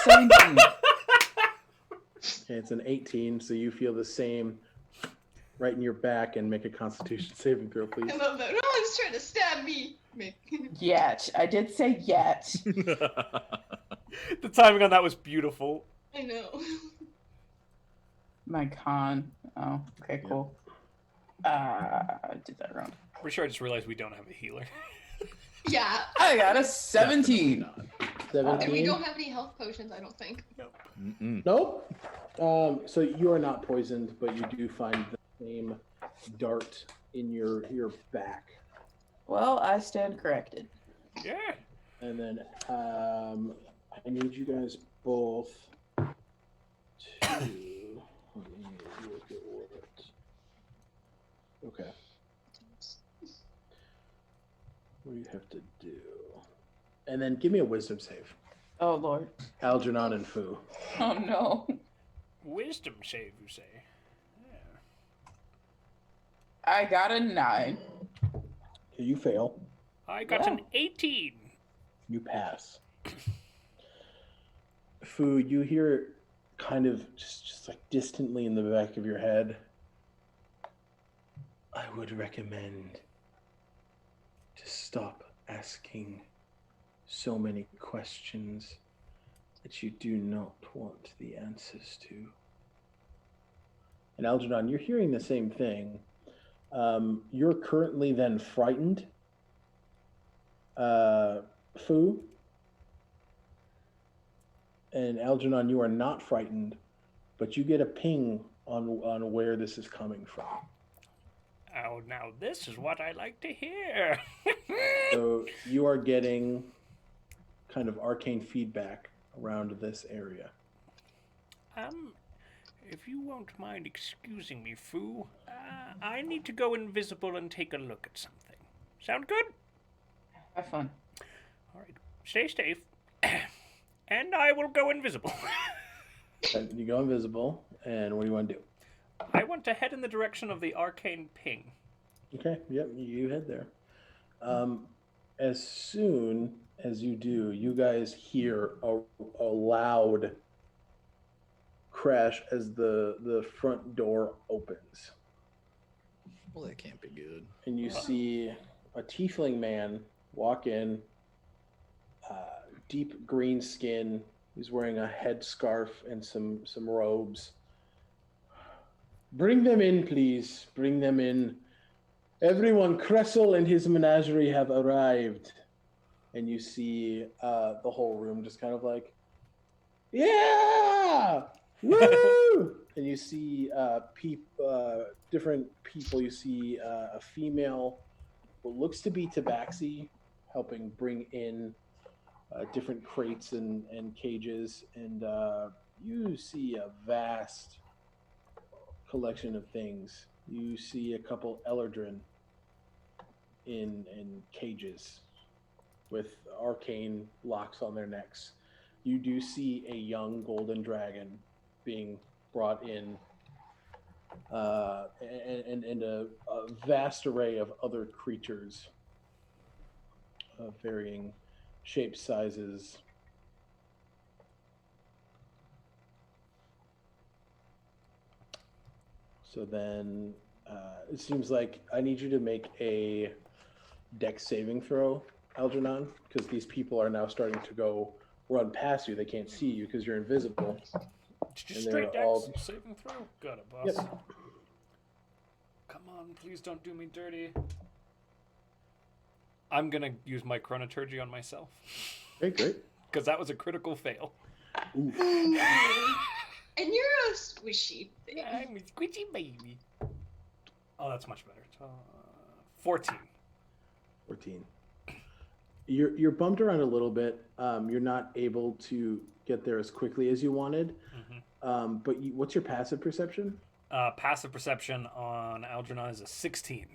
17. Okay, it's an 18, so you feel the same right in your back, and make a Constitution saving throw, please. I love that. No one's trying to stab me. Yet. I did say yet. The timing on that was beautiful. I know. My con. Oh, okay, cool. I did that wrong. Pretty sure I just realized we don't have a healer. Yeah. I got a 17. And we 17? don't have any health potions, I don't think. Mm-mm. Nope. So you are not poisoned, but you do find the same dart in your back. Well, I stand corrected. Yeah. And then I need you guys both to let me look at what. Okay. What do you have to do? And then give me a wisdom save. Oh Lord. Algernon and Fu. Oh no. Wisdom save, you say? I got a 9. You fail. I got an Wow. 18. You pass. Fu, you hear kind of just like distantly in the back of your head. I would recommend to stop asking so many questions that you do not want the answers to. And Algernon, you're hearing the same thing. You're currently then frightened. Fu. And Algernon, you are not frightened, but you get a ping on where this is coming from. Oh, now this is what I like to hear. So you are getting kind of arcane feedback around this area. If you won't mind excusing me, Fu, I need to go invisible and take a look at something. Sound good? Have fun. All right, stay safe. And I will go invisible. And you go invisible, and what do you want to do? I want to head in the direction of the arcane ping. Okay, yep, you head there. As soon as you do, you guys hear a loud crash as the front door opens. Well, that can't be good. And you see a tiefling man walk in, deep green skin. He's wearing a headscarf and some robes. Bring them in, please. Bring them in. Everyone, Kressel and his menagerie have arrived. And you see the whole room just kind of like, yeah! Woo! And you see different people. You see a female, what looks to be Tabaxi, helping bring in different crates and cages. And you see a vast collection of things. You see a couple Eldrin in cages with arcane locks on their necks. You do see a young golden dragon being brought in, and a vast array of other creatures of varying shapes, sizes. So then it seems like I need you to make a dex saving throw, Algernon, because these people are now starting to go run past you. They can't see you because you're invisible. Just And they're straight dex all- saving throw. Got it, boss. Yep. Come on, please don't do me dirty. I'm gonna use my chronoturgy on myself Okay, great. because that was a critical fail. Oof. And you're a squishy thing. I'm a squishy baby. Oh, that's much better. 14. 14. You're bumped around a little bit. You're not able to get there as quickly as you wanted. Mm-hmm. But what's your passive perception? Passive perception on Algernon is a 16.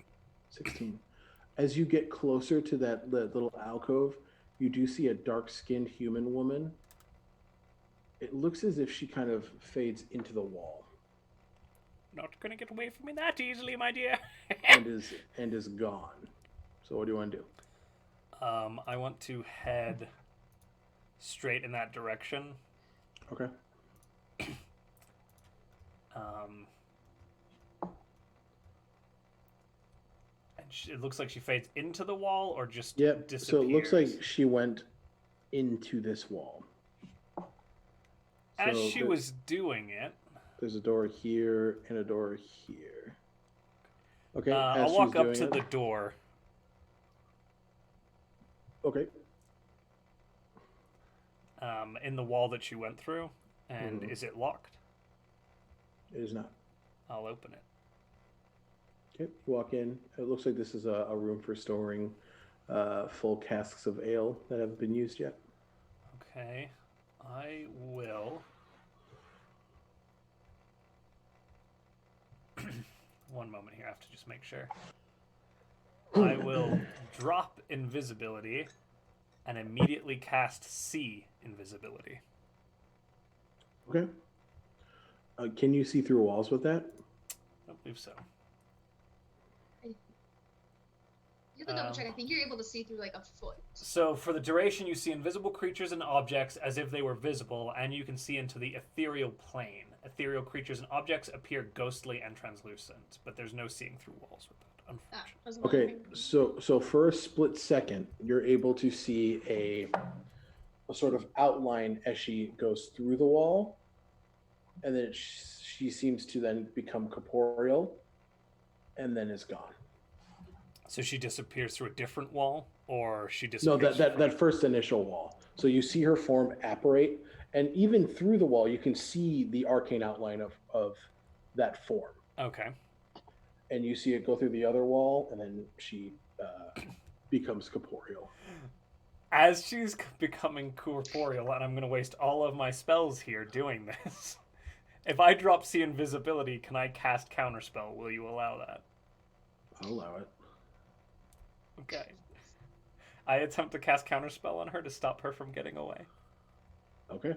16. As you get closer to that little alcove, you do see a dark-skinned human woman. It looks as if she kind of fades into the wall Not gonna get away from me that easily, my dear. and is gone. So what do you want to do? I want to head straight in that direction. Okay. And it looks like she fades into the wall or just Yep. disappears. So it looks like she went into this wall. As So she was doing it, there's a door here and a door here. Okay. I'll as walk she's up doing to it- the door. Okay. In the wall that she went through, and Mhm. is it locked? It is not. I'll open it. Okay. You walk in. It looks like this is a room for storing full casks of ale that haven't been used yet. Okay, I will. One moment here, I have to just make sure. I will drop invisibility and immediately cast see invisibility. Okay. Can you see through walls with that? I believe so. You have to double check. I think you're able to see through like a foot. So for the duration, you see invisible creatures and objects as if they were visible, and you can see into the ethereal plane. Ethereal creatures and objects appear ghostly and translucent, but there's no seeing through walls with that, unfortunately. Okay, so for a split second, you're able to see a sort of outline as she goes through the wall, and then she seems to then become corporeal, and then is gone. So she disappears through a different wall, or she disappears? No, that first initial wall. So you see her form apparate, and even through the wall, you can see the arcane outline of that form. Okay. And you see it go through the other wall, and then she becomes corporeal. As she's becoming corporeal, and I'm going to waste all of my spells here doing this, if I drop see invisibility, can I cast counterspell? Will you allow that? I'll allow it. Okay. I attempt to cast counterspell on her to stop her from getting away. Okay.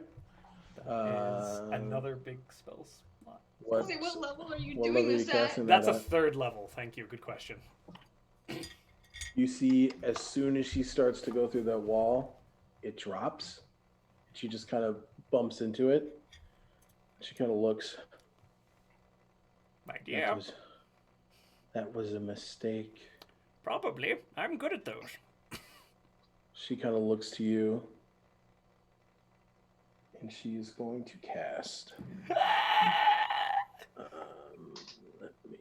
That is another big spell slot. What level are you doing this at? That's a 3rd level. Thank you. Good question. You see, as soon as she starts to go through that wall, it drops. She just kind of bumps into it. She kind of looks. My dear. That was a mistake. Probably. I'm good at those. She kind of looks to you. And she is going to cast.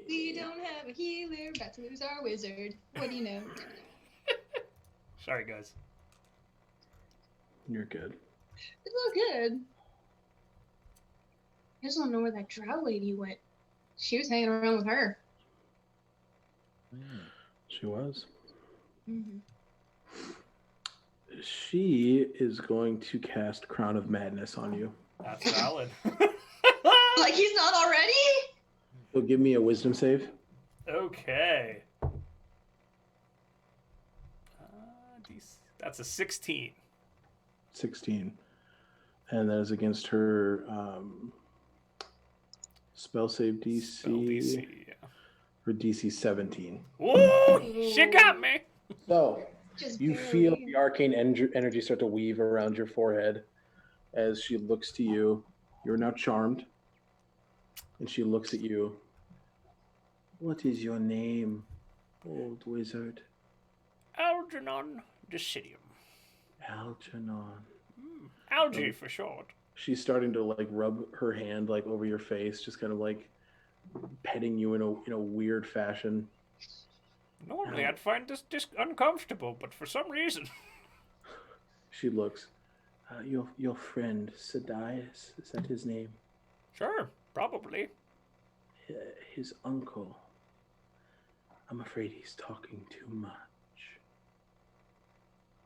We don't have a healer. About to lose our wizard. What do you know? Sorry, guys. You're good. It's all good. I just don't know where that drow lady went. She was hanging around with her. She was. Mm-hmm. She is going to cast Crown of Madness on you. That's valid. Like he's not already? So give me a wisdom save. Okay. That's a 16. 16. And that is against her spell save DC. Spell DC, yeah. Her DC 17. Ooh, she got me. So Just you barely. feel the arcane energy start to weave around your forehead as she looks to you. You're now charmed. And she looks at you. What is your name, old wizard? Algernon Decidium. Algernon. Algae for short. She's starting to like rub her hand like over your face, just kind of like petting you in a weird fashion. Normally I'd find this uncomfortable, but for some reason. She looks. Your friend Sadias, is that his name? Sure, probably. His uncle. I'm afraid he's talking too much.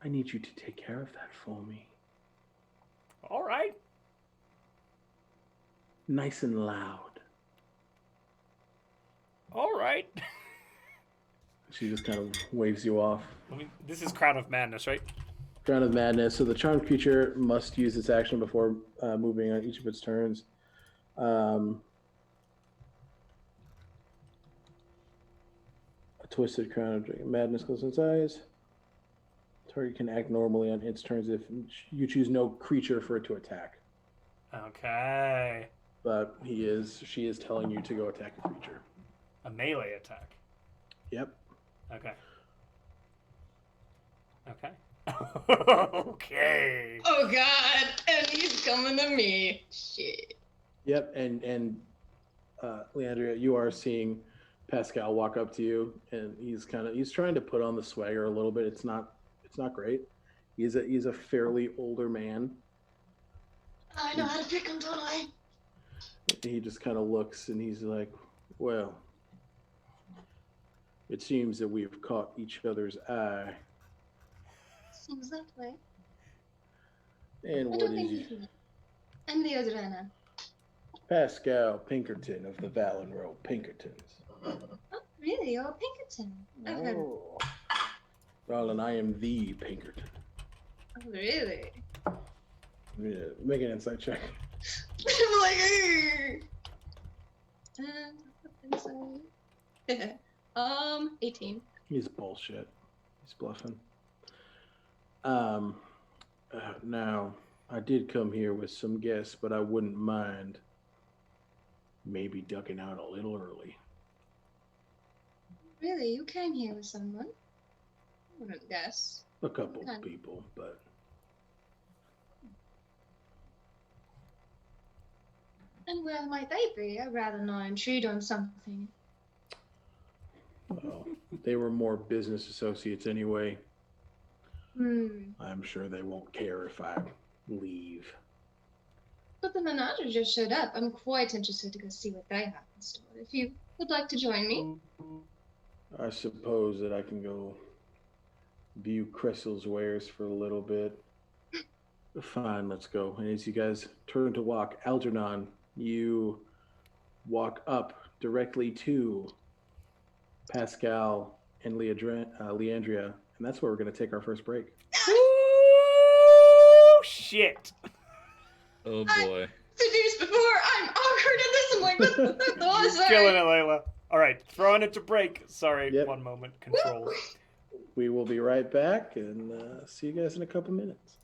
I need you to take care of that for me. All right. Nice and loud. All right. She just kind of waves you off. I mean, this is Crown of Madness, right? Crown of Madness. So the charmed creature must use its action before moving on each of its turns. A twisted crown of madness closes its eyes. Target can act normally on its turns if you choose no creature for it to attack. Okay. But she is telling you to go attack a creature. A melee attack. Yep. Okay. Okay. Okay. Oh god, and he's coming to me. Shit. Yep. And Leandria, you are seeing Pascal walk up to you, and he's trying to put on the swagger a little bit. It's not great. He's a fairly older man. I know how to pick him, don't I? He just kind of looks and he's like, well, it seems that we've caught each other's eye. Seems that way. And I what don't is think you? you I'm the Adrena. Pascal Pinkerton of the Valenroux Pinkertons. Oh, really? You're a Pinkerton. I've heard of Oh. Darling, I am the Pinkerton. Oh, really? Yeah, make an insight check. I'm like, insight. 18. He's bullshit. He's bluffing. Now, I did come here with some guests, but I wouldn't mind maybe ducking out a little early. Really? You came here with someone? I wouldn't guess. A couple Okay. people, but And where might they be? I'd rather not intrude on something. well, they were more business associates anyway. I'm sure they won't care if I leave. But the menagerie just showed up. I'm quite interested to go see what they have in store. If you would like to join me. I suppose that I can go view Cressel's wares for a little bit. Fine, let's go. And as you guys turn to walk, Algernon, you walk up directly to Pascal and Leandria, and that's where we're going to take our first break. Ooh, shit. Oh boy. Seduced before, I'm awkward at this. I'm like, what was that? Killing it, Layla. All right, throwing it to break. Sorry, Yep. 1 moment. Control. We will be right back and see you guys in a couple minutes.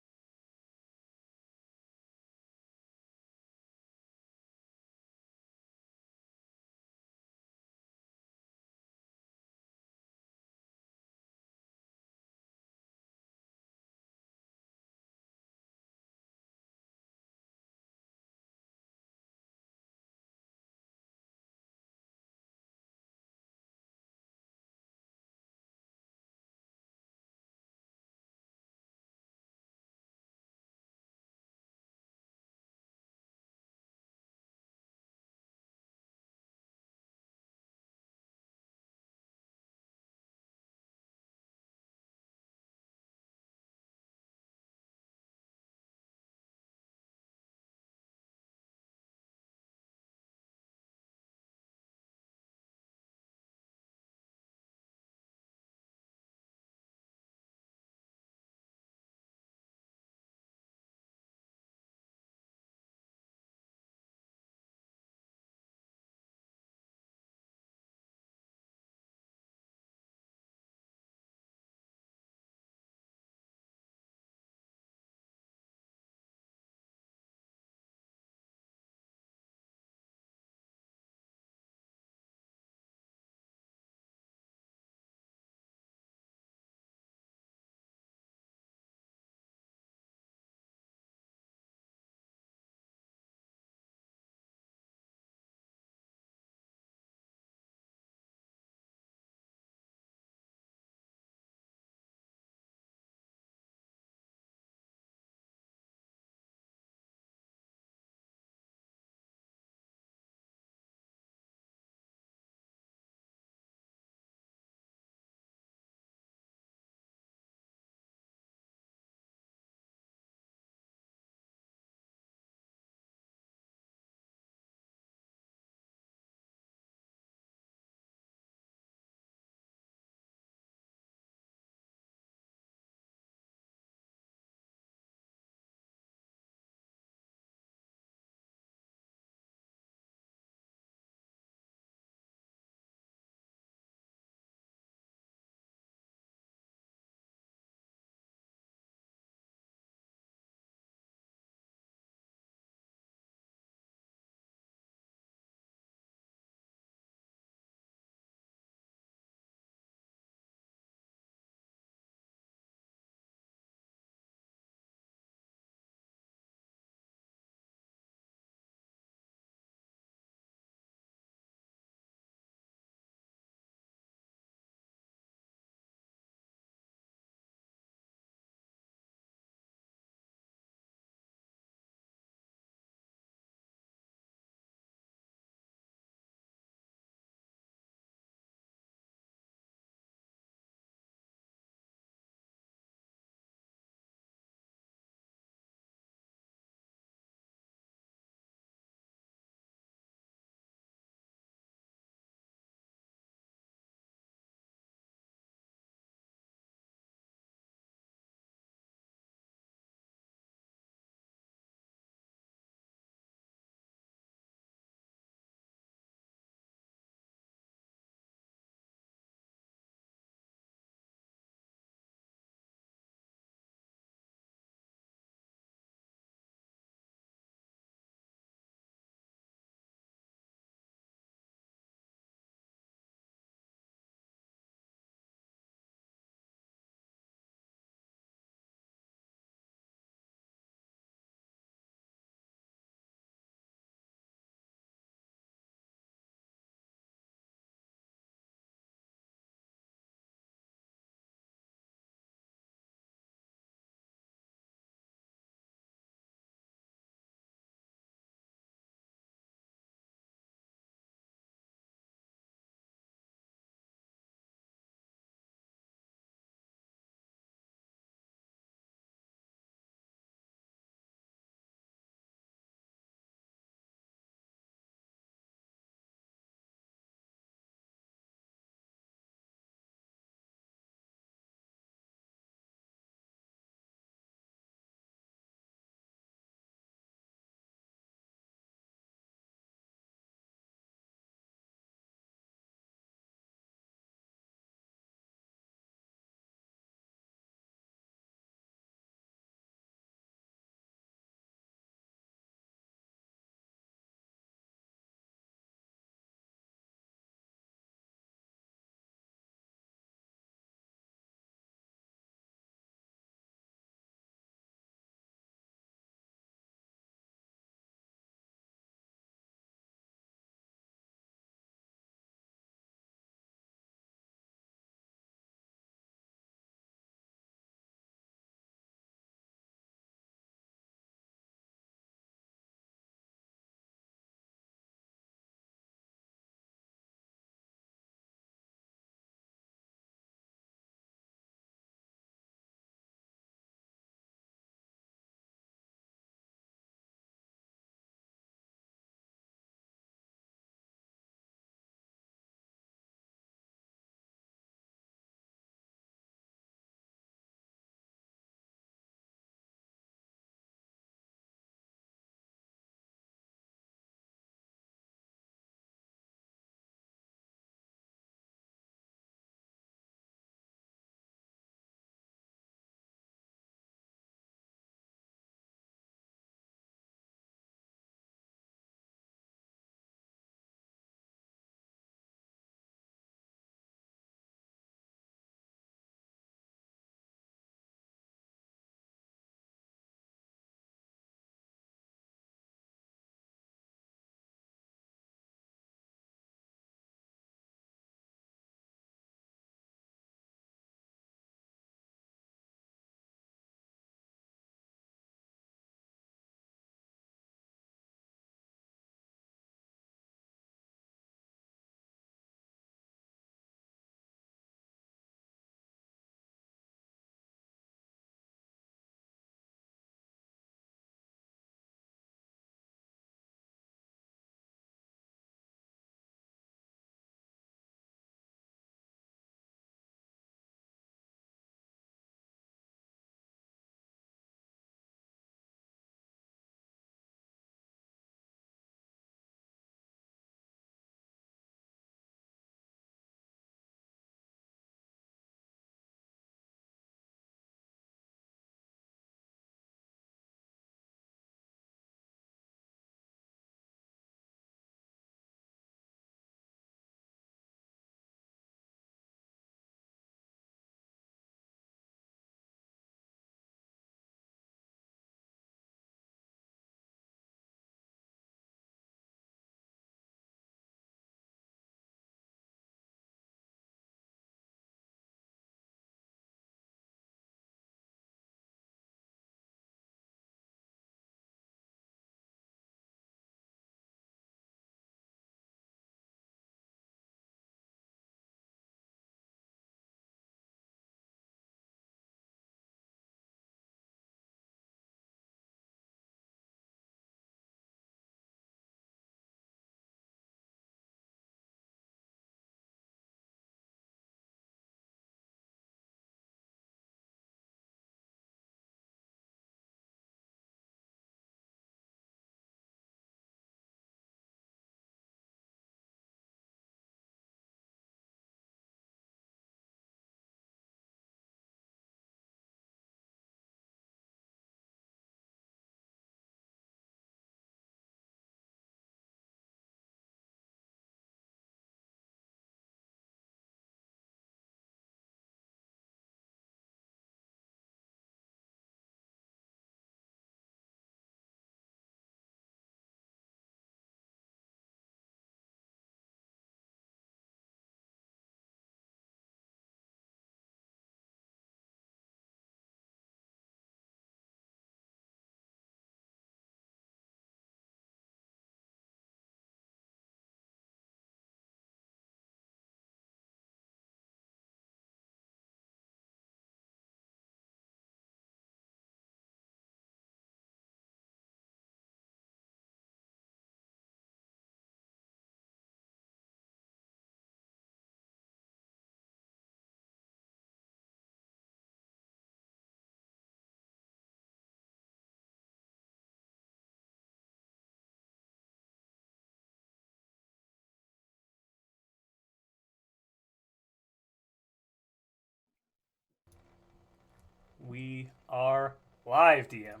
we are live, DM.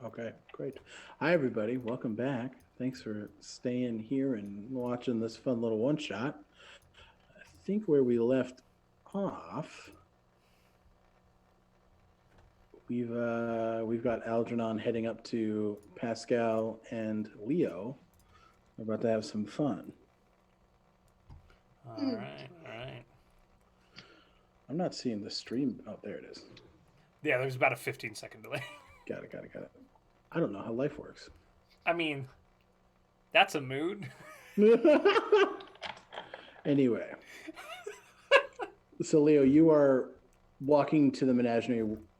Okay, great. Hi, everybody. Welcome back. Thanks for staying here and watching this fun little one-shot. I think where we left off, we've got Algernon heading up to Pascal and Leo. We're about to have some fun. All right, all right. I'm not seeing the stream. Oh, there it is. Yeah, there's about a 15-second delay. Got it. I don't know how life works. I mean, that's a mood. Anyway, so Leo, you are walking to the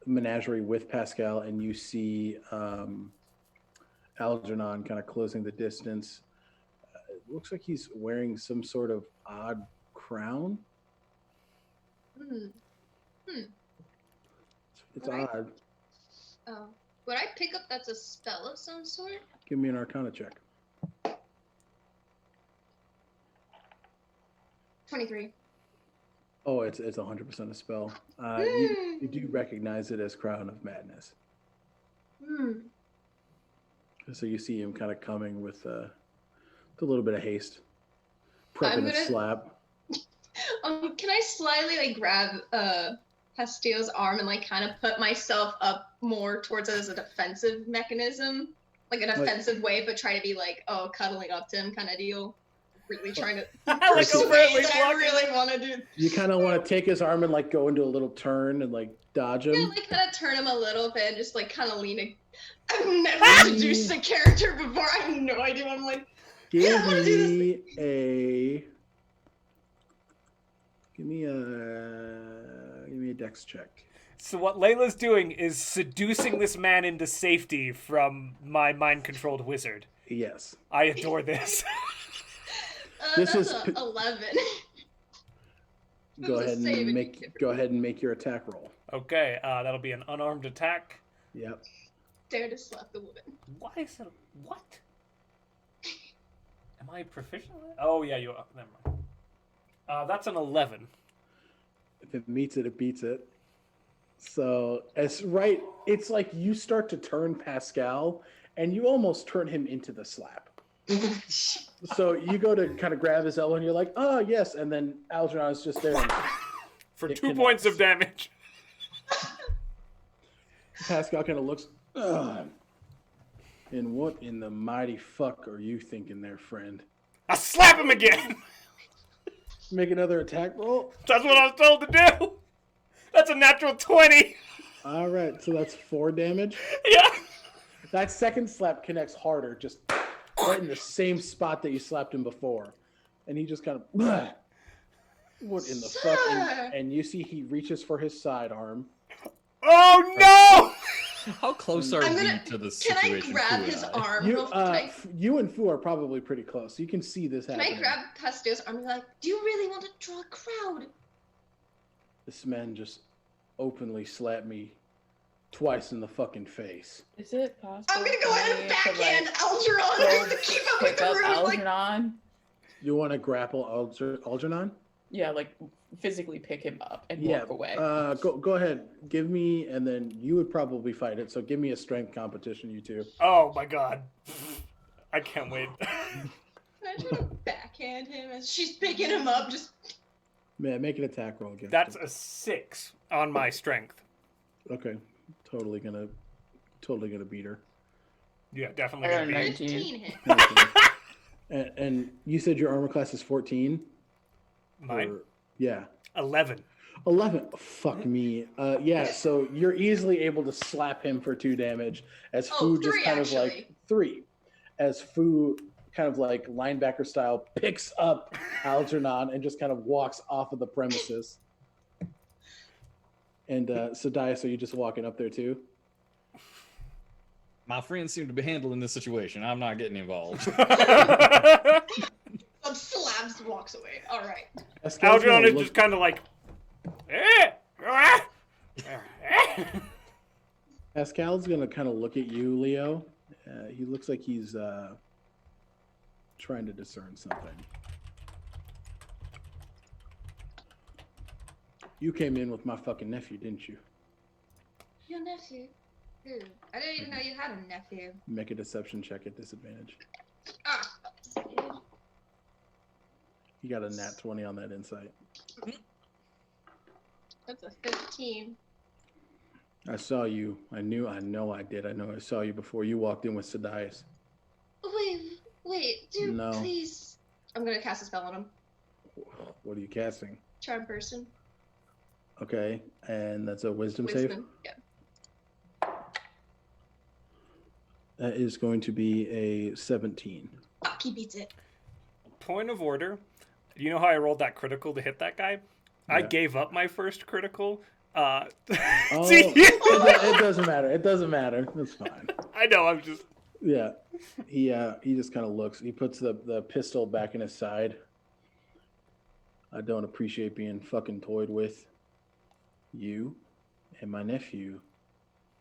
menagerie with Pascal, and you see Algernon kind of closing the distance. It looks like he's wearing some sort of odd crown. It's Right. odd. Oh, would I pick up that's a spell of some sort? Give me an Arcana check. 23. Oh, it's 100% a spell. You do recognize it as Crown of Madness. So you see him kind of coming with a little bit of haste, prepping a slap. Can I slightly like grab Pastillo's arm and like kind of put myself up more towards it as a defensive mechanism, like a defensive way, but try to be like, oh, cuddling up to him kind of deal. Really trying to Like overtly I really want to do. You kind of want to take his arm and like go into a little turn and like dodge him. Yeah, like kind of turn him a little bit, just like kind of lean. I've never introduced a character before. I have no idea. I'm like, Give I wanna do me a dex check. So what Layla's doing is seducing this man into safety from my mind-controlled wizard. Yes. I adore this. This that's is a 11. Go That's a ahead and saving make your attack roll. Okay, that'll be an unarmed attack. Yep. Dare to slap the woman. Why is it? What? Am I proficient? Oh yeah, you are. Never mind. That's an 11. If it meets it, it beats it. So it's like you start to turn Pascal, and you almost turn him into the slap. So you go to kind of grab his elbow, and you're like, "Oh yes," and then Algernon is just there. For It 2 points of damage. Pascal kind of looks. Ugh. And what in the mighty fuck are you thinking there, friend? I slap him again. Make another attack roll. That's what I was told to do. That's a natural 20. All right, so that's 4 damage. Yeah. That second slap connects harder, just right in the same spot that you slapped him before. And he just kind of, "Bleh. What in the fuck?" And you see he reaches for his sidearm. Oh no! How close are I'm we gonna- to the Can I situation? grab Fu and his I? arm? You and Fu are probably pretty close. You can see this Can happening. I grab Pastillo's arm and be like, do you really want to draw a crowd? This man just openly slapped me twice in the fucking face. Is it possible? I'm gonna go for ahead me and to, backhand like, Algernon go to keep up with pick the up room. Like, Algernon? You want to grapple Algernon? Yeah, like physically pick him up and Yeah. walk away. Go ahead. Give me, and then you would probably fight it. So give me a strength competition, you two. Oh my god. I can't wait. can I try to backhand him as she's picking him up? Just Man, make an attack roll against That's him. a 6 on my strength. Okay. Totally gonna beat her. Yeah, definitely. I got Gonna a be. 19. 15 hit. And you said your armor class is 14? Mine? Or- yeah. 11. 11. Fuck me. Yeah, so you're easily able to slap him for 2 damage as Fu just 3 kind actually. of like 3. As Fu kind of like linebacker style picks up Algernon and just kind of walks off of the premises. And so Dias, are you just walking up there too? My friends seem to be handling this situation. I'm not getting involved. Some slabs walks away. All right. Pascal's Algernon gonna is look- just kind of like. "Eh, Pascal's gonna kind of look at you, Leo. He looks like he's trying to discern something. You came in with my fucking nephew, didn't you? Your nephew? Who? I didn't even know you had a nephew. Make a deception check at disadvantage. Ah. You got a nat 20 on that insight. That's a 15. I saw you. I know I did. I saw you before you walked in with Sadias. Wait, dude, No. please. I'm gonna cast a spell on him. What are you casting? Charm person. Okay, and that's a wisdom save? Yeah. That is going to be a 17. Fuck, he beats it. Point of order. You know how I rolled that critical to hit that guy? I Yeah. gave up my first critical. Oh, See? it doesn't matter. It doesn't matter. That's fine. I know, I'm just... Yeah, he just kind of looks. He puts the pistol back in his side. I don't appreciate being fucking toyed with. You and my nephew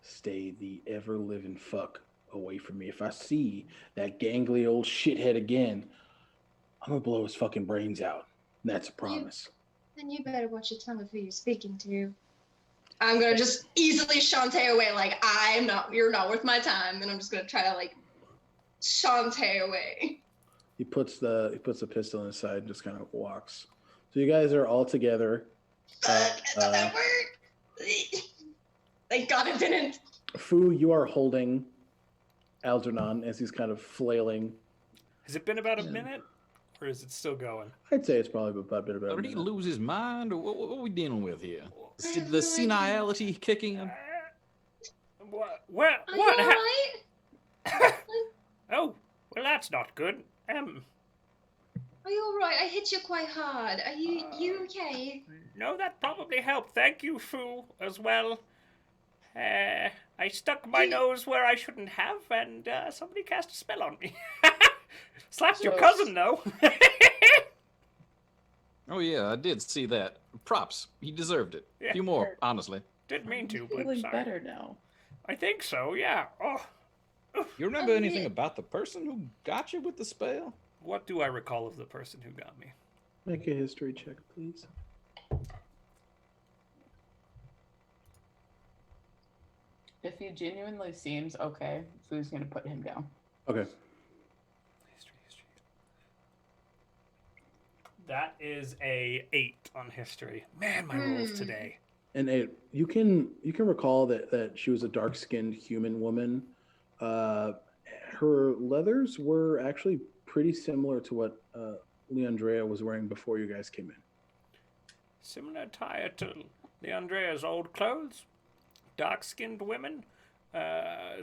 stay the ever living fuck away from me. If I see that gangly old shithead again, I'm gonna blow his fucking brains out. That's a promise. Then you better watch your tongue of who you're speaking to. I'm gonna just easily Shantae away, like you're not worth my time, and I'm just gonna try to like Shantae away. He puts the pistol in his side and just kind of walks. So you guys are all together. That worked. Thank God it didn't. Fu, you are holding Algernon as he's kind of flailing. Has it been about a minute? Or is it still going? I'd say it's probably about a bit about a Did he minute. lose his mind, or what are we dealing with here? I have The no senility kicking him? What? Are you alright? Oh, well, that's not good. Are you alright? I hit you quite hard. Are you okay? No, that probably helped. Thank you, Fu, as well. I stuck my nose where I shouldn't have, and somebody cast a spell on me. Slapped your cousin, though. Oh yeah, I did see that. Props. He deserved it. Yeah. A few more, honestly. Didn't mean to, but Feeling sorry. better now. I think so, yeah. Oh, You remember Oh, anything yeah. about the person who got you with the spell? what do I recall of the person who got me? Make a history check, please. If he genuinely seems okay, Fu's gonna put him down. Okay. History. That is a 8 on history. Man, my rolls today. And you can recall that she was a dark-skinned human woman. Her leathers were actually pretty similar to what Leandrea was wearing before you guys came in. Similar attire to Leandrea's old clothes. Dark-skinned women.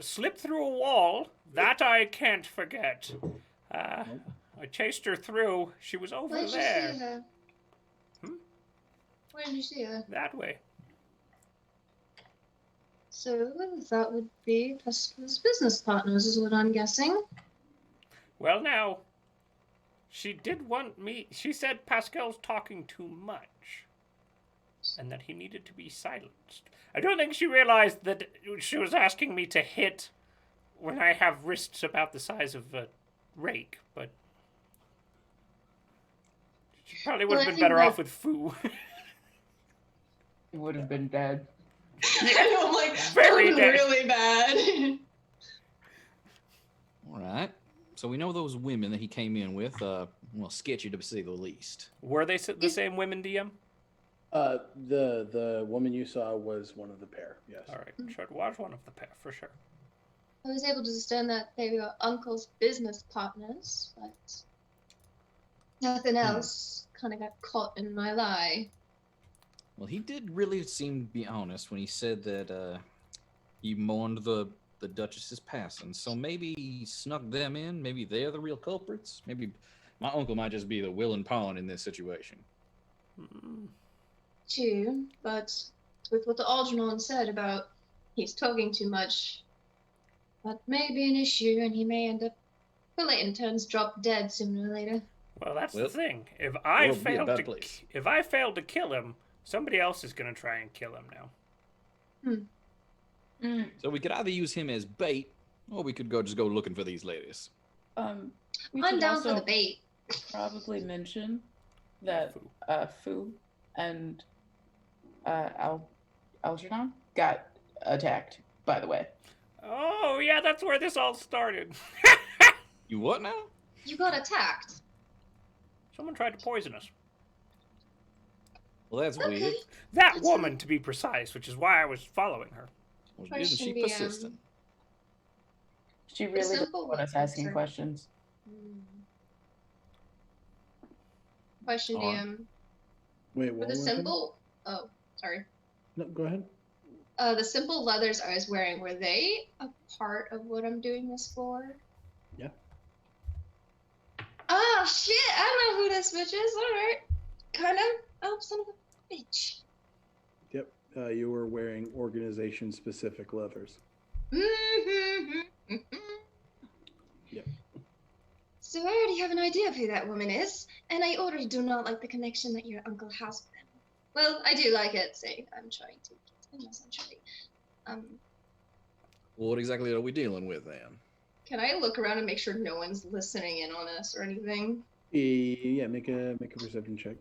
Slipped through a wall. That I can't forget. I chased her through. She was over Where did you there. see her? Where did you see her? That way. So that would be Pascal's business partners, is what I'm guessing. Well, now, she did want me. She said Pascal's talking too much, and that he needed to be silenced. I don't think she realized that she was asking me to hit when I have wrists about the size of a rake, but she probably would Well, have I been better think off with Fu. He would have been dead. I know, I'm like, Very that dead. was really bad. All right. So we know those women that he came in with. Well, sketchy to say the least. Were they the same women, DM? The woman you saw was one of the pair. Yes. All right, sure, it was one of the pair, for sure. I was able to discern that they were uncle's business partners, but nothing else kind of got caught in my lie. Well, he did really seem to be honest when he said that he mourned the Duchess's passing. So maybe he snuck them in. Maybe they're the real culprits. Maybe my uncle might just be the willing pawn in this situation. True, but with what the Algernon said about he's talking too much, that may be an issue, and he may end up relating turns drop dead sooner or later. Well, that's Well, the thing. If I world would be a failed bad to, place. if I failed to kill him, somebody else is gonna try and kill him now. So we could either use him as bait, or we could just go looking for these ladies. We I'm should down for also the bait. probably mention that Fu and Algernon got attacked, by the way. Oh, yeah, that's where this all started. You what now? You got attacked. Someone tried to poison us. Well, that's Okay. weird. That That's woman, to be precise, which is why I was following her. Well, isn't she Question DM. persistent? She really doesn't simple want us one, asking sir. questions. Question Alright. DM. Wait, For what? the was that? simple. Oh, sorry. No, go ahead. The simple leathers I was wearing, were they a part of what I'm doing this for? Yeah. Oh shit! I know who this bitch is. All right. Kind of. Oh, son of a bitch. Yep. You were wearing organization-specific leathers. Yep. So I already have an idea of who that woman is, and I already do not like the connection that your uncle has with them. Well, I do like it. Say, I'm trying to get him essentially. What exactly are we dealing with then? Can I look around and make sure no one's listening in on us or anything? Yeah, make a perception check.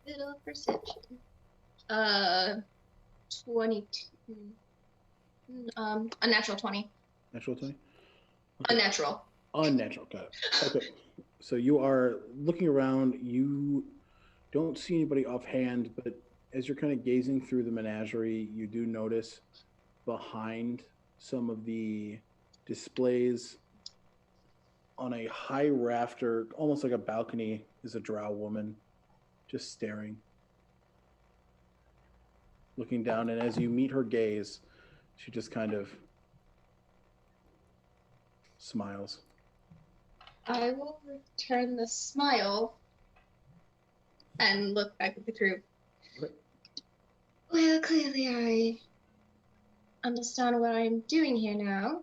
Little perception. 22. Unnatural 20. Natural 20? Unnatural. Unnatural, got it. Okay. So you are looking around. You don't see anybody offhand, but as you're kind of gazing through the menagerie, you do notice behind some of the displays on a high rafter, almost like a balcony, is a drow woman just staring, looking down. And as you meet her gaze, she just kind of smiles. I will return the smile and look back at the group. Okay. Well, clearly I understand what I'm doing here now.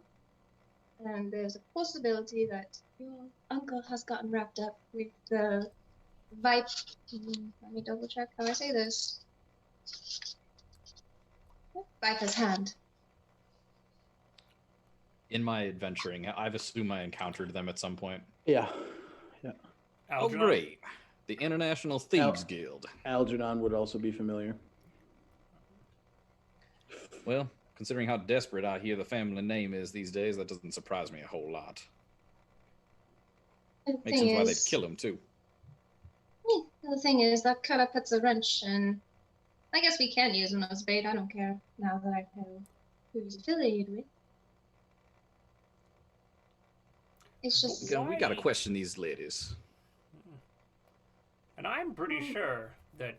And there's a possibility that your uncle has gotten wrapped up with the Let me double check how I say this. Viper's hand. In my adventuring, I've assumed I encountered them at some point. Yeah. Oh, Algernon? great. The International Thieves Guild. Algernon would also be familiar. Well, considering how desperate I hear the family name is these days, that doesn't surprise me a whole lot. The Makes thing sense why they'd is, kill him, too. the thing is, that kind of puts a wrench in. I guess we can use him as bait. I don't care now that I know who he's affiliated with. It's just We gotta question these ladies. And I'm pretty sure that.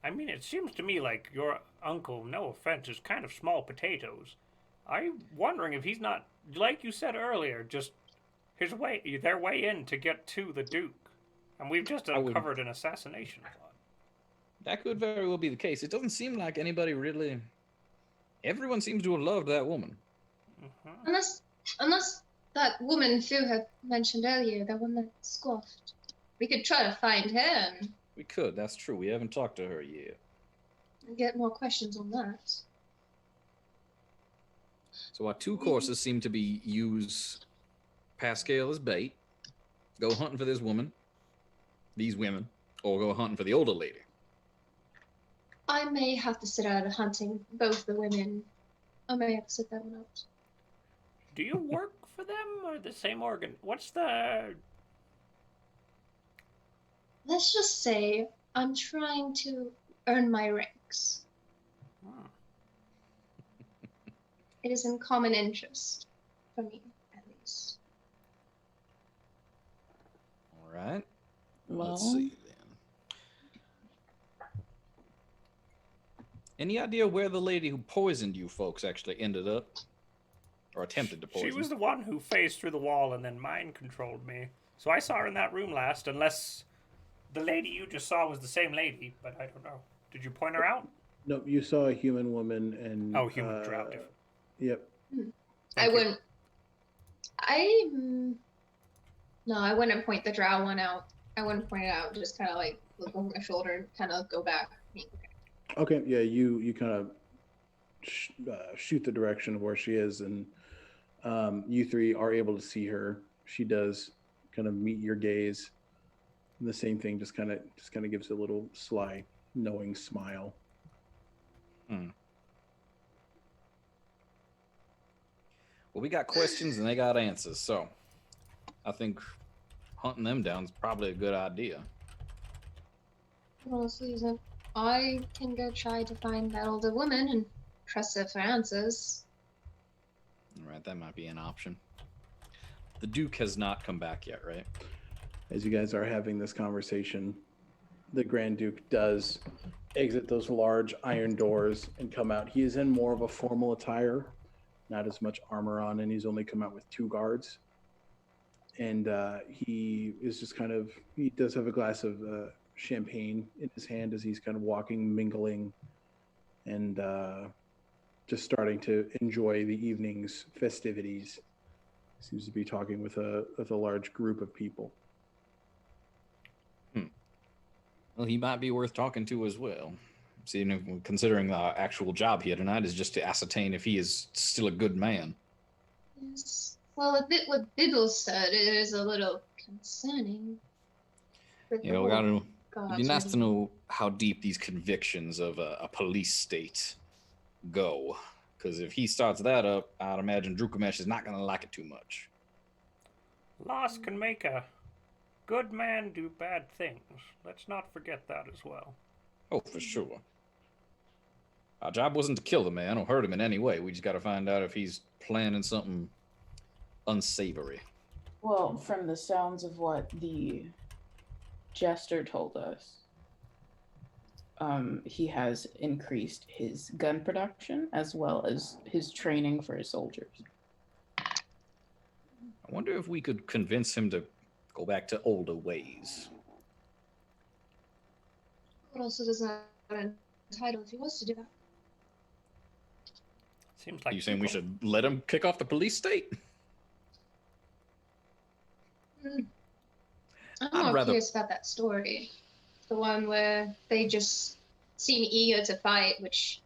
I mean, it seems to me like your uncle, no offense, is kind of small potatoes. I'm wondering if he's not, like you said earlier, just their way in to get to the Duke. And we've just uncovered an assassination plot. That could very well be the case. It doesn't seem like anybody really. Everyone seems to have loved that woman. Mm-hmm. unless that woman Fu had mentioned earlier, the one that scoffed. We could try to find her and We could, that's true. We haven't talked to her yet. get more questions on that. So our two courses seem to be use Pascal as bait, go hunting for this woman, these women, or go hunting for the older lady. I may have to sit out hunting both the women. I may have to sit that one out. Do you work for them or the same organ? What's the. Let's just say I'm trying to earn my ranks. Hmm. It is in common interest for me, at least. All right. Well, Let's see then. Any idea where the lady who poisoned you folks actually ended up? Or attempted to poison? She was the one who phased through the wall and then mind controlled me. So I saw her in that room last, unless the lady you just saw was the same lady, but I don't know. Did you point her out? No, you saw a human woman and. Oh, human drow, different. Yep. I wouldn't. No, I wouldn't point the drow one out. I wouldn't point it out. Just kind of like look over my shoulder and kind of go back. Okay. Yeah, you kind of shoot the direction of where she is, and you three are able to see her. She does kind of meet your gaze. And the same thing, just kind of gives a little sly, knowing smile. Well, we got questions and they got answers, so I think hunting them down is probably a good idea. Well, Susan, I can go try to find that older woman and press her for answers. All right, that might be an option. The Duke has not come back yet, right? As you guys are having this conversation, the Grand Duke does exit those large iron doors and come out. He is in more of a formal attire, not as much armor on, and he's only come out with 2 guards. And he is just he does have a glass of champagne in his hand as he's kind of walking, mingling, and just starting to enjoy the evening's festivities. Seems to be talking with a large group of people. Well, he might be worth talking to as well. See, considering the actual job here tonight is just to ascertain if he is still a good man. Yes. Well, a bit what Bibble said is a little concerning. Yeah, we gotta. It'd be nice to know how deep these convictions of a police state go. Because if he starts that up, I'd imagine Drukomesh is not going to like it too much. Loss can make a good man do bad things. Let's not forget that as well. Oh, for sure. Our job wasn't to kill the man or hurt him in any way. We just got to find out if he's planning something unsavory. Well, from the sounds of what the jester told us, he has increased his gun production as well as his training for his soldiers. I wonder if we could convince him to go back to older ways. But also does not entitle if he wants to do that. Seems like Are you saying we should let him kick off the police state? I'm more curious about that story. The one where they just seem eager to fight, which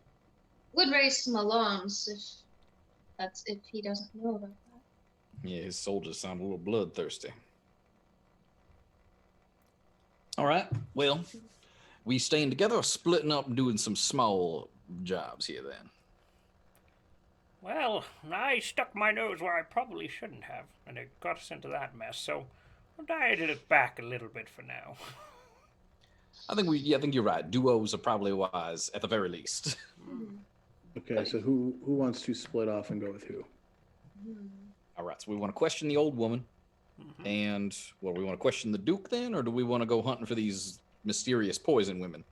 would raise some alarms if he doesn't know about that. Yeah, his soldiers sound a little bloodthirsty. All right, well, we staying together or splitting up and doing some small jobs here then? Well, I stuck my nose where I probably shouldn't have, and it got us into that mess, so I'll dieted it back a little bit for now. I think you're right. Duos are probably wise at the very least. Okay, so who wants to split off and go with who? All right, so we want to question the old woman, and we want to question the Duke then, or do we want to go hunting for these mysterious poison women?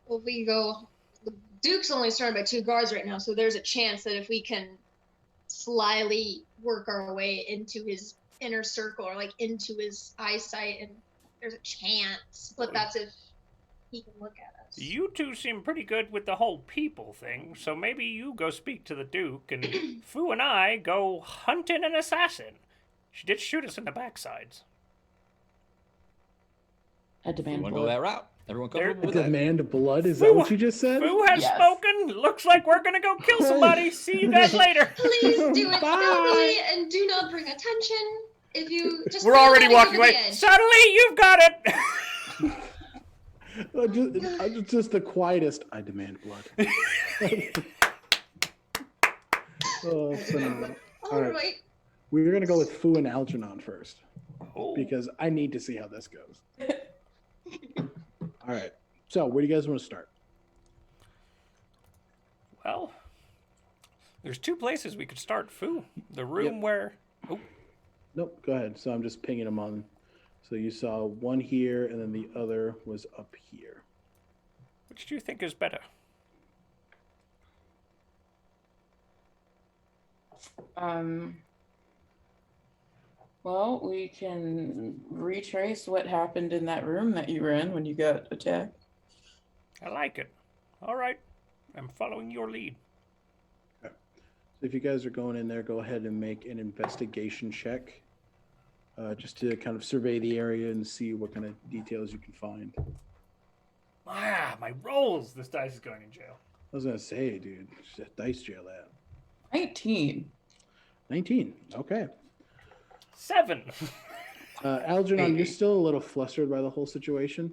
Well, the Duke's only surrounded by 2 guards right now, so there's a chance that if we can slyly work our way into his inner circle or like into his eyesight, and there's a chance, but that's if he can look at us. You two seem pretty good with the whole people thing, so maybe you go speak to the Duke, and Fu and I go hunting an assassin. She did shoot us in the backsides. I demand Want to go blood. that route? Everyone come up A with that? demand blood? Is that what you just said? Fu has Yes. spoken. Looks like we're gonna go kill somebody. See you guys later. Please do it Bye. stealthily and do not bring attention. If you just We're know already how to walking go to away. the edge. Suddenly, you've got it. Just the quietest. I demand blood. Oh, phenomenal. All right. Alright. We're going to go with Fu and Algernon first Oh. because I need to see how this goes. All right. So, where do you guys want to start? Well, there's 2 places we could start. Fu, the room where. Oh, Nope, go ahead. So, I'm just pinging them on. So, you saw one here, and then the other was up here. which do you think is better? Well, we can retrace what happened in that room that you were in when you got attacked. I like it. All right, I'm following your lead. So if you guys are going in there, go ahead and make an investigation check, just to kind of survey the area and see what kind of details you can find. Ah, my rolls. This dice is going in jail. I was gonna say, dude, just dice jail that. 19. 19. Okay. 7. Algernon, you're still a little flustered by the whole situation.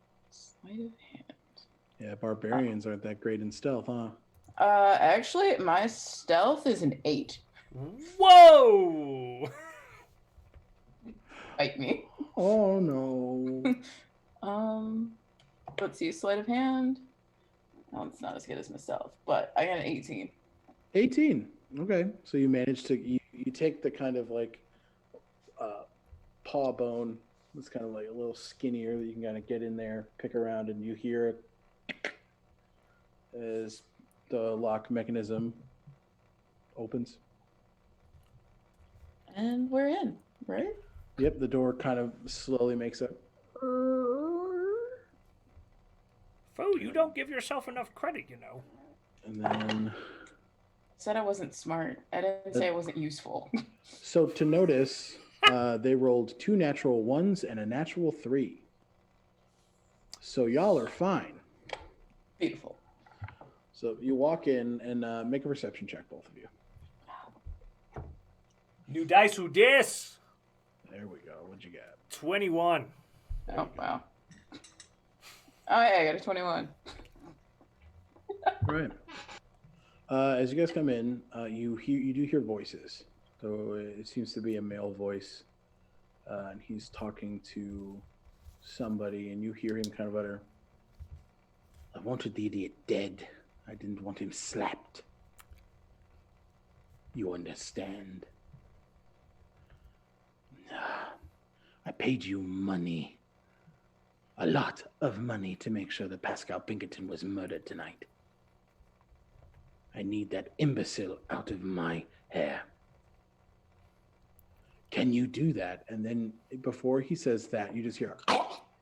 Sleight of hand. Yeah, barbarians aren't that great in stealth, huh? Actually, my stealth is an 8. Whoa! Bite me. Oh no. Let's see, sleight of hand. No, it's not as good as myself, but I got an 18. 18. Okay. So you manage to you take the kind of like paw bone that's kind of like a little skinnier that you can kind of get in there, pick around, and you hear it as the lock mechanism opens. And we're in, right? Yep, the door kind of slowly makes a. Foe, you don't give yourself enough credit, you know. And then. Said I wasn't smart. I didn't say I wasn't useful. So to notice, they rolled 2 natural 1s and a natural 3. So y'all are fine. Beautiful. So you walk in and make a perception check, both of you. New dice who dis? There we go. What'd you get? 21. Oh, wow. Oh, yeah, I got a 21. All right. As you guys come in, you do hear voices. So it seems to be a male voice, and he's talking to somebody, and you hear him kind of utter, "I wanted the idiot dead. I didn't want him slapped. You understand? I paid you money. A lot of money to make sure that Pascal Pinkerton was murdered tonight. I need that imbecile out of my hair. Can you do that?" And then before he says that, you just hear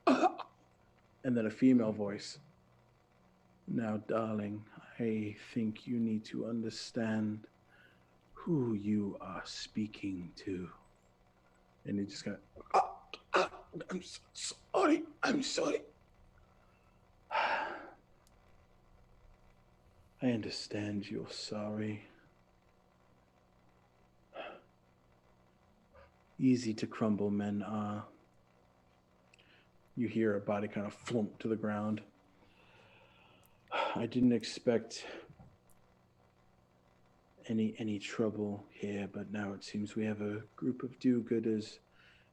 and then a female voice. "Now, darling, I think you need to understand who you are speaking to." And he just kind of, "I'm sorry. I'm sorry." I understand you're sorry. Easy to crumble men are. You hear a body kind of flump to the ground. I didn't expect any trouble here, but now it seems we have a group of do-gooders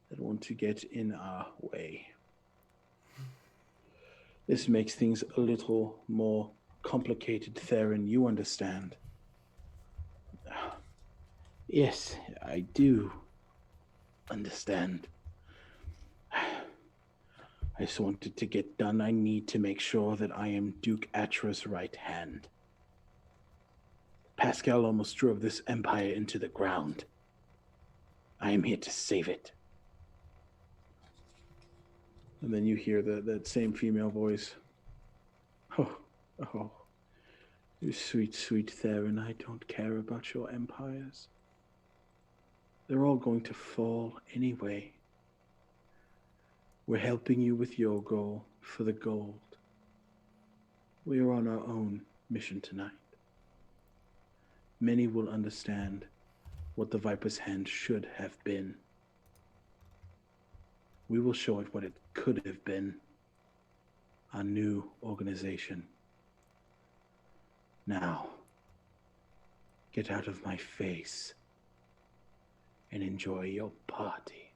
that want to get in our way. This makes things a little more complicated, Theron, you understand? Yes, I do understand. I just wanted to get done. I need to make sure that I am Duke Atra's right hand. Pascal almost drove this empire into the ground. I am here to save it. And then you hear that same female voice. Oh, you sweet, sweet Theron, I don't care about your empires. They're all going to fall anyway. We're helping you with your goal for the gold. We are on our own mission tonight. Many will understand what the Viper's Hand should have been. We will show it what it could have been. Our new organization. Now, get out of my face and enjoy your party.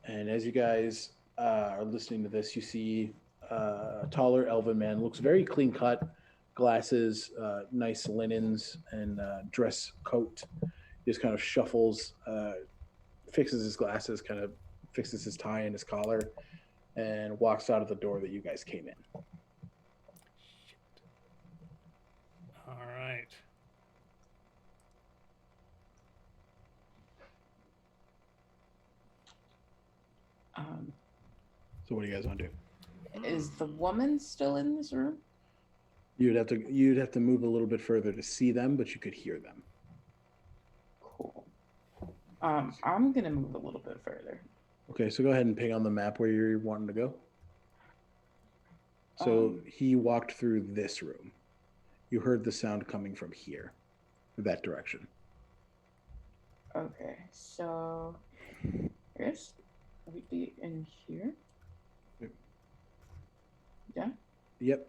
And as you guys are listening to this, you see a taller elven man, looks very clean cut, glasses, nice linens, and dress coat. He just kind of shuffles, fixes his glasses, kind of fixes his tie and his collar, and walks out of the door that you guys came in. All right. So what do you guys want to do? Is the woman still in this room? You'd have to move a little bit further to see them, but you could hear them. Cool. I'm gonna move a little bit further. Okay, so go ahead and ping on the map where you're wanting to go. So he walked through this room. You heard the sound coming from here, that direction. Okay, so I guess we'd be in here. Yeah. Yep.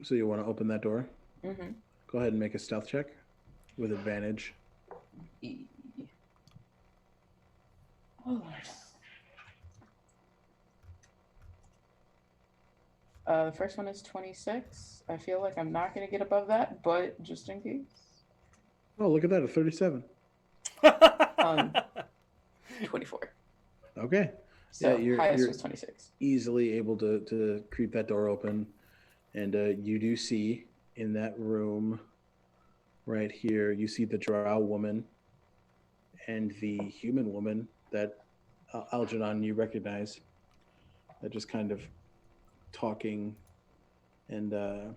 So you want to open that door? Mm-hmm. Go ahead and make a stealth check with advantage. Oh, Lord. The first one is 26. I feel like I'm not going to get above that, but just in case. Oh, look at that, a 37. 24. Okay. So you're highest was 26. easily able to creep that door open. And you do see in that room right here, you see the drow woman and the human woman that Algernon you recognize. That just kind of talking. And the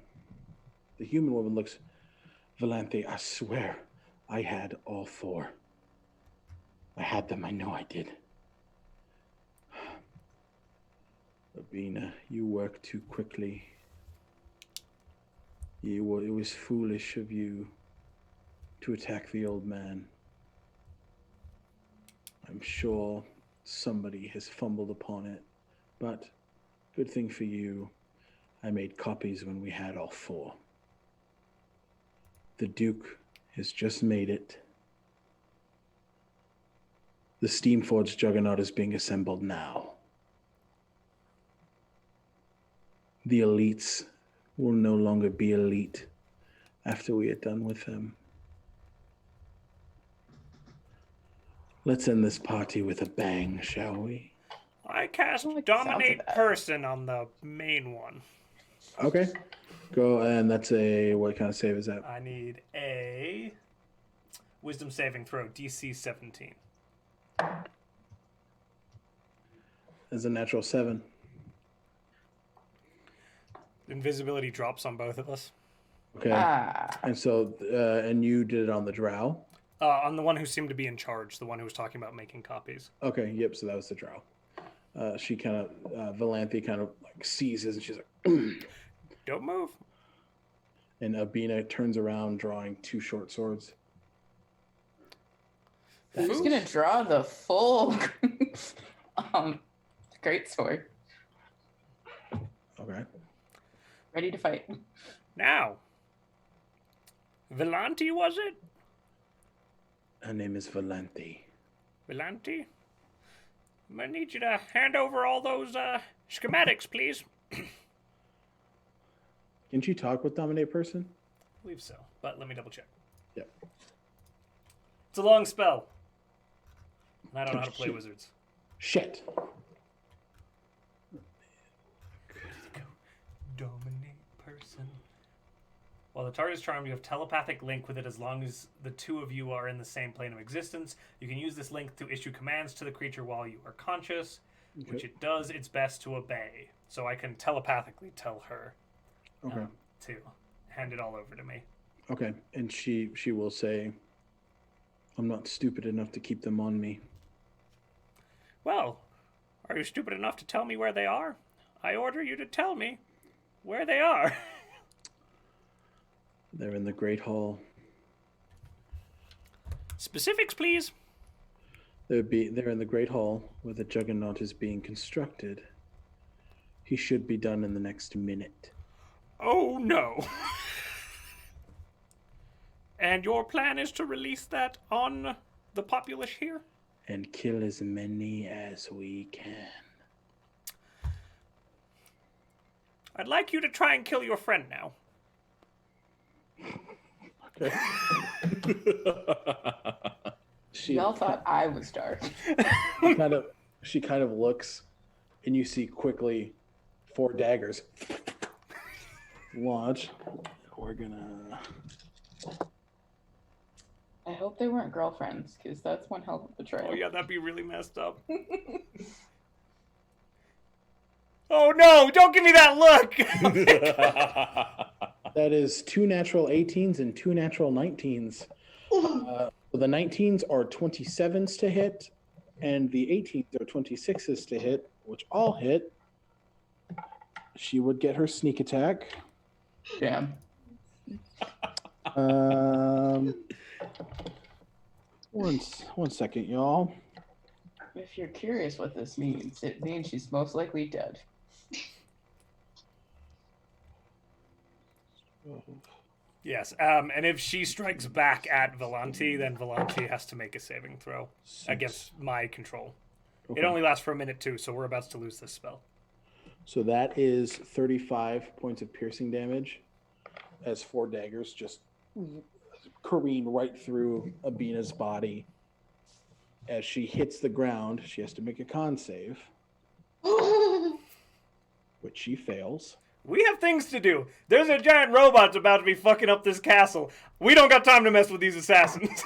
human woman looks, Valenthe, I swear I had all 4. I had them, I know I did. Abina, you work too quickly. It was foolish of you to attack the old man. I'm sure somebody has fumbled upon it, but good thing for you, I made copies when we had all 4. The Duke has just made it. The Steamforged Juggernaut is being assembled now. The elites will no longer be elite after we are done with them. Let's end this party with a bang, shall we? I cast like the sounds of Dominate that. Person on the main one. Okay. Go, and that's a, what kind of save is that? I need a Wisdom saving throw, DC 17. It's a natural 7. Invisibility drops on both of us. Okay. And so, and you did it on the drow? On the one who seemed to be in charge, the one who was talking about making copies. Okay, yep, so that was the drow. She kind of, Valenthe kind of like seizes and she's like, Don't move. and Abina turns around drawing 2 short swords. I'm just going to draw the full great sword. Okay. Ready to fight. Now, Villanti, was it? Her name is Valenthe. Villanti? I'm gonna need you to hand over all those schematics, please. Can she talk with Dominate Person? I believe so, but let me double check. Yep. It's a long spell. And I don't know how to play wizards. Shit. Dominate person. While the target is charmed, you have telepathic link with it as long as the 2 of you are in the same plane of existence. You can use this link to issue commands to the creature while you are conscious, which it does its best to obey. So I can telepathically tell her to hand it all over to me. Okay, and she will say, I'm not stupid enough to keep them on me. Well, are you stupid enough to tell me where they are? I order you to tell me where they are. They're in the Great Hall. Specifics, please. They're in the Great Hall where the Juggernaut is being constructed. He should be done in the next minute. Oh, no. And your plan is to release that on the populace here? And kill as many as we can. I'd like you to try and kill your friend now. Okay. Y'all thought I was dark. She kind of looks, and you see quickly 4 daggers launch. We're gonna. I hope they weren't girlfriends, because that's one hell of a betrayal. Oh, yeah, that'd be really messed up. Oh, no! Don't give me that look! That is 2 natural 18s and 2 natural 19s. The 19s are 27s to hit, and the 18s are 26s to hit, which all hit. She would get her sneak attack. Damn. One second, y'all. If you're curious what this means, it means she's most likely dead. Yes, and if she strikes back at Volanti, then Volanti has to make a saving throw against my control. Okay. It only lasts for a minute too, so we're about to lose this spell. So that is 35 points of piercing damage as 4 daggers just careen right through Abina's body. As she hits the ground, she has to make a con save, which she fails. We have things to do. There's a giant robot about to be fucking up this castle. We don't got time to mess with these assassins.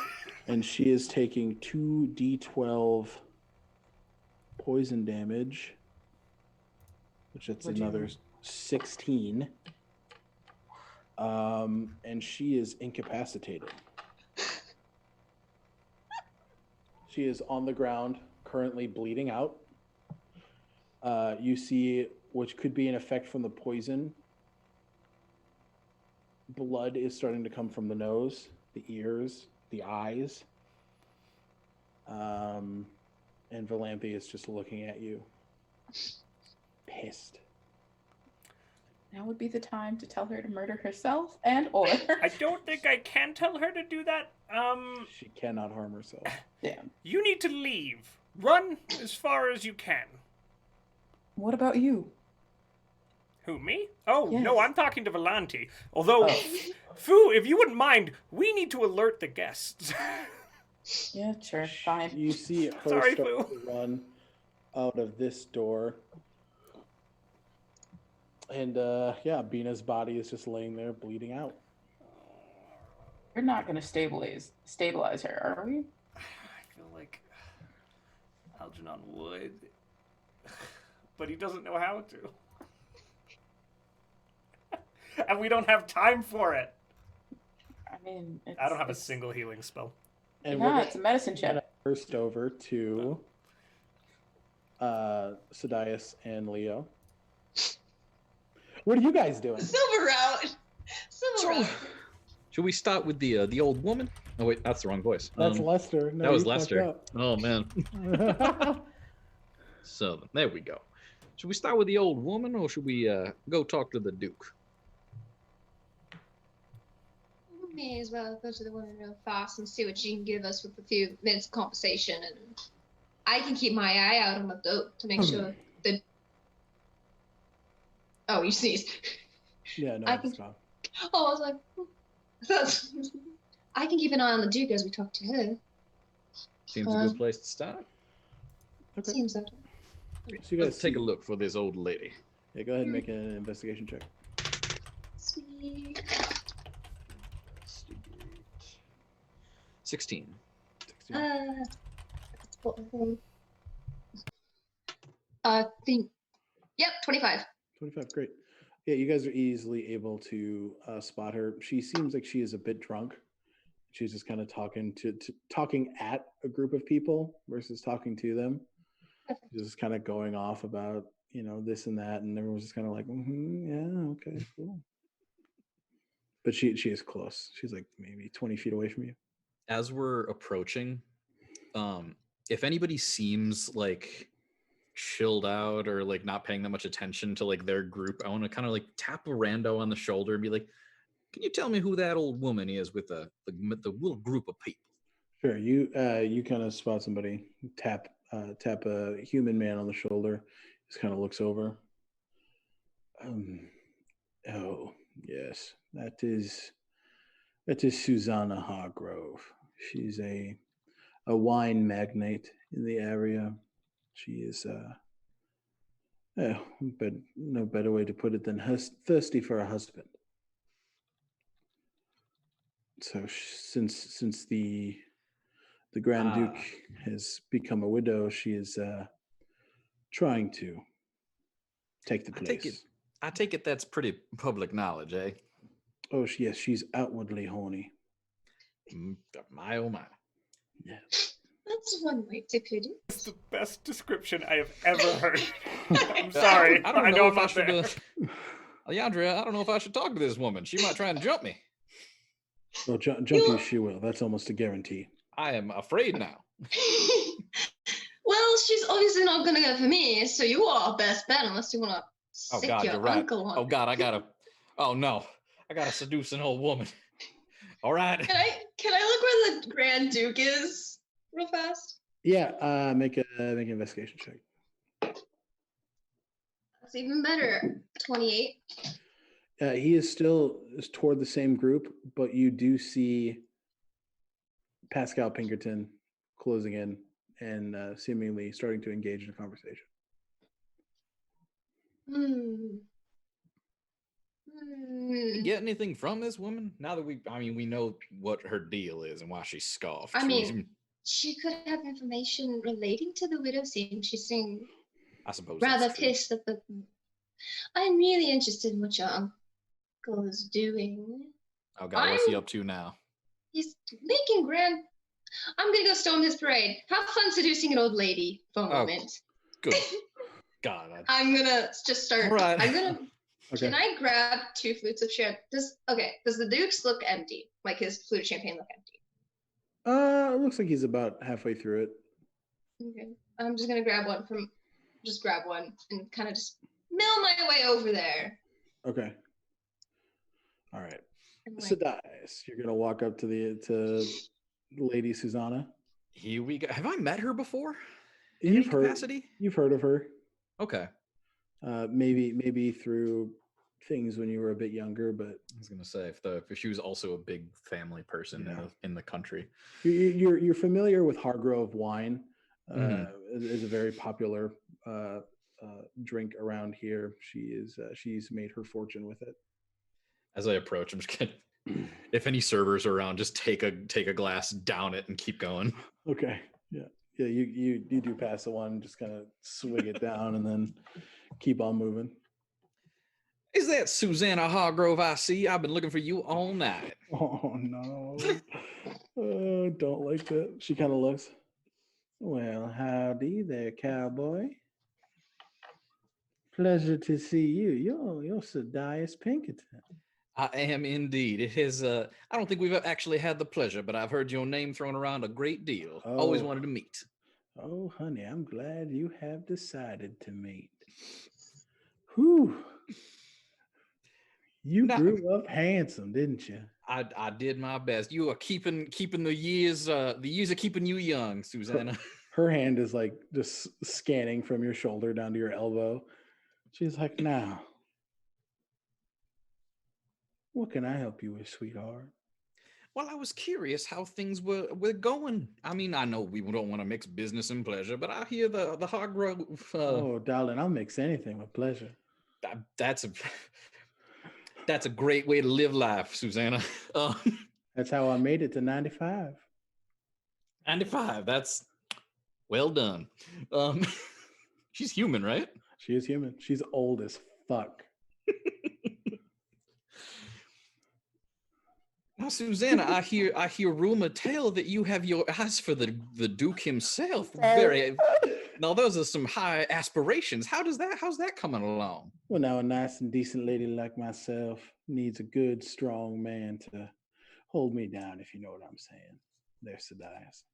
And she is taking 2d12 poison damage, which is another 16. And she is incapacitated. She is on the ground, currently bleeding out. You see, which could be an effect from the poison. Blood is starting to come from the nose, the ears, the eyes. And Valanthe is just looking at you, pissed. Now would be the time to tell her to murder herself and or. I don't think I can tell her to do that. She cannot harm herself. Damn. You need to leave. Run as far as you can. What about you? Who, me? Oh, Yes. no, I'm talking to Volanti. Although, Fu, if you wouldn't mind, we need to alert the guests. Yeah, sure, fine. You see her Sorry, start Fu. to run out of this door. And yeah, Bina's body is just laying there bleeding out. We're not going to stabilize her, are we? I feel like Algernon would, but he doesn't know how to. And we don't have time for it. I mean, I don't have a single healing spell. And Yeah, it's a medicine we're check. gonna burst over to Sadias and Leo. What are you guys doing? Silver route. Silver route. Should we start with the old woman? Oh wait, that's the wrong voice. That's Lester. No, that was you fucked Lester. up. Oh man. So there we go. Should we start with the old woman, or should we go talk to the Duke? May as well go to the woman real fast and see what she can give us with a few minutes of conversation, and I can keep my eye out on the dope to make sure that. Oh, you sneezed. Yeah, no, I it's can- fine. Oh, I was like, I can keep an eye on the Duke as we talk to her. Seems a good place to start. Okay. Seems that. So you guys Let's take a look for this old lady. Yeah, go ahead and make an investigation check. Sweet. 16. 16. Think. Yep, 25. 25, great. Yeah, you guys are easily able to spot her. She seems like she is a bit drunk. She's just kind of talking at a group of people versus talking to them. She's just kind of going off about, this and that, and everyone's just kind of like, yeah, okay, cool. But she is close. She's like maybe 20 feet away from you. As we're approaching, if anybody seems like chilled out or like not paying that much attention to like their group, I want to kind of like tap a rando on the shoulder and be like, can you tell me who that old woman is with the little group of people? Sure. You kind of spot somebody, tap a human man on the shoulder, just kind of looks over. Oh yes, that is Susanna Hargrove. She's a wine magnate in the area. She is but no better way to put it than thirsty for a husband. So since the Grand Duke has become a widow, she is trying to take the place. I take it that's pretty public knowledge, eh? Oh, yes, she's outwardly horny. My oh my. Yeah. That's one way to put it. It's the best description I have ever heard. I'm sorry. I don't know know if I'm I not should. there. Leandria, I don't know if I should talk to this woman. She might try and jump me. Well, jump you she will. That's almost a guarantee. I am afraid now. Well, she's obviously not gonna go for me, so you are our best bet unless you wanna Oh sick God, your you're right. uncle on. Oh God, oh no, I gotta seduce an old woman. All right. Can I look where the Grand Duke is real fast? Yeah, make an investigation check. That's even better. 28. He is toward the same group, but you do see Pascal Pinkerton closing in and seemingly starting to engage in a conversation. You get anything from this woman? Now that we know what her deal is and why she scoffed. I mean, she could have information relating to the widow scene. She seemed I suppose rather that's true. pissed that the. I'm really interested in what your uncle is doing. Oh God, what's he up to now? He's making grand. I'm gonna go storm his parade. Have fun seducing an old lady for a moment. Good God. I'm gonna just start. Right. I'm gonna. Okay. Can I grab 2 flutes of champagne? Does the Duke's look empty? Like his flute of champagne look empty? It looks like he's about halfway through it. Okay. I'm just gonna grab one and kind of just mill my way over there. Okay. All right. And Sadias, you're gonna walk up to Lady Susanna. Here we go. Have I met her before? You've heard of her. Okay. Maybe through things when you were a bit younger, but I was gonna say if she was also a big family person in the country. You're familiar with Hargrove wine. Is a very popular drink around here. She's made her fortune with it. As I approach, I'm just gonna, if any servers are around, just take a glass, down it, and keep going. Okay. Yeah. You do pass the one, just kind of swig it down, and then keep on moving. Is that Susanna Hargrove I see? I've been looking for you all night. Oh no. Don't like that. She kind of looks. Well, howdy there, cowboy. Pleasure to see you. You're Sadias Pinkerton. I am indeed. It is. I don't think we've actually had the pleasure, but I've heard your name thrown around a great deal. Always wanted to meet. Oh, honey, I'm glad you have decided to meet. Whew. You grew up handsome, didn't you? I did my best. You are keeping the years are keeping you young, Susanna. Her hand is like just scanning from your shoulder down to your elbow. She's like, now, what can I help you with, sweetheart? Well, I was curious how things were going. I mean, I know we don't want to mix business and pleasure, but I hear the Hargrove. Oh, darling, I'll mix anything with pleasure. That's a great way to live life, Susanna. That's how I made it to 95. 95. That's well done. She's human, right? She is human. She's old as fuck. Now, Susanna, I hear rumor tale that you have your eyes for the Duke himself. Now, those are some high aspirations. How's that coming along? Well, now a nice and decent lady like myself needs a good, strong man to hold me down, if you know what I'm saying. There's Sadias.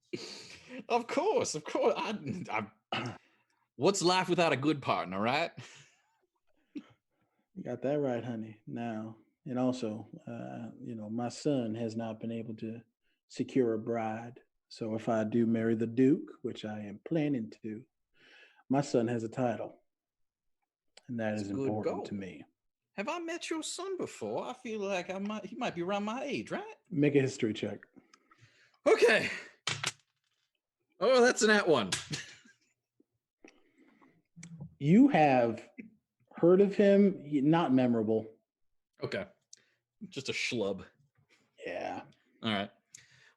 Of course. What's life without a good partner, right? You got that right, honey. Now, and also, my son has not been able to secure a bride. So if I do marry the Duke, which I am planning to, my son has a title. And that is important to me. Have I met your son before? I feel like he might be around my age, right? Make a history check. Okay. Oh, that's an at one. You have heard of him, not memorable. Okay. Just a schlub. Yeah. All right.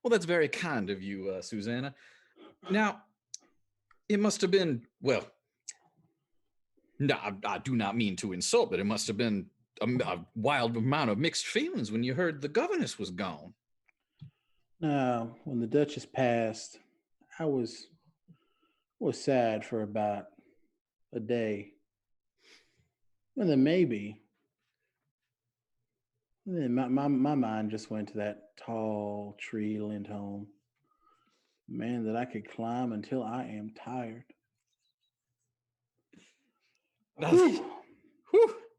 Well, that's very kind of you, Susanna. Now, it must have been, well, no, I do not mean to insult, but it must have been a wild amount of mixed feelings when you heard the governess was gone. Now, when the Duchess passed, I was sad for about a day. And then my mind just went to that tall tree Lindholm. Man, that I could climb until I am tired.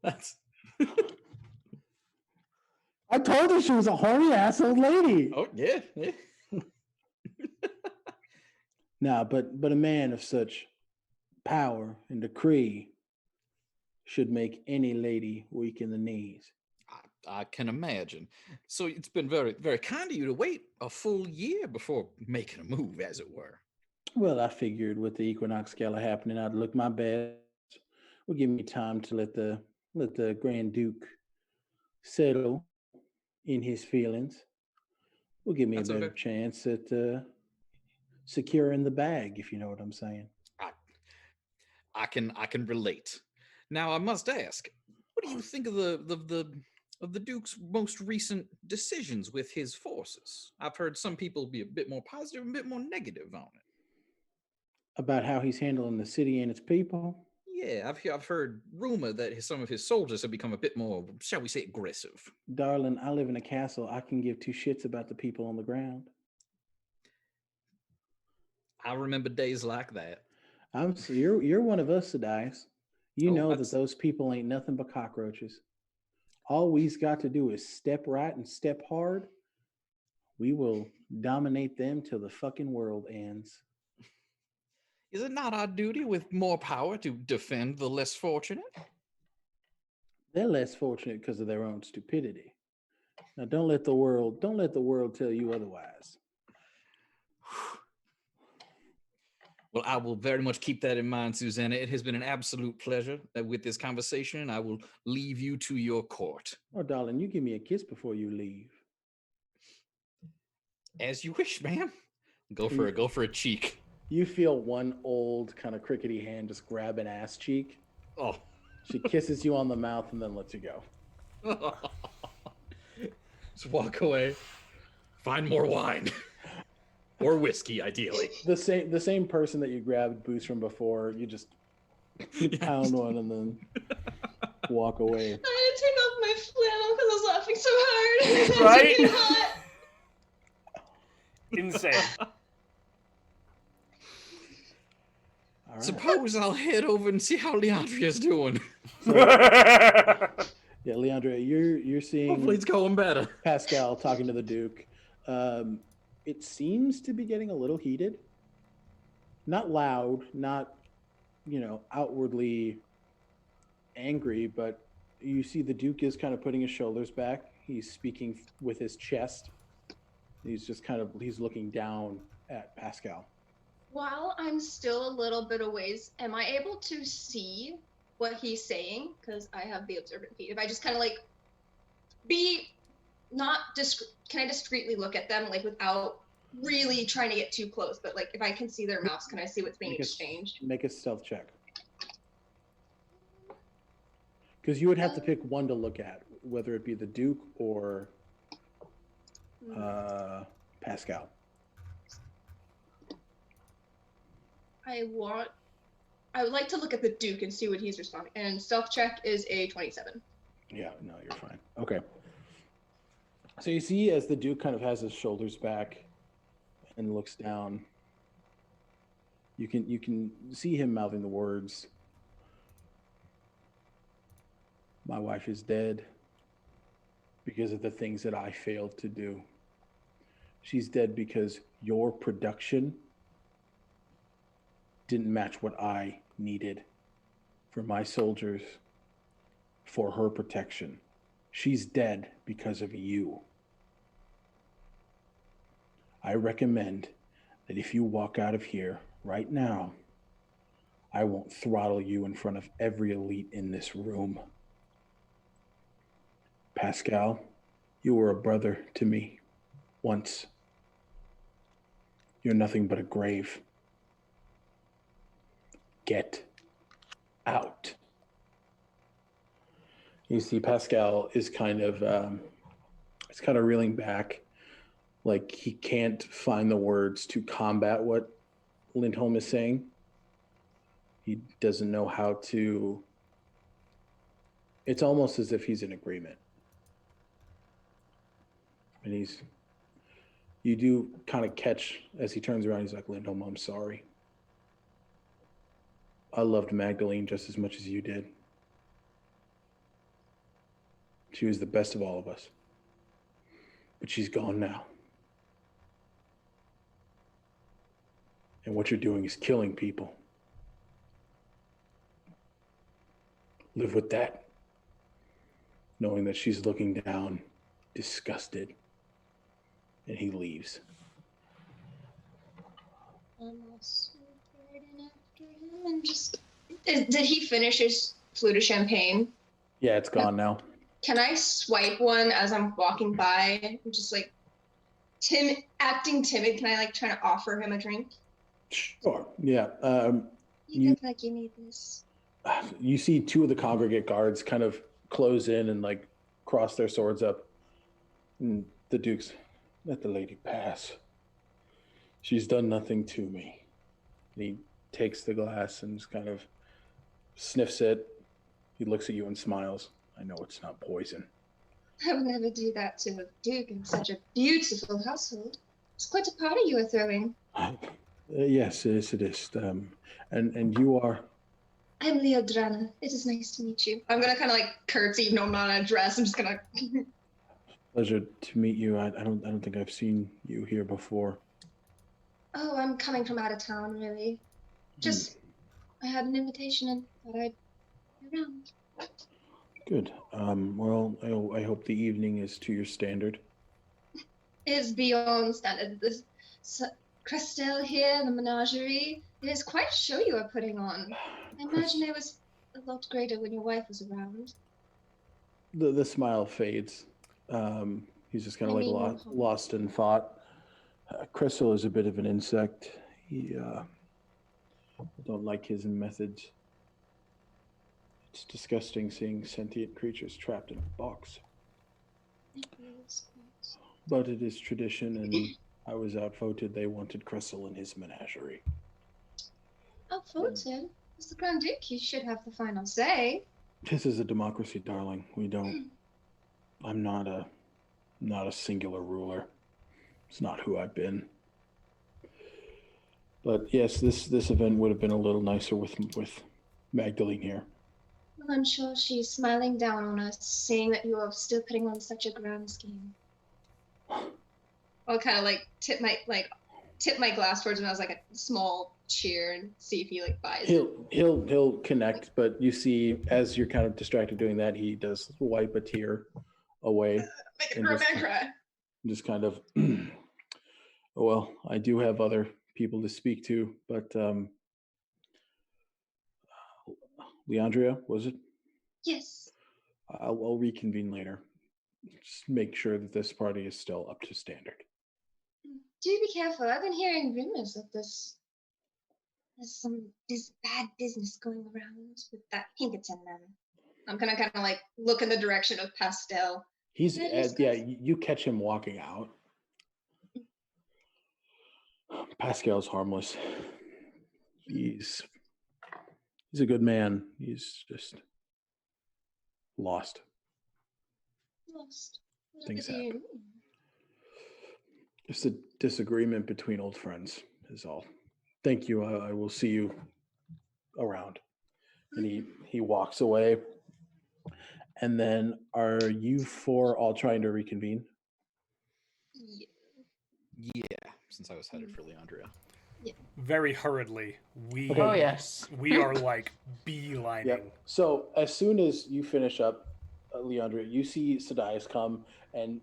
That's I told her she was a horny ass old lady. Oh yeah. Nah, but a man of such power and decree should make any lady weak in the knees. I can imagine. So it's been very, very kind of you to wait a full year before making a move, as it were. Well, I figured with the Equinox Gala happening, I'd look my best. Would give me time to let the Grand Duke settle in his feelings. Will give me That's a better okay. chance at securing the bag, if you know what I'm saying. I can relate. Now I must ask, what do you think of the Duke's most recent decisions with his forces? I've heard some people be a bit more positive and a bit more negative on it. About how he's handling the city and its people. Yeah, I've heard rumor that some of his soldiers have become a bit more, shall we say, aggressive. Darling, I live in a castle. I can give two shits about the people on the ground. I remember days like that. You're one of us, Sadias. You Oh, know that that's- those people ain't nothing but cockroaches. All we've got to do is step right and step hard. We will dominate them till the fucking world ends. Is it not our duty with more power to defend the less fortunate? They're less fortunate because of their own stupidity. Now don't let the world tell you otherwise. Well, I will very much keep that in mind, Susanna. It has been an absolute pleasure with this conversation. I will leave you to your court. Oh, darling, you give me a kiss before you leave. As you wish, ma'am. Go for a cheek. You feel one old kind of crickety hand just grab an ass cheek. Oh. She kisses you on the mouth and then lets you go. Just walk away. Find more wine. Or whiskey, ideally. The same person that you grabbed booze from before, you just pound one and then walk away. I had to turn off my flannel because I was laughing so hard. Right? It's getting hot. Insane. All right. Suppose I'll head over and see how Leandria's doing. Yeah, Leandra, you're seeing Hopefully it's going better. Pascal talking to the Duke. It seems to be getting a little heated. Not loud, not outwardly angry, but you see the Duke is kind of putting his shoulders back. He's speaking with his chest. He's looking down at Pascal. While I'm still a little bit a ways, am I able to see what he's saying? Because I have the observant feat. If I just kind of can I discreetly look at them without really trying to get too close? But if I can see their mouths, can I see what's being exchanged? Make a stealth check. Because you would have to pick one to look at, whether it be the Duke or Pascal. I would like to look at the Duke and see what he's responding. And stealth check is a 27. Yeah, no, you're fine. Okay. So you see as the Duke kind of has his shoulders back and looks down, you can see him mouthing the words, "My wife is dead because of the things that I failed to do. She's dead because your production didn't match what I needed for my soldiers, for her protection. She's dead because of you. I recommend that if you walk out of here right now, I won't throttle you in front of every elite in this room. Pascal, you were a brother to me once. You're nothing but a grave. Get out." You see Pascal is kind of reeling back, like he can't find the words to combat what Lindholm is saying. He doesn't know how to. It's almost as if he's in agreement. And you do kind of catch as he turns around, he's like, "Lindholm, I'm sorry. I loved Magdalene just as much as you did. She was the best of all of us. But she's gone now. And what you're doing is killing people. Live with that. Knowing that she's looking down, disgusted. And he leaves. Almost right in after him and just. Did he finish his flute of champagne? Yeah, it's gone now. Can I swipe one as I'm walking by? I'm just like, acting timid. Can I like try to offer him a drink? Sure. Yeah. You look like you need this. You see two of the congregate guards kind of close in and like cross their swords up. And the Duke's, let the lady pass. She's done nothing to me. And he takes the glass and just kind of sniffs it. He looks at you and smiles. I know it's not poison. I would never do that to a duke in such a beautiful household. It's quite a party you are throwing. Yes, it is. And you are? I'm Leodrana. It is nice to meet you. I'm gonna kind of like curtsy, even though I'm not in a dress. I'm just gonna. Pleasure to meet you. I don't think I've seen you here before. Oh, I'm coming from out of town, really. Just, I had an invitation and thought I'd be around. Good. Well, I hope the evening is to your standard. It is beyond standard. This Crestel here, the menagerie. It is quite a show you are putting on. I imagine it was a lot greater when your wife was around. The smile fades. He's just kind of like lost in thought. Crystal is a bit of an insect. I don't like his methods. It's disgusting seeing sentient creatures trapped in a box. But it is tradition, and I was outvoted. They wanted Crystal in his menagerie. Outvoted? As the Grand Duke, he should have the final say. This is a democracy, darling. We don't. I'm not a singular ruler. It's not who I've been. But yes, this event would have been a little nicer with Magdalene here. Well, I'm sure she's smiling down on us, seeing that you are still putting on such a grand scheme. I'll kind of like tip my glass towards him as like a small cheer and see if he like buys it. He'll connect, but you see as you're kind of distracted doing that, he does wipe a tear away. Make a grown man cry. Just kind of, oh, well, I do have other people to speak to, but Leandria, was it? Yes. I'll reconvene later. Just make sure that this party is still up to standard. Do be careful. I've been hearing rumors that there's this bad business going around with that Pinkerton man. I'm gonna kind of like look in the direction of Pastel. He's you catch him walking out. Pascal's harmless. He's a good man. He's just lost. Lost. Things happen. It's a disagreement between old friends is all. Thank you. I will see you around. And he walks away. And then are you four all trying to reconvene? Yeah, since I was headed for Leandria. Yeah. Very hurriedly, we Oh yes. we are like beelining. Yep. So as soon as you finish up, Leandria, you see Sadias come, and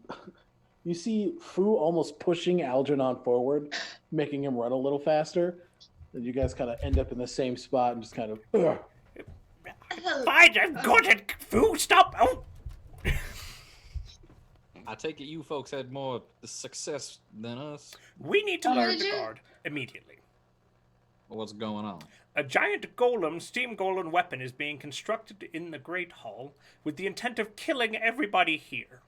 you see Fu almost pushing Algernon forward, making him run a little faster. And you guys kind of end up in the same spot and just kind of. Ugh. Fine, I've got it. Foo, stop. Oh. I take it you folks had more success than us. We need to learn the guard immediately. Well, what's going on? A giant steam golem weapon is being constructed in the Great Hall with the intent of killing everybody here.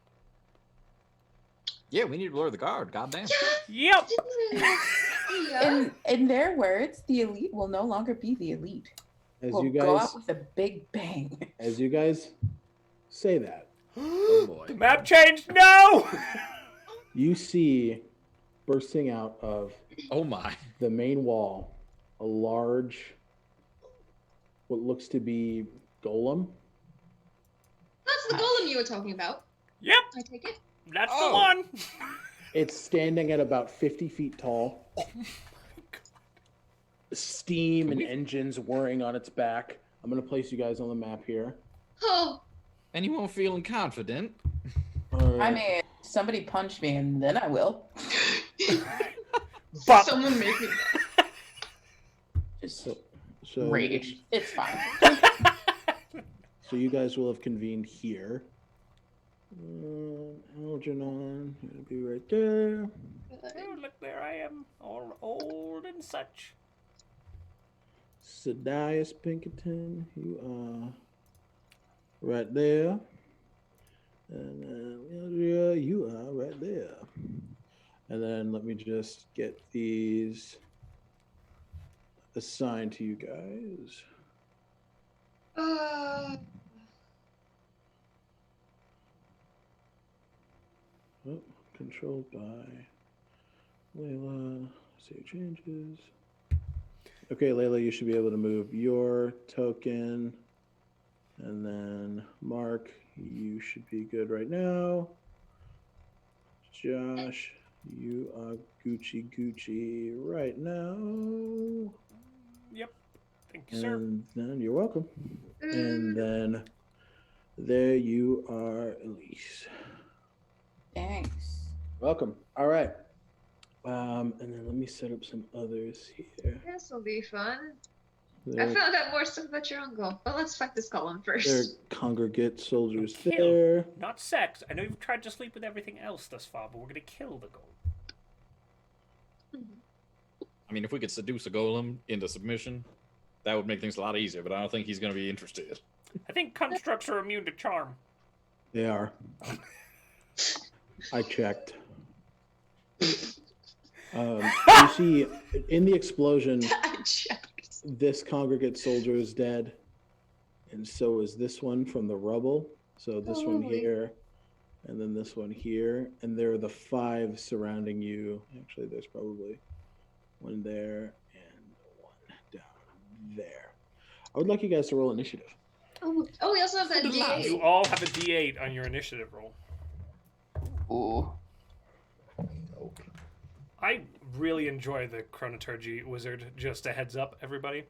Yeah, we need to lure the guard, goddamn. Yep. In their words, the elite will no longer be the elite. We'll go out with a big bang. As you guys say that, Oh boy. The map changed. No. you see bursting out of Oh my. the main wall a large, what looks to be golem. That's the golem you were talking about. Yep. I take it. That's the Oh. one. It's standing at about 50 feet tall. Oh my god. Steam and engines whirring on its back. I'm going to place you guys on the map here. Oh, Anyone feeling confident? I mean, somebody punch me and then I will. But someone make me. Just so rage. It's fine. So you guys will have convened here. Algernon, you'll be right there. oh, look, there I am, all old and such. Sadius Pinkerton, you are right there. And then Andrea, you are right there. And then let me just get these assigned to you guys. Oh, controlled by Layla. Save changes. Okay, Layla, you should be able to move your token. And then Mark, you should be good right now. Josh, you are Gucci right now. Yep. Thank you, sir. And then you're welcome. And then there you are, Elise. Thanks. Welcome. All right. And then let me set up some others here. This will be fun. I There, found out more stuff about your uncle, but let's fight this golem there are first. congregate soldiers Kill. there. Not sex. I know you've tried to sleep with everything else thus far, but we're gonna kill the gold. I mean, if we could seduce a golem into submission, that would make things a lot easier, but I don't think he's going to be interested. I think constructs are immune to charm. They are. I checked. You see, in the explosion, I checked. this congregate soldier is dead, and so is this one from the rubble. So this one Holy. here, and then this one here, and there are the 5 surrounding you. Actually, there's probably one there and one down there. I would like you guys to roll initiative. Oh, we also have that You D8. all have a D8 on your initiative roll. Ooh. I really enjoy the Chronoturgy Wizard. Just a heads up, everybody.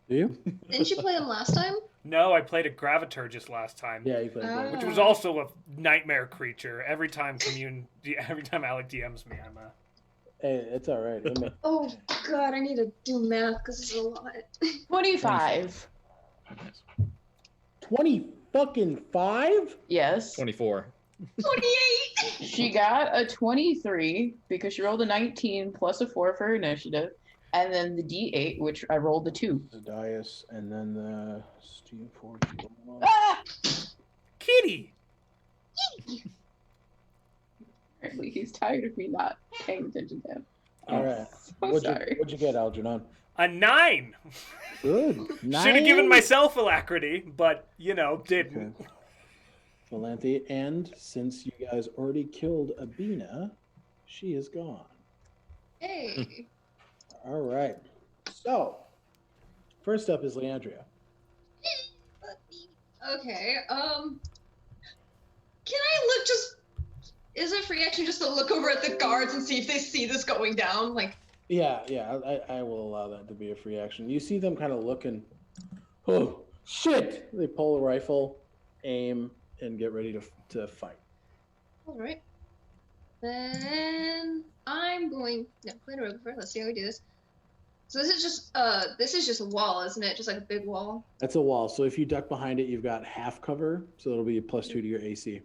Do you? Didn't you play him last time? No, I played a Graviturgist last time. Yeah, you played. Ah. Which was also a nightmare creature. Every time Alec DMs me, I'm a... Hey, it's all right. Oh god, I need to do math because it's a lot. 25. 20 fucking 5? Yes. 24. 28! She got a 23 because she rolled a 19 plus a 4 for her initiative. And then the D8, which I rolled the 2. The Dias, and then the Steam Forge. Ah! Kitty! Apparently he's tired of me not paying attention to him. All right. So sorry. What'd you get, Algernon? A 9! Good. Should have given 9? myself alacrity, but, didn't. Okay. Valente, and since you guys already killed Abina, she is gone. Hey. All right. So, first up is Leandria. Okay, can I look is it free action just to look over at the guards and see if they see this going down? Like, Yeah, I will allow that to be a free action. You see them kind of looking, oh, shit! They pull a rifle, aim, and get ready to fight. alright. Then I'm going, play the rogue first, let's see how we do this. So this is just a wall, isn't it? Just like a big wall? That's a wall. So if you duck behind it, you've got half cover, so it'll be a +2 to your AC.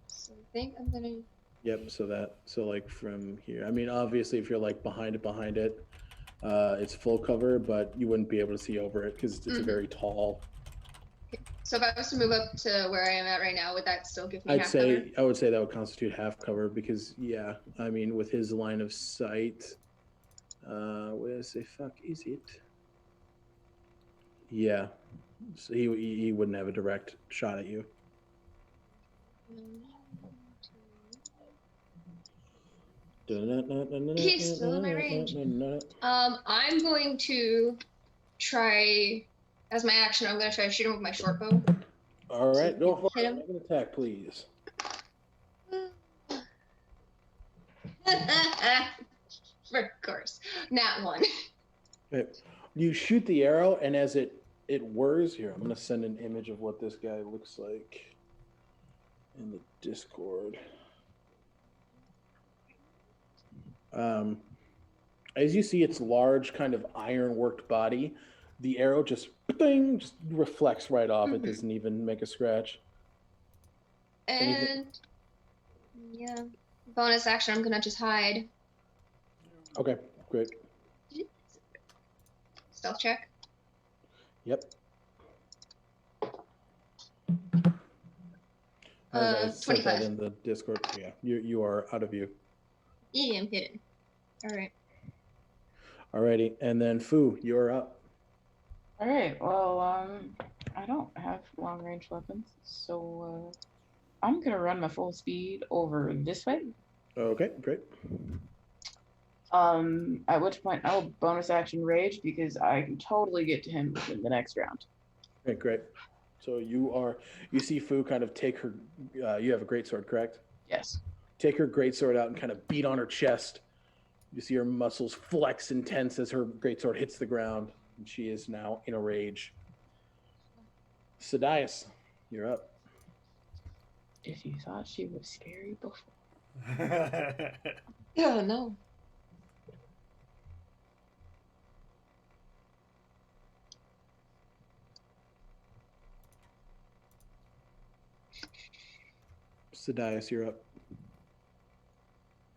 So I think I'm gonna... Yep, so like from here. I mean, obviously if you're like behind it, it's full cover, but you wouldn't be able to see over it because it's a very tall. So if I was to move up to where I am at right now, would that still give me I half cover? would say that would constitute half cover because yeah, I mean with his line of sight, where the fuck is it? Yeah, so he wouldn't have a direct shot at you. He's still in my range. I'm going to try, as my action, I'm going to try to shoot him with my short bow. All right, go for Hit it. him. Make an attack, please. Of course. Nat 1. Okay. You shoot the arrow, and as it whirs, here, I'm going to send an image of what this guy looks like in the Discord. As you see its large kind of iron-worked body, the arrow just reflects right off. It doesn't even make a scratch. And yeah, bonus action, I'm gonna just hide. Okay, great. Stealth check. Yep. As I said 25. that in the Discord, yeah, you are out of view. Yeah, I'm hidden. All right. Alrighty, and then Fu, you're up. All right. Well, I don't have long range weapons, so I'm gonna run my full speed over this way. Okay, great. At which point I'll bonus action rage because I can totally get to him in the next round. Okay, great. So you see Fu kind of take her. You have a greatsword, correct? Yes. Take her greatsword out and kind of beat on her chest. You see her muscles flex and tense as her greatsword hits the ground, and she is now in a rage. Sadias, you're up. If you thought she was scary before. Oh no. Sadias, you're up.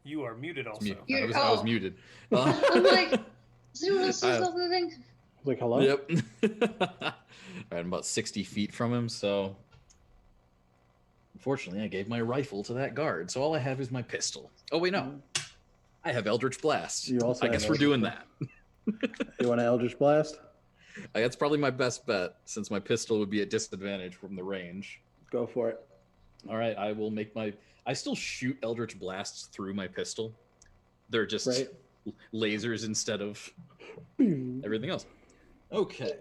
You are muted also. I was muted. I'm like, is anyone else still moving? Like, hello? Yep. I'm about 60 feet from him, so unfortunately I gave my rifle to that guard, so all I have is my pistol. Oh wait, no. I have Eldritch Blast. You also I guess have we're doing Eldritch that. You want to Eldritch Blast? That's probably my best bet, since my pistol would be at disadvantage from the range. Go for it. All right, I will make my... I still shoot Eldritch Blasts through my pistol. They're just Right. lasers instead of everything else. Okay.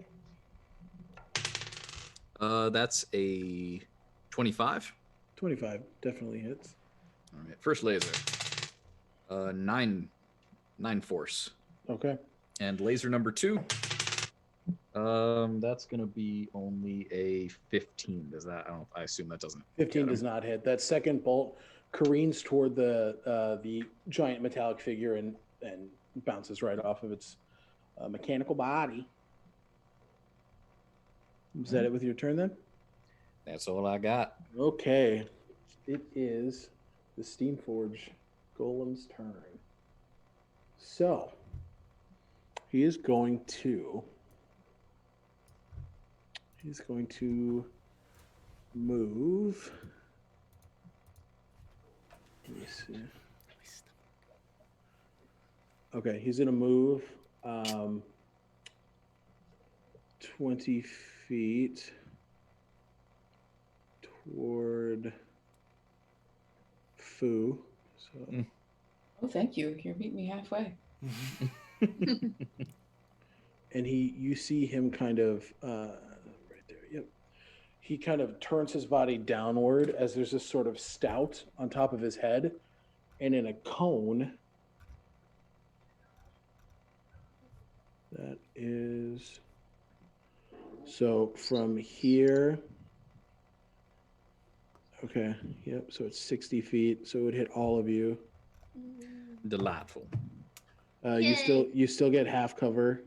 That's a 25. 25 definitely hits. All right, first laser. 9 force. Okay. And laser number 2. That's gonna be only a 15. Does that? I assume that doesn't. 15 does not hit. That second bolt careens toward the giant metallic figure and bounces right off of its mechanical body. Is that it with your turn then? That's all I got. Okay. It is the Steamforge Golem's turn. So he is going to move. Let me see. Okay, he's going to move 20 feet toward Fu. So. Oh, thank you. You're meeting me halfway. And you see him kind of right there. Yep. He kind of turns his body downward as there's this sort of spout on top of his head, and in a cone. That is so from here. Okay. Yep. So it's 60 feet. So it would hit all of you. Delightful. You still get half cover.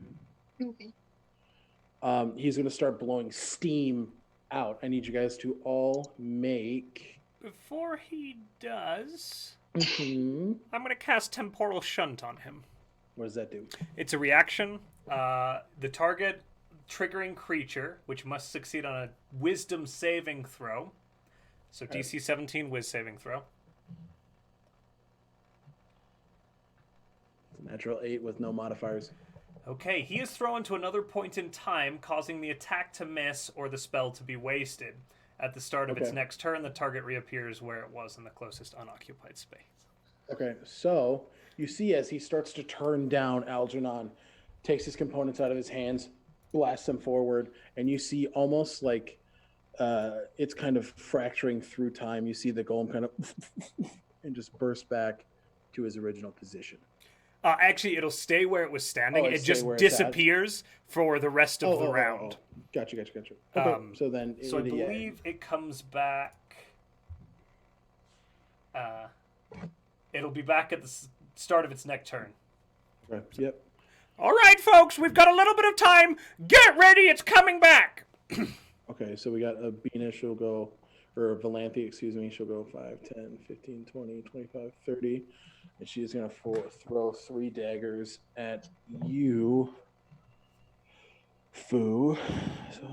Okay. He's going to start blowing steam out. I need you guys to all make. Before he does, Mhm. I'm going to cast Temporal Shunt on him. What does that do? It's a reaction. The target triggering creature, which must succeed on a Wisdom saving throw. So DC 17 Wiz saving throw. It's a natural 8 with no modifiers. Okay, he is thrown to another point in time, causing the attack to miss or the spell to be wasted. At the start of its Okay. next turn, the target reappears where it was in the closest unoccupied space. Okay, so you see as he starts to turn down, Algernon takes his components out of his hands, blasts them forward, and you see almost like it's kind of fracturing through time. You see the golem kind of and just burst back to his original position. Actually, it'll stay where it was standing. it It stay just where it's at? disappears for the rest of the round. Gotcha. Okay, so then... So I believe it comes back... it'll be back at the start of its next turn. Right. Yep. All right, folks, we've got a little bit of time. Get ready, it's coming back. Okay, so we got Abina, she'll go, or Valanthe, excuse me, she'll go 5, 10, 15, 20, 25, 30. And she's going to throw 3 daggers at you, Foo. So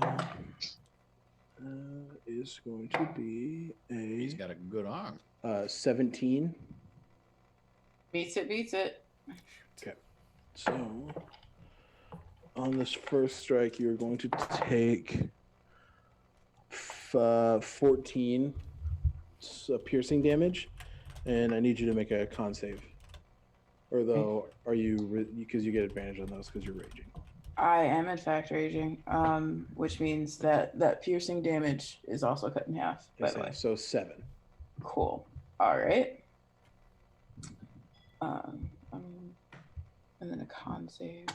is going to be He's got a good arm. 17. Beats it. Okay, so on this first strike, you're going to take 14 piercing damage, and I need you to make a con save. Or though, are you, because you get advantage on those because you're raging. I am in fact raging, which means that piercing damage is also cut in half, by the way. So 7. Cool. All right. And then a con save.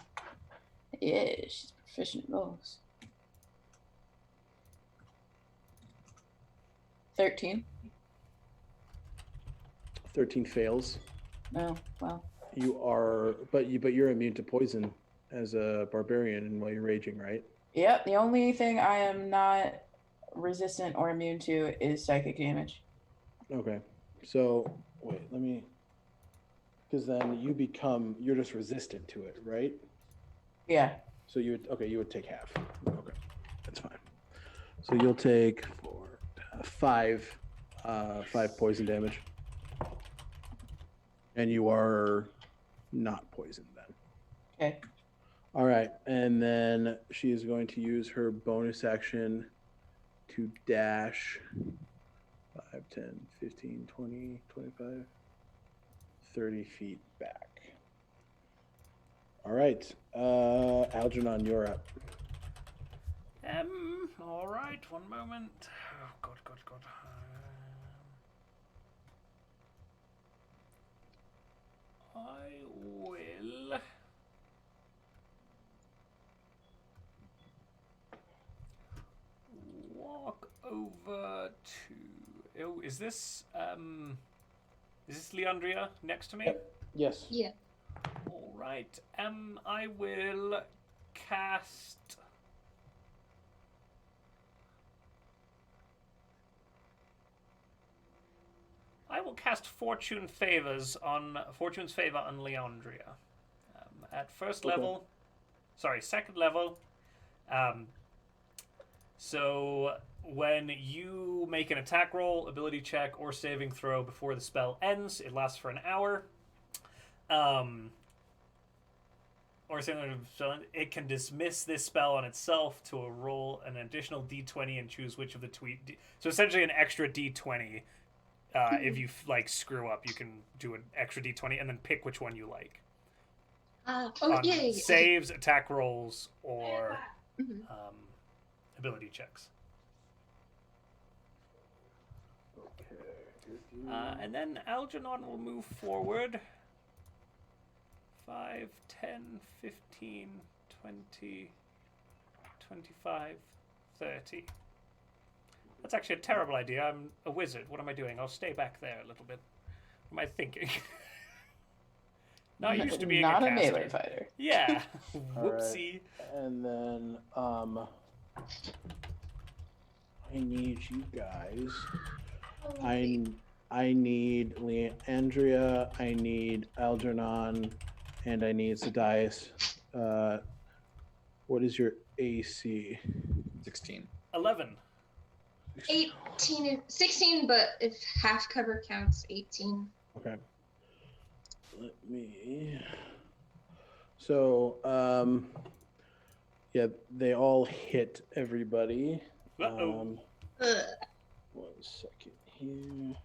Yeah, she's proficient at those. 13. 13 fails. No, well. You are, but you're immune to poison as a barbarian and while you're raging, right? Yep, the only thing I am not resistant or immune to is psychic damage. Okay. So wait, because then you're just resistant to it, right? Yeah. So you would take half. Okay, that's fine. So you'll take 5 poison damage, and you are not poisoned then. Okay. All right, and then she is going to use her bonus action to dash 5, 10, 15, 20, 25, 30 feet back. All right, Algernon, you're up. All right, one moment. Oh, God. I will... walk over to... Oh, is this Leandria next to me? Yep. Yes. Yeah. All right. I will cast... Fortune's Favor on Leandria. At second level. So when you make an attack roll, ability check, or saving throw before the spell ends, it lasts for an hour. It can dismiss this spell on itself to roll an additional d20 and choose which of the so essentially an extra d20. If you screw up, you can do an extra d20 and then pick which one you like. Saves, attack rolls, or ability checks. And then Algernon will move forward. 5, 10, 15, 20, 25, 30. That's actually a terrible idea. I'm a wizard. What am I doing? I'll stay back there a little bit. What am I thinking? Not used to being not a a caster. melee fighter. Yeah. Whoopsie. Right. And then I need you guys. I need Leandria, I need Algernon, and I need Zadias. What is your AC? 16. 11. 16, but if half cover counts, 18. Okay. Let me... So, yeah, they all hit everybody. Uh-oh. 1 second here.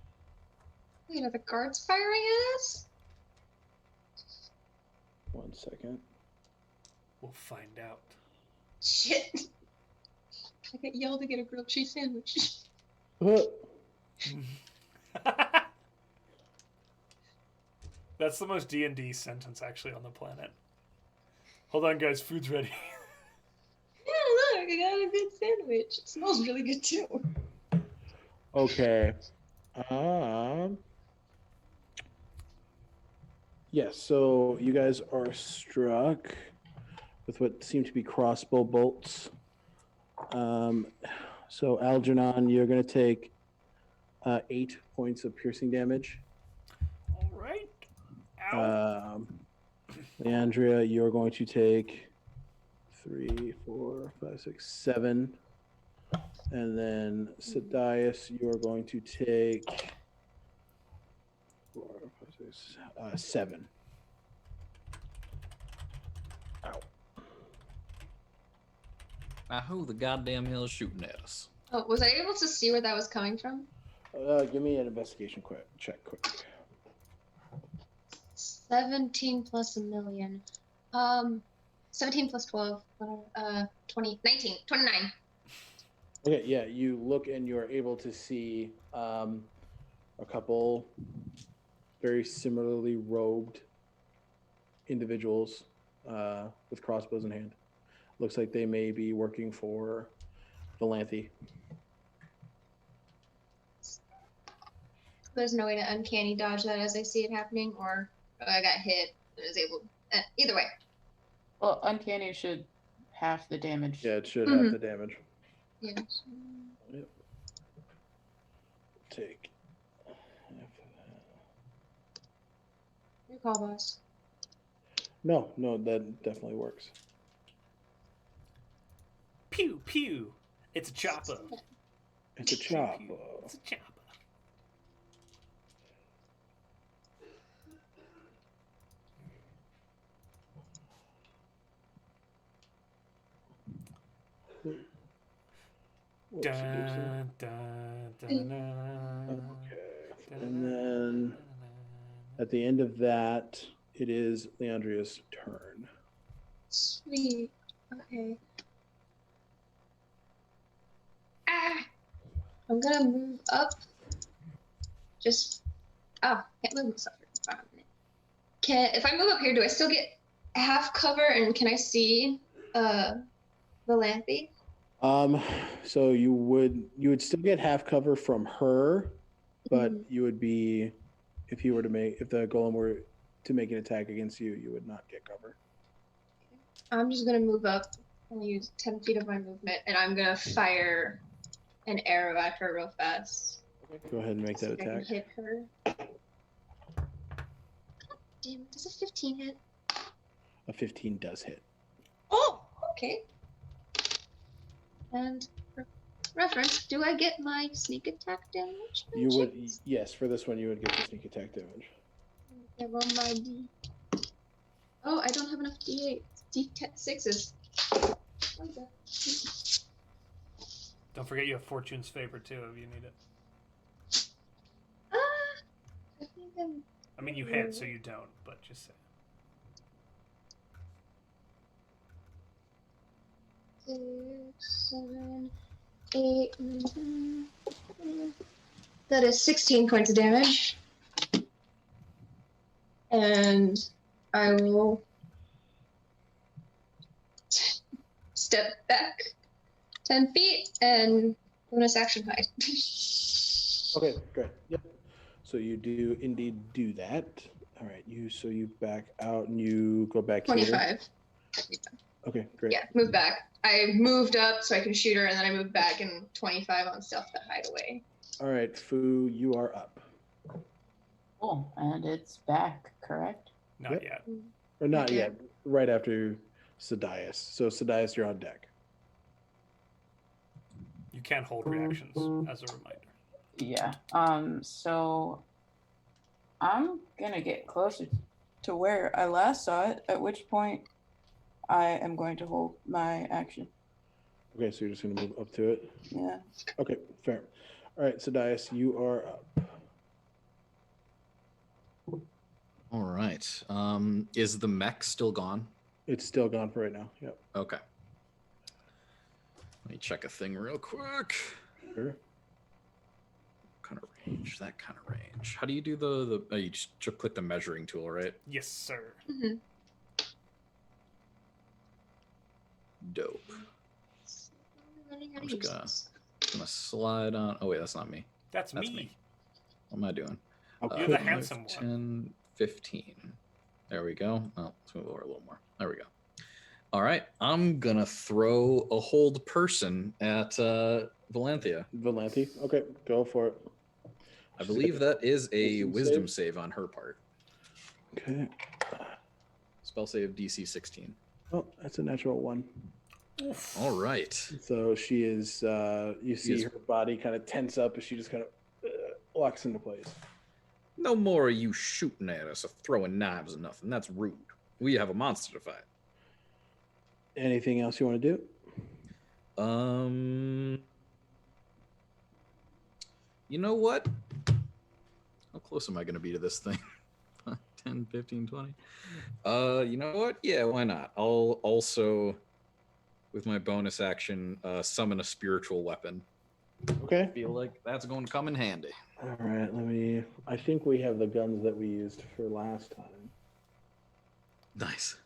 Wait, are the guards firing at us? 1 second. We'll find out. Shit. I got yelled to get a grilled cheese sandwich. That's the most D&D sentence actually on the planet. Hold on, guys. Food's ready. Yeah, look, I got a good sandwich. It smells really good too. Okay. Yes, so you guys are struck with what seem to be crossbow bolts. So Algernon, you're going to take 8 points of piercing damage. All right. Ow. Leandria, you're going to take 3, 4, 5, 6, 7. And then Sadias, you're going to take 4, 5, 6, 7. Ow. Now, who the goddamn hell is shooting at us? Oh, was I able to see where that was coming from? Give me an investigation check quick. 17 plus a million. 17 plus 12. 20, 19, 29. Okay, yeah, you look and you're able to see a couple very similarly robed individuals with crossbows in hand. Looks like they may be working for Valenroux. There's no way to uncanny dodge that as I see it happening, or I got hit and was able. Either way. Well, uncanny should half the damage. Yeah, it should have the damage. Yeah. Yep. Take half of that. Your call, boss. No, that definitely works. Pew pew. It's a chopper. It's a Pew, chop. pew. It's a chopper. Dun, dun, dun, dun, Okay. And then at the end of that, it is Leandria's turn. Sweet. Okay. I'm gonna move up. Can't move myself for a minute. If I move up here, do I still get half cover, and can I see Valenroux? So you would still get half cover from her, but Mhm. you would be if the golem were to make an attack against you, you would not get cover. I'm just gonna move up and use 10 feet of my movement, and I'm gonna fire an arrow at her real fast. Go ahead and make See that if I can attack. hit her. Damn, does a 15 hit? A 15 does hit. Oh, okay. And for reference, do I get my sneak attack damage? You would, yes, for this one you would get the sneak attack damage. I roll my D. Oh, I don't have enough D8. D6s. What is that? Don't forget you have Fortune's Favor too if you need it. I think I mean, you hit, so you don't, but just say. 6, 7, 8, 9, 10. That is 16 points of damage. And I will step back 10 feet and bonus action hide. Okay, great. Yep. So you do indeed do that. All right. So you back out and you go back 25. here. Okay, great. Yeah, move back. I moved up so I can shoot her, and then I moved back and 25 on stealth to hide away. All right, Fu, you are up. Cool. And it's back, correct? Not Yep. yet. Or not Not yet. yet. Right after Sadias. So Sadias, you're on deck. You can't hold reactions, as a reminder. Yeah. So I'm gonna get closer to where I last saw it, at which point I am going to hold my action. Okay, so you're just going to move up to it? Yeah. Okay, fair. All right, Sadias, you are up. All right. Is the mech still gone? It's still gone for right now. Yep. Okay. Let me check a thing real quick. Sure. Kind of range, that kind of range. How do you do the oh, you just click the measuring tool, right? Yes, sir. Mm-hmm. Dope. Learning how to I'm use just this. gonna slide on. Oh wait, that's not me. That's That's me. me. What am I doing? I'll You're the put- handsome one. 10, 15. There we go. Oh, let's move over a little more. There we go. All right, I'm gonna throw a hold person at Valenthia. Valenti. Okay, go for it. I believe that is a Wisdom wisdom save on her part. Okay. Spell save DC 16. Oh, that's a natural one. All right. So she is. You see is- her body kind of tense up as she just kind of locks into place. No more of you shooting at us or throwing knives or nothing. That's rude. We have a monster to fight. Anything else you want to do? You know what? How close am I going to be to this thing? 10, 15, 20. You know what? Yeah, why not? I'll also, with my bonus action, summon a spiritual weapon. Okay. I feel like that's going to come in handy. All right. Let me. I think we have the guns that we used for last time. Nice.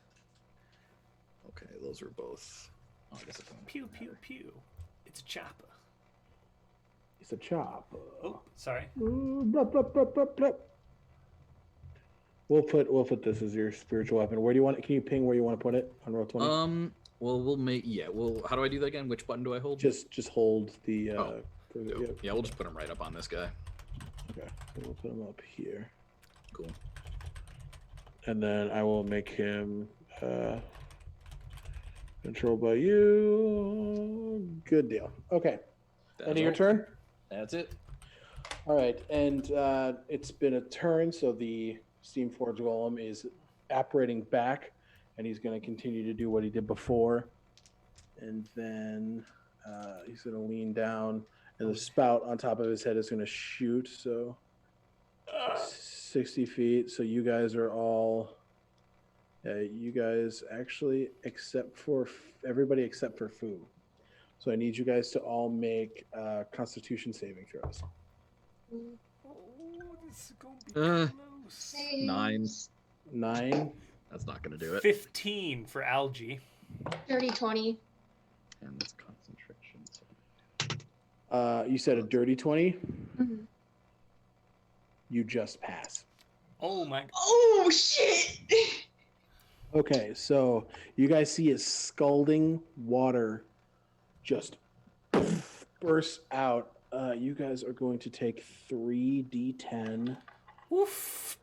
Okay, those are both. Oh, I guess it doesn't Pew, matter. pew, pew. It's a chopper. It's a chop. Oh, sorry. Blup, blup, blup, blup, blup. We'll put this as your spiritual weapon. Where do you want it? Can you ping where you want to put it on roll 20? Well, we'll make how do I do that again? Which button do I hold? Just hold the. Oh, for the Dope. Yeah, we'll just put him right up on this guy. Okay. So we'll put him up here, Cool. and then I will make him controlled by you. Good deal. Okay. End of your turn. That's it. All right, and it's been a turn, so the Steamforged Golem is apparating back, and he's going to continue to do what he did before. And then he's going to lean down, and the spout on top of his head is going to shoot, so 60 feet. So you guys are all, you guys actually, except for everybody except for Fu. So I need you guys to all make Constitution saving throws. Oh, this is going to be close. 9. 9. That's not going to do it. 15 for Algae. 30, 20. And that's concentration. You said a dirty 20. Mm-hmm. You just pass. Oh my god. Oh, shit! Okay, so you guys see his scalding water just burst out. You guys are going to take 3d10 Oof.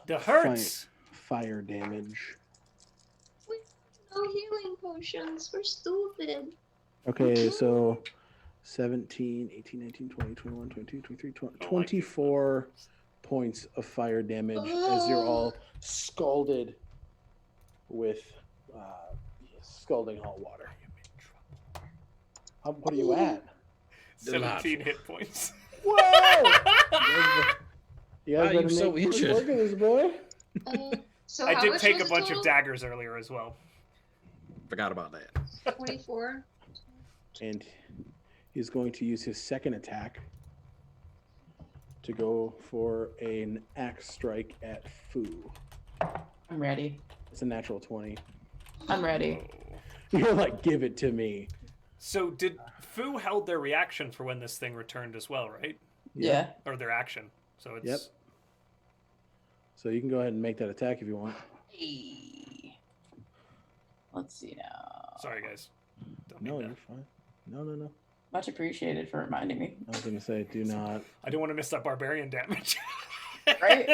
The hurts. fire damage. No healing potions. We're stupid. Okay, so 17, 18, 19, 20, 21, 22, 23, 24 points of fire damage as you're all scalded with scalding hot water. What are you at? 17 hit points. Whoa! You guys Why are you better so make quick injured? work of this boy. So I how did much take was a the bunch of total? daggers earlier as well. Forgot about that. 24. And he's going to use his second attack to go for an axe strike at Fu. I'm ready. It's a natural 20. I'm ready. You're like, give it to me. So did Fu held their reaction for when this thing returned as well, right? Yeah. Or their action. So it's Yep. So you can go ahead and make that attack if you want. Hey. Let's see now. Sorry guys. Don't No, mean you're to. fine. No. Much appreciated for reminding me. I was going to say, do not. I didn't want to miss that barbarian damage. Right?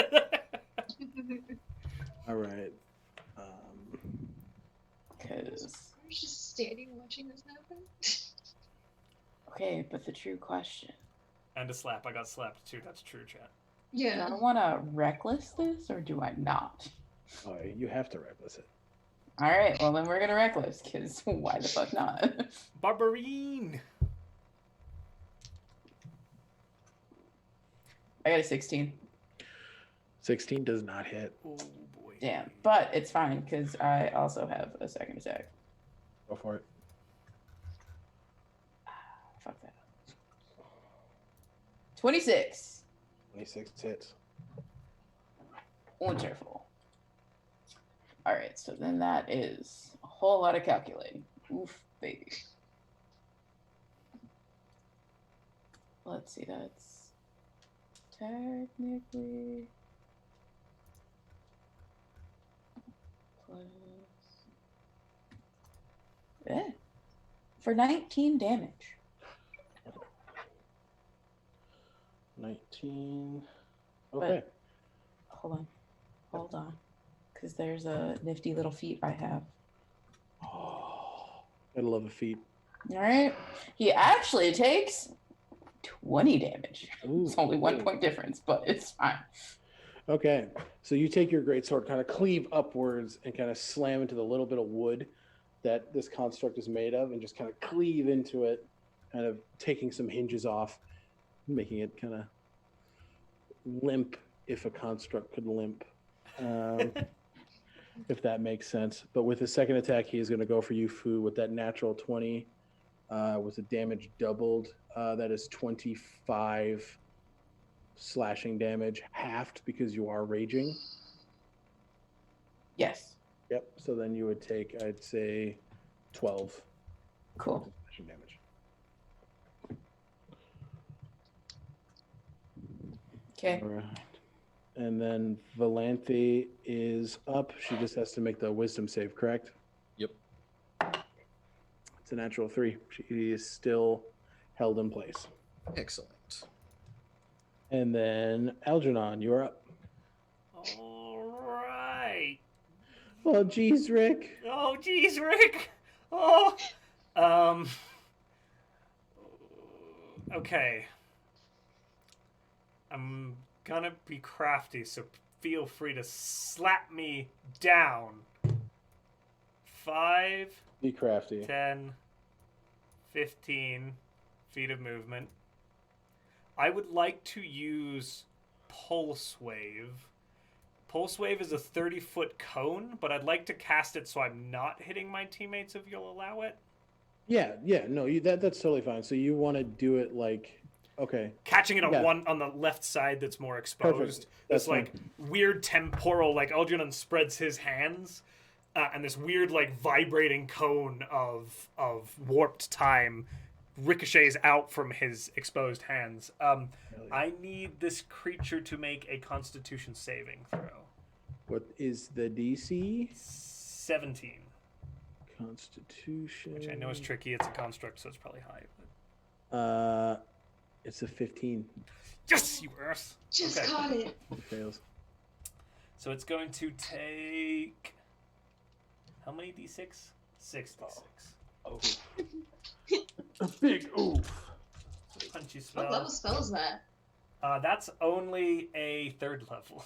All right. Because, I was just standing watching this happen. okay, but the true question. And a slap. I got slapped too. That's true, chat. Do Yeah. I want to reckless this or do I not? Oh, you have to reckless it. All right, well then we're going to reckless because why the fuck not? Barbarine! I got a 16. 16 does not hit. Oh boy. Damn, but it's fine because I also have a second attack. Go for it. 26. 26 hits. Wonderful. All right, so then that is a whole lot of calculating. Oof, baby. Let's see, that's technically plus for 19 damage. 19. Okay. Hold on, because there's a nifty little feat I have. Oh, gotta love a feat. All right, he actually takes 20 damage. Ooh, It's only 1 point difference, but it's fine. Okay, so you take your greatsword, kind of cleave upwards, and kind of slam into the little bit of wood that this construct is made of, and just kind of cleave into it, kind of taking some hinges off, making it kind of limp, if a construct could limp, if that makes sense. But with his second attack, he is going to go for you, Fu, with that natural 20, with the damage doubled. That is 25 slashing damage, halved because you are raging. Yes. Yep. So then you would take, I'd say, 12 Cool. slashing damage. Okay. All right. And then Valanthe is up. She just has to make the wisdom save, correct? Yep. It's a natural 3. She is still held in place. Excellent. And then Algernon, you're up. All right. Oh, geez, Rick. Oh, geez, Rick. Oh. Okay. I'm gonna be crafty, so feel free to slap me down. 5, Be crafty. 10, 15 feet of movement. I would like to use Pulse Wave. Pulse Wave is a 30-foot cone, but I'd like to cast it so I'm not hitting my teammates if you'll allow it. Yeah, no, that's totally fine. So you want to do it like, okay. Catching it on Yeah. one on the left side that's more exposed. Perfect. This That's like weird temporal, like Algernon spreads his hands, and this weird like vibrating cone of warped time ricochets out from his exposed hands. I need this creature to make a Constitution saving throw. What is the DC? 17, Constitution. which I know is tricky. It's a construct, so it's probably high. But... It's a 15. Yes, you earth. Just Okay. caught it. It fails. So it's going to take how many d6? 6 d6. Oh. A big oof. Punchy spell. What level spell is that? That's only a 3rd level.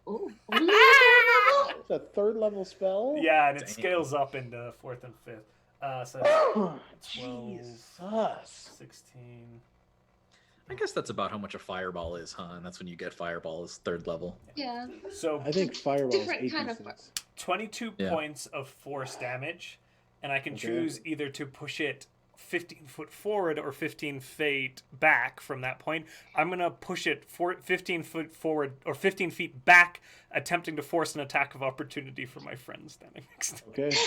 Ooh. It's a 3rd level spell? Yeah, and it Damn. scales up into 4th and 5th. So that's 12, Jesus. 16. I guess that's about how much a fireball is, huh? And that's when you get fireball is 3rd level. Yeah. So I think fireball is Different 8 kind of 6. 22 Yeah. points of force damage, and I can Okay. choose either to push it 15 foot forward or 15 feet back from that point. I'm going to push it 15 foot forward or 15 feet back, attempting to force an attack of opportunity for my friend standing next to me. Okay.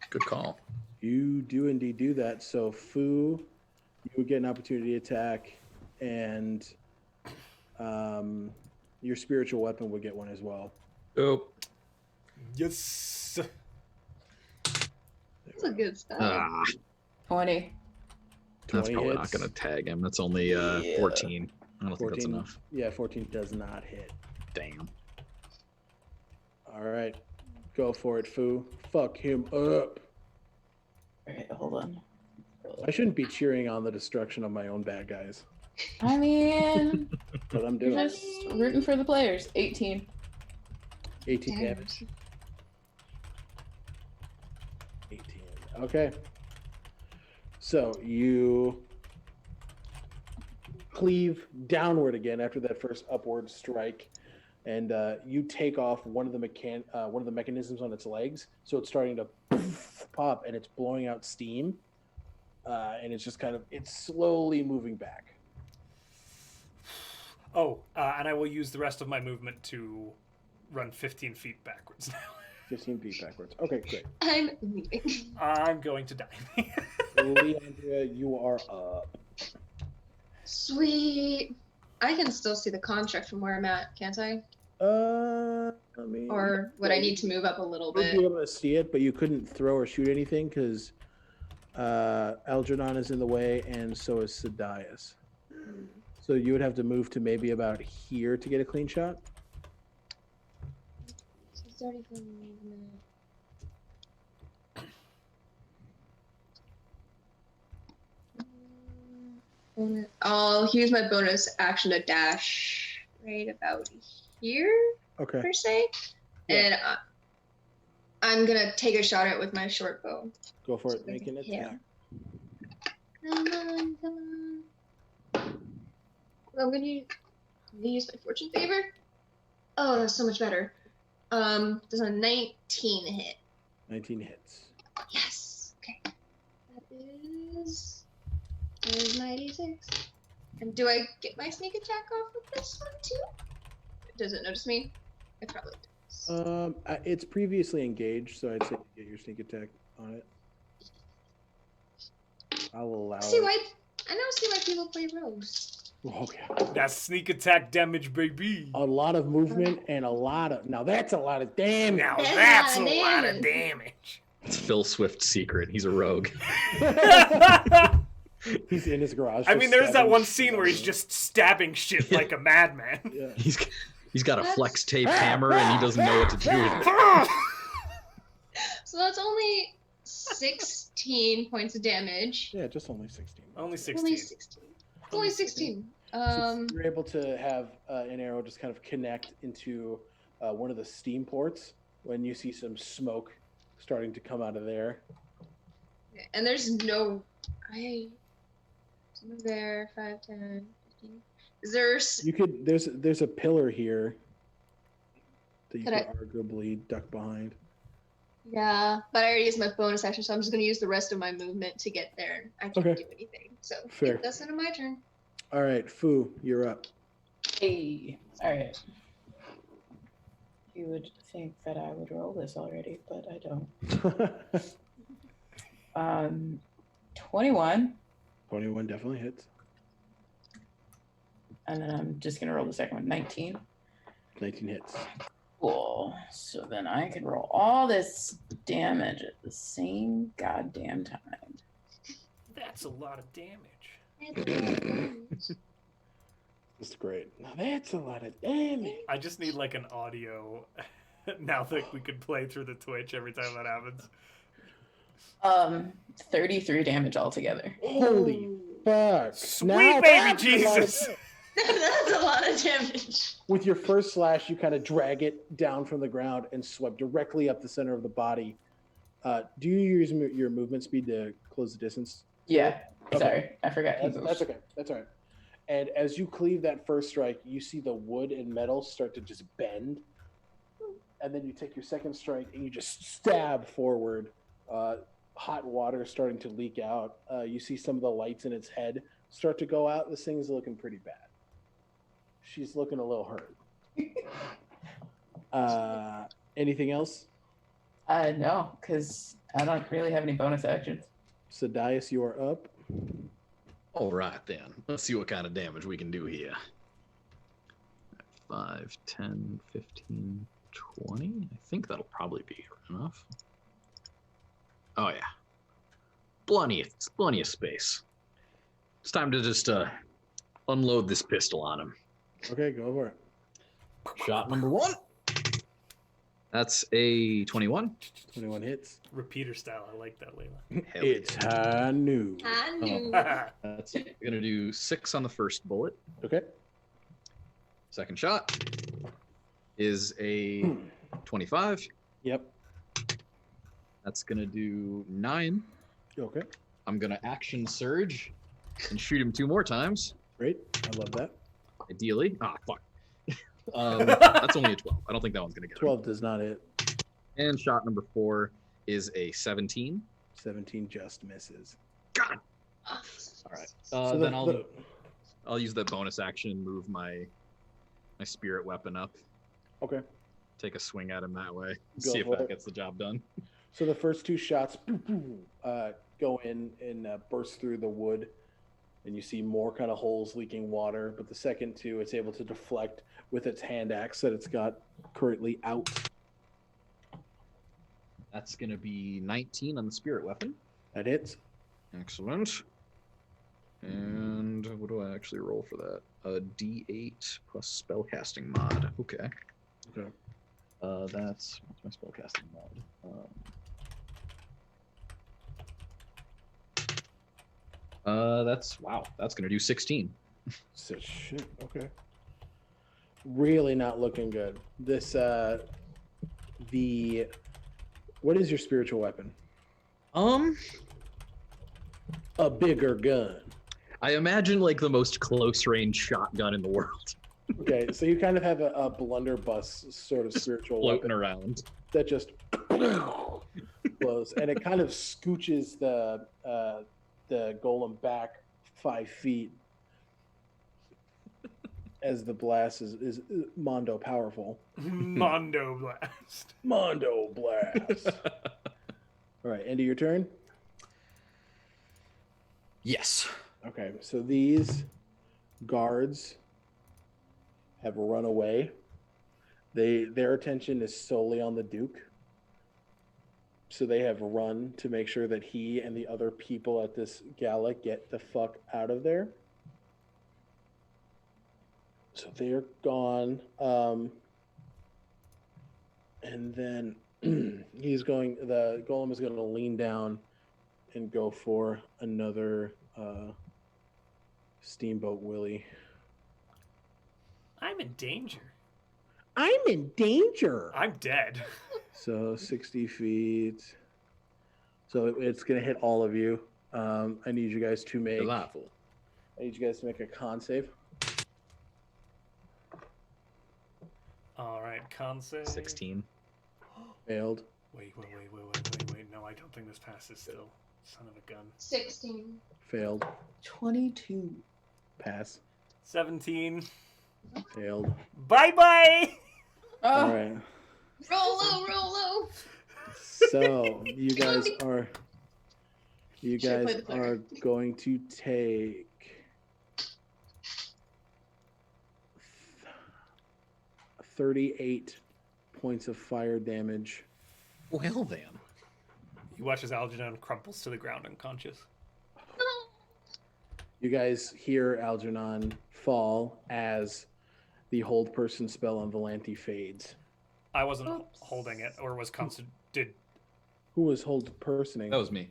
Good call. You do indeed do that. So, Fu, you would get an opportunity attack, and your spiritual weapon would get one as well. Oh. Yes. That's a good spell. 20. That's 20 probably not hits. going to tag him. That's only Yeah. 14. I don't think that's 14. enough. Yeah, 14 does not hit. Damn. All right. Go for it, Fu. Fuck him up. Okay, hold on. I shouldn't be cheering on the destruction of my own bad guys, I mean, but I'm you're doing just rooting for the players. 18. 18 Damn. damage. 18. Okay. So you cleave downward again after that first upward strike, and you take off one of the mechanisms on its legs. So it's starting to pop, and it's blowing out steam, and it's just it's slowly moving back. And I will use the rest of my movement to run 15 feet backwards now. 15 feet backwards. Okay, great. I'm leaving. I'm going to die. Leandria, you are up. Sweet. I can still see the construct from where I'm at, can't I? I mean, Or would I need to move up a little you'll bit? be able to see it, but you couldn't throw or shoot anything because Algernon is in the way, and so is Sadias. So you would have to move to maybe about here to get a clean shot. So 30 for movement. I'll use my bonus action to dash right about here, Okay. per se. Yeah. And I'm gonna take a shot at it with my short bow. Go for it. Make an Yeah. attack. Come on, come on. I'm gonna use my fortune favor. Oh, that's so much better. Does a 19 hit? 19 hits. Yes. Okay. That is. There's my d6. And do I get my sneak attack off with this one too? Does it notice me? It probably does. It's previously engaged, so I'd say get your sneak attack on it. I'll allow See it. why? I now see why people play rogues. Okay. That's sneak attack damage, baby. A lot of movement and a lot of. Now that's a lot of damage. Now That's that's a lot a of lot of damage. damage. It's Phil Swift's secret. He's a rogue. He's in his garage. I just mean, there's that stabbing one shit scene where he's everywhere. just stabbing shit like a madman. Yeah. He's got a That's- flex tape hammer and he doesn't know what to do with it. So that's only 16 points of damage. Yeah, just only 16. Only 16. Only 16. Only 16. So you're able to have an arrow just kind of connect into one of the steam ports when you see some smoke starting to come out of there. And there's no. There, 5, 10, 15. Is there. You could there's a pillar here that you Could could I- arguably duck behind. Yeah, but I already used my bonus action, so I'm just going to use the rest of my movement to get there. I can't Okay. do anything. So Fair. that's the end of my turn. All right, Fu, you're up. Hey, all right. You would think that I would roll this already, but I don't. 21, 21 definitely hits. and then I'm just gonna roll the second one. 19. 19 hits. Cool. So then I can roll all this damage at the same goddamn time. That's a lot of damage. That's great. Now that's a lot of damage. I just need like an audio now that we could play through the Twitch every time that happens. 33 damage altogether. Holy fuck. Sweet Now baby that's a lot of Jesus. damage. That's a lot of damage. With your first slash, you kind of drag it down from the ground and swipe directly up the center of the body. Do you use your movement speed to close the distance? Yeah. Okay. Sorry, I forgot. he That's moves. okay. That's all right. And as you cleave that first strike, you see the wood and metal start to just bend. And then you take your second strike and you just stab forward. Hot water starting to leak out. You see some of the lights in its head start to go out. This thing's looking pretty bad. She's looking a little hurt. Anything else? No, because I don't really have any bonus actions. Sadias, you are up. All right, then. Let's see what kind of damage we can do here. 5, 10, 15, 20. I think that'll probably be enough. Oh, yeah. Plenty of space. It's time to just unload this pistol on him. Okay, go for it. Shot number 1. That's a 21. 21 hits. Repeater style. I like that, Layla. Hell It's high noon. I knew. That's gonna do 6 on the first bullet. Okay. Second shot is a 25. Yep. That's gonna do 9. Okay. I'm gonna action surge and shoot him 2 more times, Great. I love that. ideally. Ah, fuck. That's only a 12. I don't think that one's gonna get him. 12 does not hit. And shot number 4 is a 17. 17 just misses. God. Oh, All right. So Then I'll use that bonus action and move my my spirit weapon up. Okay. Take a swing at him that way. Go See if for that it. gets the job done. So the first two shots go in and burst through the wood, and you see more kind of holes leaking water. But the second two, it's able to deflect with its hand axe that it's got currently out. That's going to be 19 on the spirit weapon. That hits. Excellent. And what do I actually roll for that? A D8 plus spellcasting mod. Okay. Okay. That's what's my spellcasting mod? That's wow. That's gonna do 16. So shit. Okay. Really not looking good. This what is your spiritual weapon? A bigger gun. I imagine like the most close range shotgun in the world. Okay, so you kind of have a blunderbuss sort of spiritual Floating weapon around. that just blows, and it kind of scooches the golem back 5 feet as the blast is Mondo powerful. Mondo blast. Mondo blast. All right, end of your turn. Yes. Okay, so these guards have run away. Their attention is solely on the Duke. So they have run to make sure that he and the other people at this gala get the fuck out of there. So they're gone. And then the golem is going to lean down and go for another Steamboat Willie. I'm in danger. I'm in danger. I'm dead. So 60 feet. So it's going to hit all of you. I need you guys to make. Delightful. I need you guys to make a con save. All right, con save. 16. Failed. Wait. No, I don't think this passes still. Son of a gun. 16. Failed. 22. Pass. 17. Failed. Bye-bye! All Oh, right. Roll low. So you guys are Should've played the player. going to take 38 points of fire damage. Well then. You watch as Algernon crumples to the ground unconscious. You guys hear Algernon fall as the hold person spell on Valanti fades. I wasn't Oops. holding it, or was did Who was hold personing? That was me.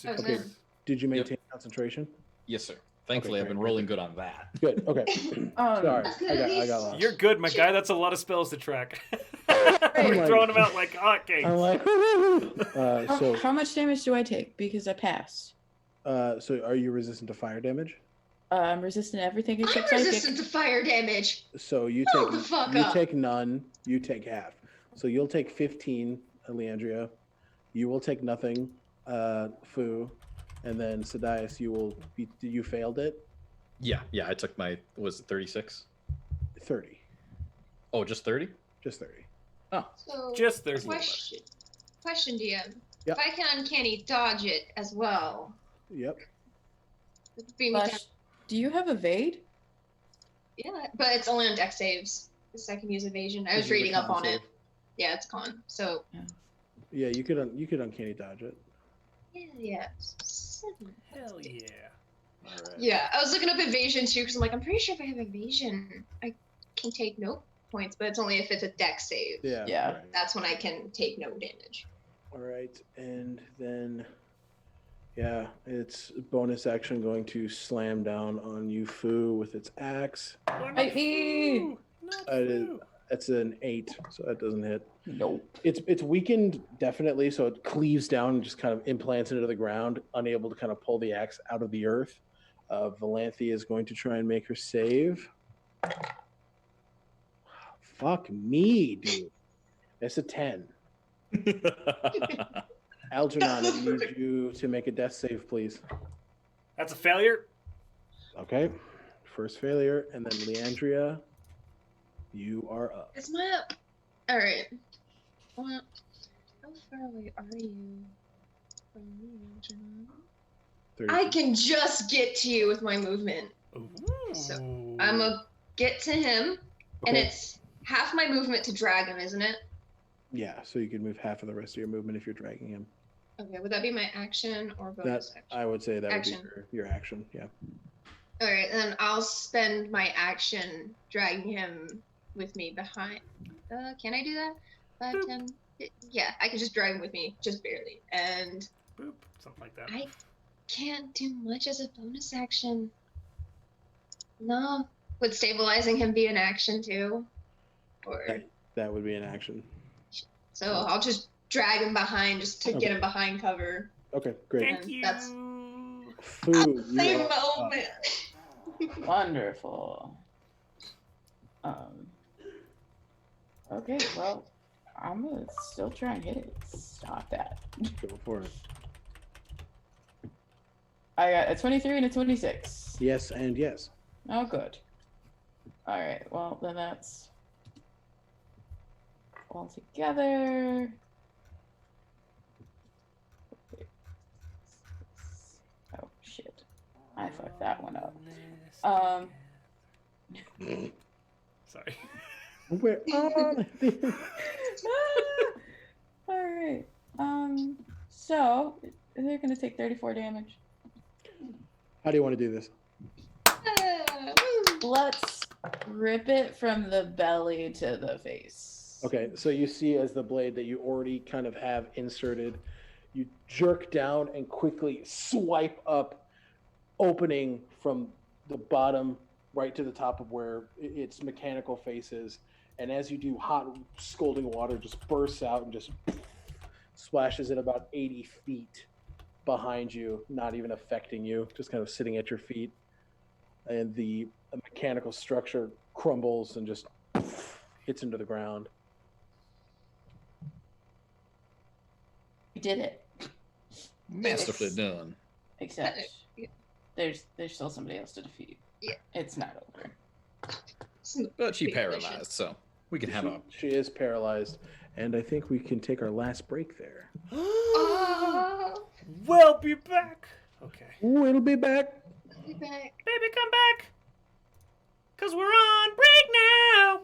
That was Okay. him. Did you maintain concentration? Yes, sir. Thankfully, Okay, I've been great. rolling good on that. Good. Okay. Sorry, That's good, I at got least. lost. You're good, my guy. That's a lot of spells to track. I'm We're like- throwing them out like I'm hotcakes. like, so how much damage do I take? Because I passed. so are you resistant to fire damage? I'm resistant to everything I'm except psychic. resistant to fire damage. So you Hold the fuck up. take none. You take half. So you'll take 15, Leandria. You will take nothing, Fu, and then Sadias. You failed it. Yeah. I took my, was it 36? 30, Oh, just 30? just 30. Oh, So, Just there's question, DM. Yep. If I can uncanny dodge it as well, Yep. it would bring me down. Flash, do you have evade? Yeah, but it's only on deck saves. Because I can use evasion. I This was is a reading up con on it. save. Yeah, it's con. So, Yeah, you could uncanny dodge it. yeah. 7. Hell yeah. All right. Yeah, I was looking up evasion too because I'm like, I'm pretty sure if I have evasion, I can take no points, but it's only if it's a deck save. Yeah. Yeah. right. That's when I can take no damage. All right, and then, yeah, it's bonus action going to slam down on you, Fu, with its axe. Hey. That's an 8, so that doesn't hit. Nope. It's weakened definitely, so it cleaves down and just kind of implants into the ground, unable to kind of pull the axe out of the earth. Valanthi is going to try and make her save. Fuck me, dude. That's a 10. Algernon, I need you to make a death save, please. That's a failure. Okay. First failure, and then Leandria. You are up. It's my up. All right. Well, how far away are you from me, John? 30 I feet. can just get to you with my movement. So I'm gonna get to him, and Okay. it's half my movement to drag him, isn't it? Yeah, so you can move half of the rest of your movement if you're dragging him. Okay, would that be my action or That bonus action? I would say that Action. would be your action. Yeah. All right, then I'll spend my action dragging him with me behind. Can I do that? 5, Boop. 10. Yeah, I can just drag him with me, just barely. And Boop. Something like that. I can't do much as a bonus action. No. Would stabilizing him be an action too? Or That would be an action. so I'll just drag him behind just to Okay. get him behind cover. Okay, great. Thank And you. that's- Food. You Save are my up. old man. Wonderful. Okay, well, I'm gonna still try and hit it. Stop that. Go for it. I got a 23 and a 26. Yes and yes. Oh, good. All right. Well, then that's all together. Oh shit! I fucked that one up. Sorry. We're on. All right. So they're gonna take 34 damage. How do you want to do this? Let's rip it from the belly to the face. Okay, so you see as the blade that you already kind of have inserted, you jerk down and quickly swipe up, opening from the bottom right to the top of where its mechanical face is. And as you do, hot scalding water just bursts out and just splashes at about 80 feet behind you, not even affecting you, just kind of sitting at your feet. And the mechanical structure crumbles and just hits into the ground. We did it. Masterfully done. Except there's still somebody else to defeat. Yeah. It's not over. But she Big paralyzed, mission. so we can have a. She is paralyzed, and I think we can take our last break there. We'll be back. Okay. We'll be back. I'll be back. Baby, come back. 'Cause we're on break now.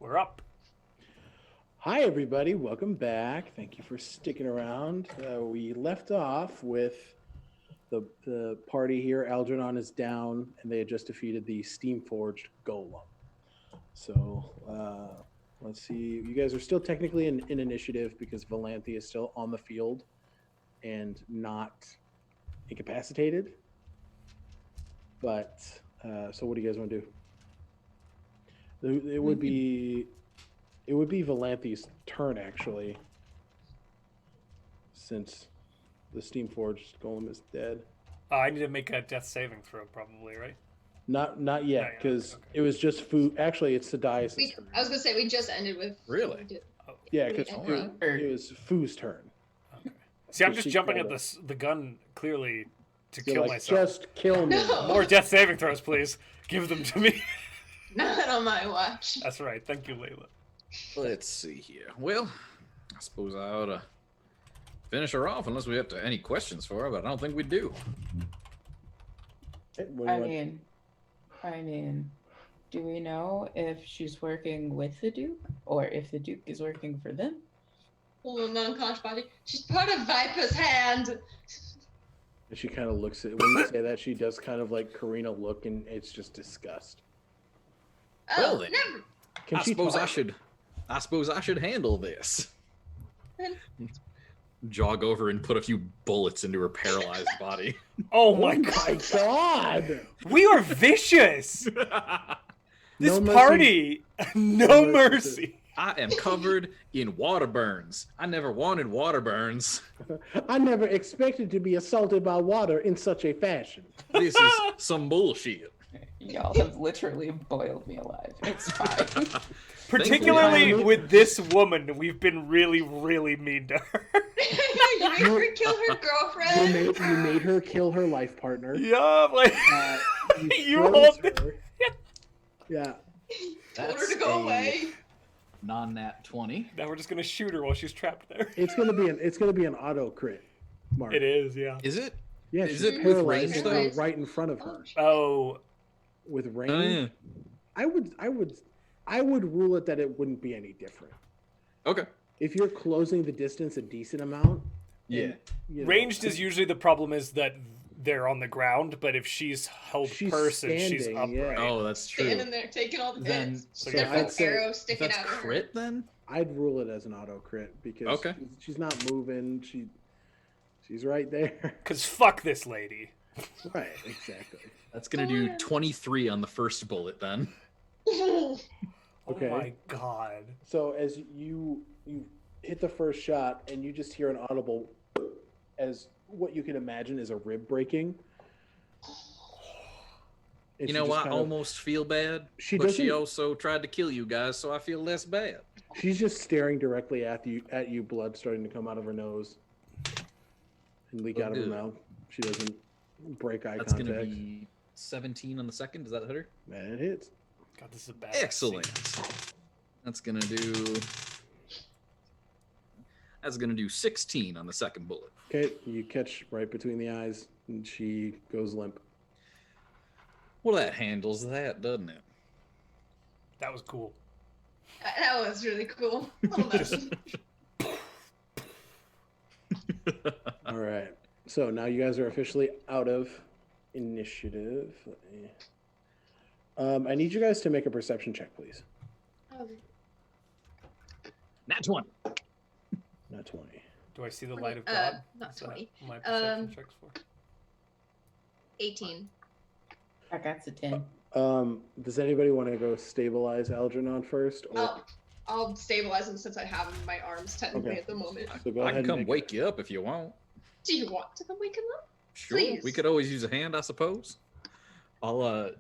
We're up. Hi, everybody. Welcome back. Thank you for sticking around. We left off with the party here. Algernon is down, and they had just defeated the Steam-forged Golem. So let's see. You guys are still technically in initiative because Valanthi is still on the field and not incapacitated. But so what do you guys want to do? It would be Valanthi's turn, actually, since the Steam-forged Golem is dead. I need to make a death saving throw, probably, right? Not yet, because it was just food. Actually, it's Sadias' turn. I was gonna say we just ended with. Really? Yeah, because Alright. it was Foo's turn. Okay. See, I'm So just she jumping at called the gun, clearly, to You're kill like, myself. just kill me. No. More death saving throws, please. Give them to me. Not on my watch. That's right. Thank you, Layla. Let's see here. Well, I suppose I ought to finish her off unless we have any questions for her, but I don't think we do. Okay, what do you want? I mean, do we know if she's working with the Duke or if the Duke is working for them? Oh, non-conscious body. She's part of Viper's hand. And she kind of looks at when you say that. She does kind of like Karina look, and it's just disgust. Well Oh, then. never. Can I she suppose talk? I suppose I should handle this. Then- Jog over and put a few bullets into her paralyzed body. Oh Oh my my god. god! We are vicious. This No mercy. party, no No mercy. mercy. I am covered in water burns. I never wanted water burns. I never expected to be assaulted by water in such a fashion. This is some bullshit. Y'all have literally boiled me alive. It's fine. Particularly Thankfully, with this woman, we've been really, really mean to her. You made her kill her girlfriend. You made her kill her life partner. Yeah, like you froze hold her. Yeah. Told her to go away. Non-nat 20. Now we're just gonna shoot her while she's trapped there. It's gonna be an auto crit, Mark. It is, yeah. Is it? Yeah, Is she's it with paralyzed range, and though? you're right in front of her. Oh, With range, Oh, yeah. I would rule it that it wouldn't be any different. Okay. If you're closing the distance a decent amount. Yeah. and, you know, ranged is usually the problem is that they're on the ground, but if she's held She's person, she's standing, upright. yeah. Oh, that's true. Standing there, taking all the Then- hits. So So yeah, Different I'd say arrow If sticking that's out of her. crit, then? I'd rule it as an auto crit because Okay. she's not moving. She's right there. Cause fuck this lady. Right, exactly. That's going to do 23 on the first bullet, then. Okay. Oh my god. So as you hit the first shot and you just hear an audible as what you can imagine is a rib breaking. And You she know, just I kind of- almost feel bad, but she doesn't- also tried to kill you guys, so I feel less bad. She's just staring directly at you, blood starting to come out of her nose and leak Oh, out of her good. mouth. She doesn't break eye That's going contact. to be 17 on the second. Does that hit her? Man, it hits. God, this is a bad. Excellent. That's going to do... That's going to do 16 on the second bullet. Okay, you catch right between the eyes and she goes limp. Well, that handles that, doesn't it? That was cool. That was really cool. Hold on. All right. So now you guys are officially out of initiative. I need you guys to make a perception check, please. Nat 20. Not 20. Do I see the light of God? Not Is that 20. My perception checks for. 18. I got the 10. Does anybody want to go stabilize Algernon first? Or... I'll stabilize him since I have him in my arms technically Okay. at the moment. So go I ahead can and come make wake you up if you want. Do you want to come wake him up? Sure. Please. We could always use a hand, I suppose. I'll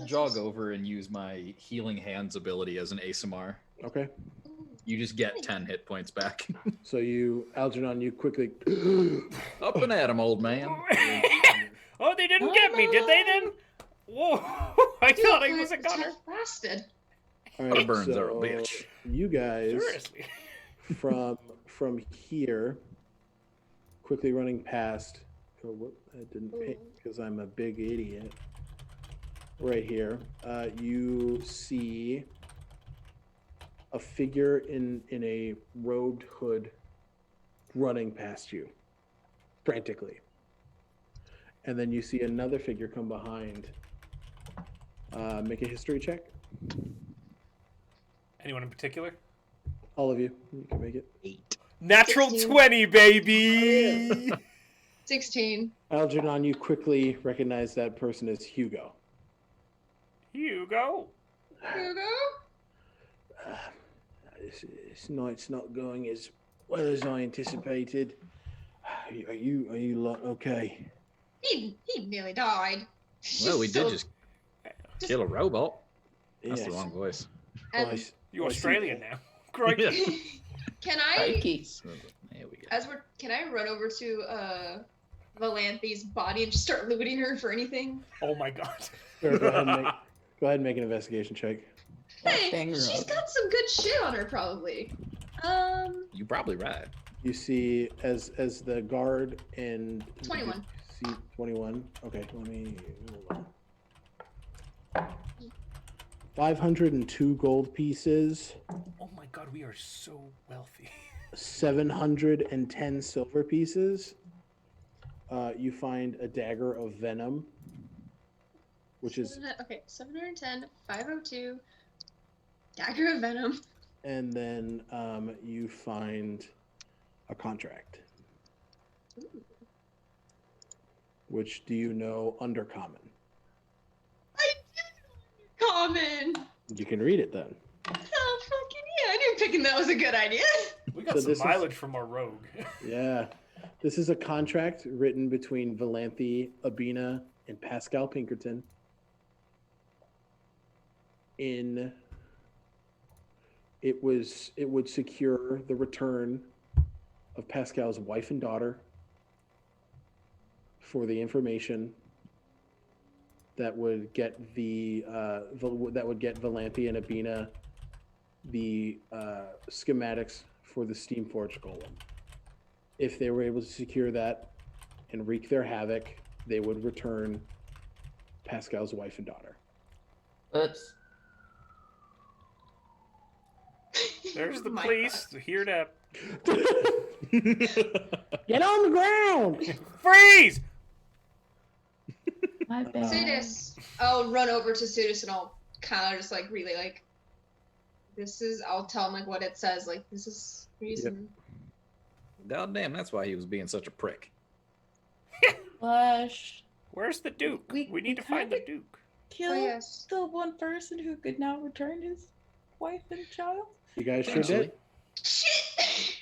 jog over and use my healing hands ability as an ASMR. Okay. You just get 10 hit points back. So Algernon, you quickly. Up and at him, old man. Oh, they didn't get me, did they then? Whoa! I thought I was a gunner. Blasted. All Our burns are a so bitch. You guys Seriously. from here, quickly running past. Oh, whoop, I didn't pick because I'm a big idiot. Right here, you see a figure in a robed hood running past you frantically. And then you see another figure come behind. Make a history check. Anyone in particular? All of you. You can make it. 8. Natural 16. 20, baby! 16. Algernon, you quickly recognize that person as Hugo. Hugo? Hugo? This night's not going as well as I anticipated. Are you lot okay? He nearly died. Well, we Just did so- just kill a robot. That's Yes. the wrong voice. and Well, I You see Australian that. now. Great. Yeah. Can I Crikey. So, there we go. can I run over to Valanthi's body and just start looting her for anything? Oh my god. Sure, go ahead and make an investigation check. Hey, Thing she's road. got some good shit on her probably. You're probably right. You see as the guard and 21. See 21. Okay, let me hold on. 502 gold pieces, Oh my god, we are so wealthy. 710 silver pieces. You find a dagger of venom, which is, 710, 502, dagger of venom. and then you find a contract. Which do you know undercommon? I do know common. You can read it then. Oh fucking yeah! I knew picking that was a good idea. We got So some this is- mileage from our rogue. Yeah. This is a contract written between Valanthi, Abina, and Pascal Pinkerton. It would secure the return of Pascal's wife and daughter for the information that would get Valanthi and Abina the schematics for the Steamforged Golem. If they were able to secure that and wreak their havoc, they would return Pascal's wife and daughter. Oops. There's the My police here to Get on the ground! freeze. My bad. Sudis. I'll run over to Sudis and I'll kind of just like really like. I'll tell him like what it says. Like this is reason. God damn, that's why he was being such a prick. Flush. Where's the Duke? We- We need we to find the kinda- Duke. Kill Oh yes. the one person who could now return his wife and child. You guys sure Potentially. did? Shit.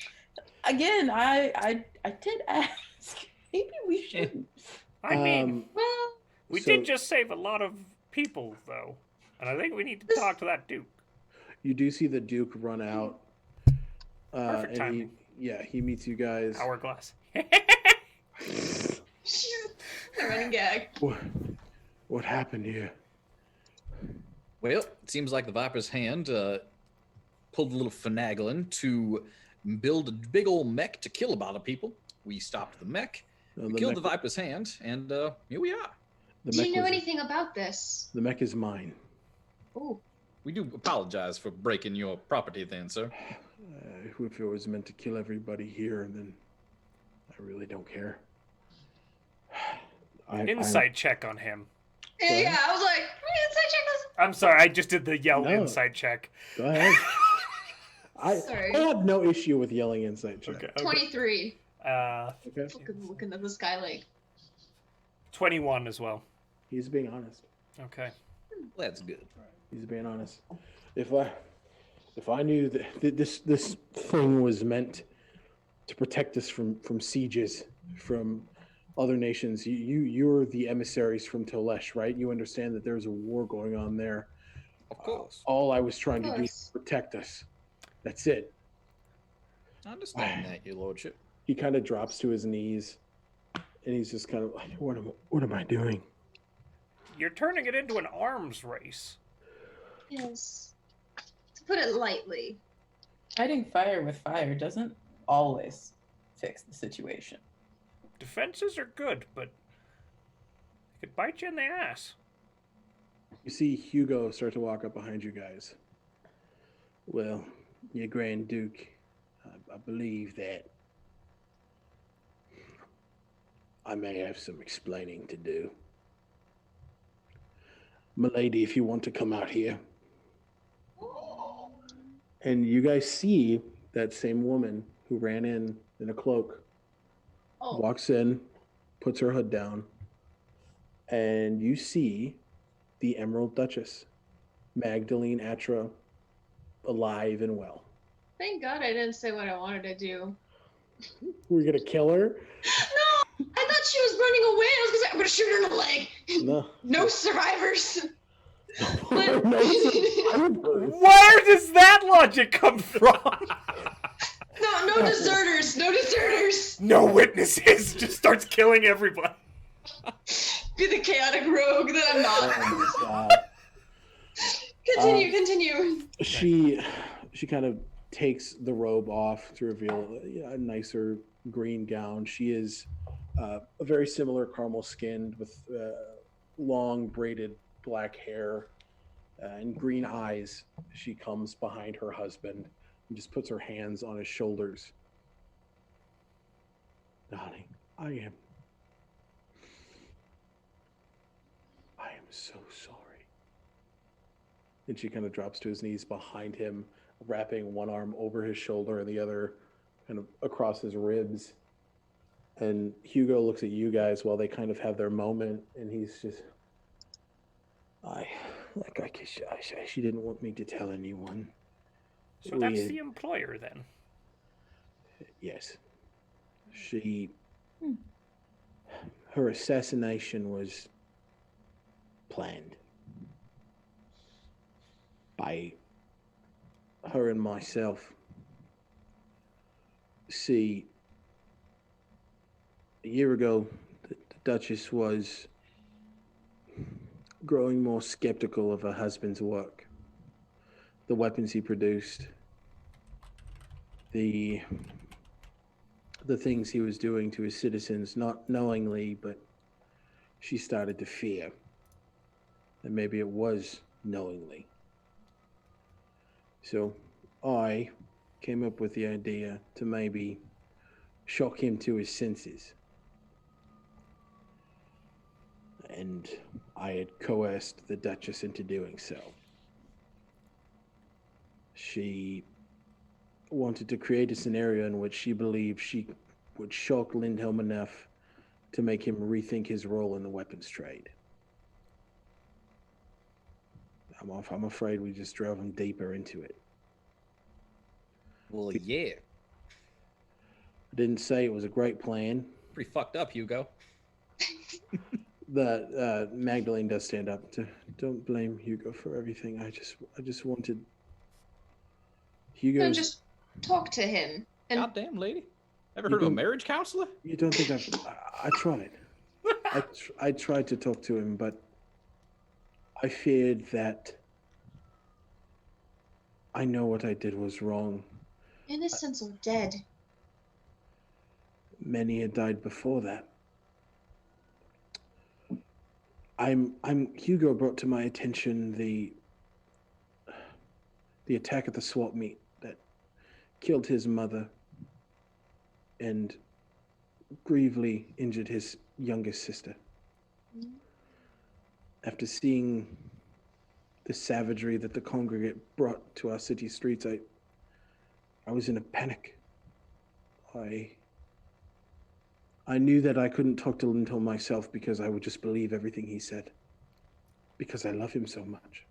Again, I did ask. Maybe we shouldn't. I mean, Well, we so- did just save a lot of people, though. And I think we need to talk to that Duke. You do see the Duke run out. Perfect and timing. he meets you guys. Hourglass. shoot. The running gag. What happened here? Well, it seems like the Viper's hand pulled a little finagling to build a big old mech to kill a lot of people. We stopped the mech, No, we the killed mech- the Viper's hand, and here we are. the Do mech you know was- anything about this? The mech is mine. Oh, We do apologize for breaking your property then, sir. If it was meant to kill everybody here, then I really don't care. Insight check on him. yeah. I was like, insight check this. I'm sorry, I just did the yell No. insight check. Go ahead. I Sorry. have no issue with yelling insight check. Okay. 23. Okay. Looking at this guy like. 21 as well. He's being honest. Okay. That's good. He's being honest. If I knew that this thing was meant to protect us from sieges from other nations, you're the emissaries from Tolesh, right? You understand that there's a war going on there. Of course. All I was trying to do course. is protect us. That's it. I understand that, your lordship. He kind of drops to his knees, and he's just kind of like, "What am I doing?" You're turning it into an arms race. Yes. To put it lightly. Fighting fire with fire doesn't always fix the situation. Defenses are good, but it could bite you in the ass. You see Hugo start to walk up behind you guys. Well, your Grand Duke, I believe that I may have some explaining to do. Milady, if you want to come out here. And you guys see that same woman who ran in a cloak, Oh, walks in, puts her hood down, and you see the Emerald Duchess, Magdalene Atra, alive and well. thank God I didn't say what I wanted to do. We're gonna kill her? No, I thought she was running away. I was gonna say, I'm gonna shoot her in the leg. No. No survivors. No survivors. Where does that logic come from? No deserters. No deserters. No witnesses. Just starts killing everybody. Be the chaotic rogue that I'm not. Oh my God. Continue. She kind of takes the robe off to reveal a nicer green gown. She is a very similar caramel skinned with long braided black hair and green eyes. She comes behind her husband and just puts her hands on his shoulders. Darling, I am so sorry. And she kind of drops to his knees behind him, wrapping one arm over his shoulder and the other kind of across his ribs. And Hugo looks at you guys while they kind of have their moment, and he's just, she didn't want me to tell anyone. So that's the employer then. Yes. Her assassination was planned by her and myself. See, a year ago, the Duchess was growing more skeptical of her husband's work, the weapons he produced, the things he was doing to his citizens, not knowingly, but she started to fear that maybe it was knowingly. So I came up with the idea to maybe shock him to his senses. And I had coerced the Duchess into doing so. She wanted to create a scenario in which she believed she would shock Lindholm enough to make him rethink his role in the weapons trade. I'm afraid we just drove him deeper into it. Well, yeah. I didn't say it was a great plan. Pretty fucked up, Hugo. The Magdalene does stand up. Don't blame Hugo for everything. I just wanted Hugo. No, just talk to him. And Goddamn, lady. Ever heard of a marriage counselor? You don't think I tried. I tried to talk to him, but I feared that I know what I did was wrong. innocents are dead. Many had died before that. Hugo brought to my attention the attack at the swap meet that killed his mother and gravely injured his youngest sister. Mm. After seeing the savagery that the congregate brought to our city streets, I was in a panic. I knew that I couldn't talk to Lindholm myself because I would just believe everything he said. Because I love him so much.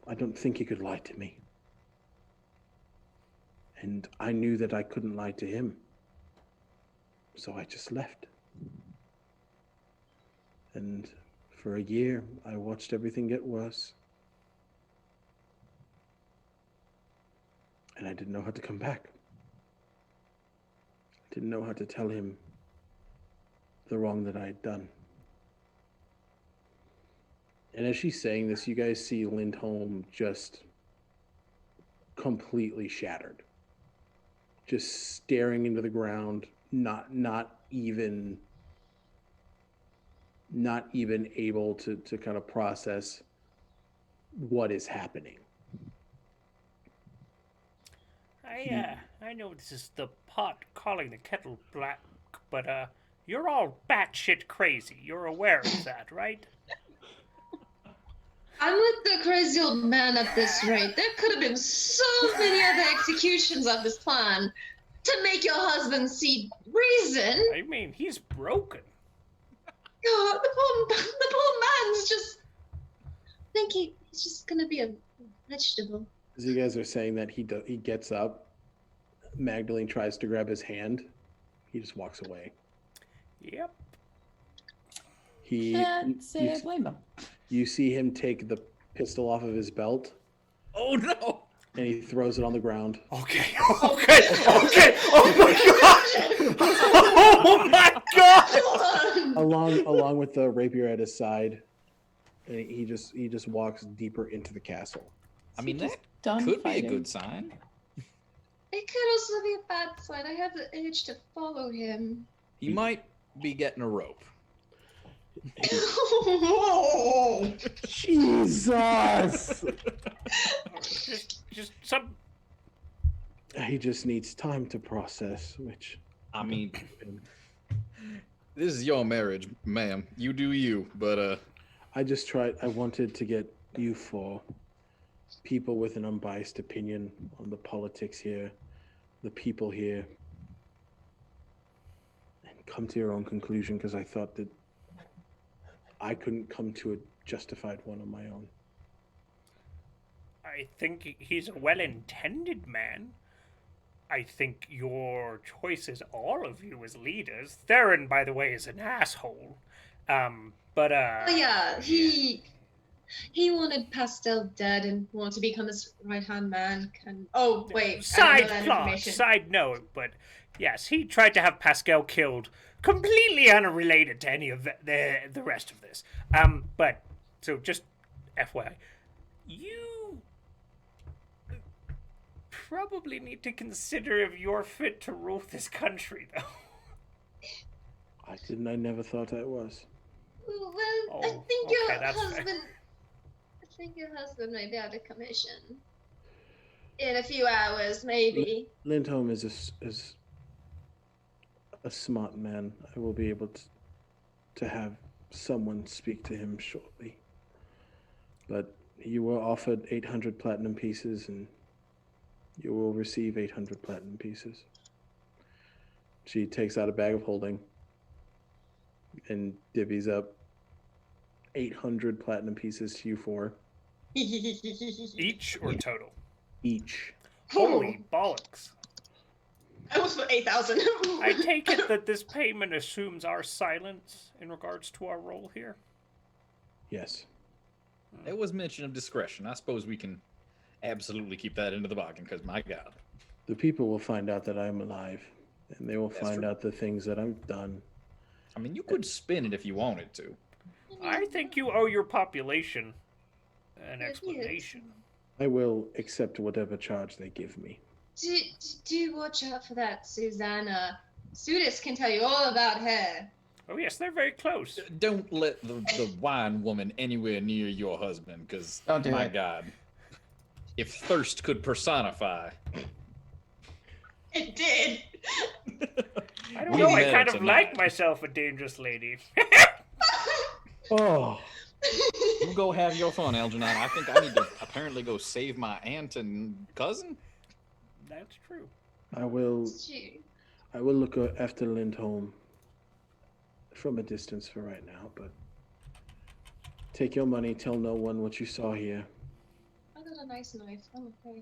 I don't think he could lie to me. And I knew that I couldn't lie to him. So I just left. And for a year, I watched everything get worse. And I didn't know how to come back. I didn't know how to tell him the wrong that I had done. And as she's saying this, you guys see Lindholm just completely shattered. Just staring into the ground, not even able to kind of process what is happening. I know this is the pot calling the kettle black, but you're all batshit crazy. You're aware of that, right? I'm with the crazy old man at this rate. There could have been so many other executions of this plan to make your husband see reason. I mean, he's broken. God, the poor man's just thinking he's just gonna be a vegetable. As you guys are saying that, he gets up. Magdalene tries to grab his hand. He just walks away. Yep. Can't say I blame him. You see him take the pistol off of his belt, Oh no! and he throws it on the ground. Okay. Oh my god! Oh my god! Along with the rapier at his side, and he just walks deeper into the castle. I mean, that Done could fighting. be a good sign. It could also be a bad sign. I have the urge to follow him. He might be getting a rope. Jesus! Just some. He just needs time to process, which I mean, this is your marriage, ma'am. You do you, but I wanted to get you four people with an unbiased opinion on the politics here, the people here, and come to your own conclusion, because I thought that I couldn't come to a justified one on my own. I think he's a well-intended man. I think your choices, all of you as leaders. Theron, by the way, is an asshole. But Oh yeah, he wanted Pastel dead and wanted to become his right-hand man. Oh wait, I don't know side that plot, information. side note, but yes, he tried to have Pascal killed, completely unrelated to any of the rest of this. But so just FYI, you probably need to consider if you're fit to rule this country, though. I never thought I was. Well, I Oh, think okay, your that's fair. husband. I think your husband might be out of commission. In a few hours, maybe. Lindholm is a smart man. I will be able to have someone speak to him shortly. But you were offered 800 platinum pieces, and you will receive 800 platinum pieces. She takes out a bag of holding and divvies up 800 platinum pieces to you four Each or total? each. Holy bollocks. I was for 8,000. I take it that this payment assumes our silence in regards to our role here? Yes. there was mention of discretion. I suppose we can absolutely keep that into the bargain, because my God. The people will find out that I'm alive, and they will That's find true. out the things that I've done. I mean, you could spin it if you wanted to. I think you owe your population an Yes. explanation. I will accept whatever charge they give me. Do watch out for that Susanna. Sudis can tell you all about her. Oh yes, they're very close. Don't let the wine woman anywhere near your husband, because Don't do my it. God, if thirst could personify, It did. I don't We know, I met kind of tonight. like myself a dangerous lady. Oh, you go have your fun, Algernon. I think I need to apparently go save my aunt and cousin. That's true. I will look after Lindholm from a distance for right now, but take your money, tell no one what you saw here. I got a nice knife. I'm okay.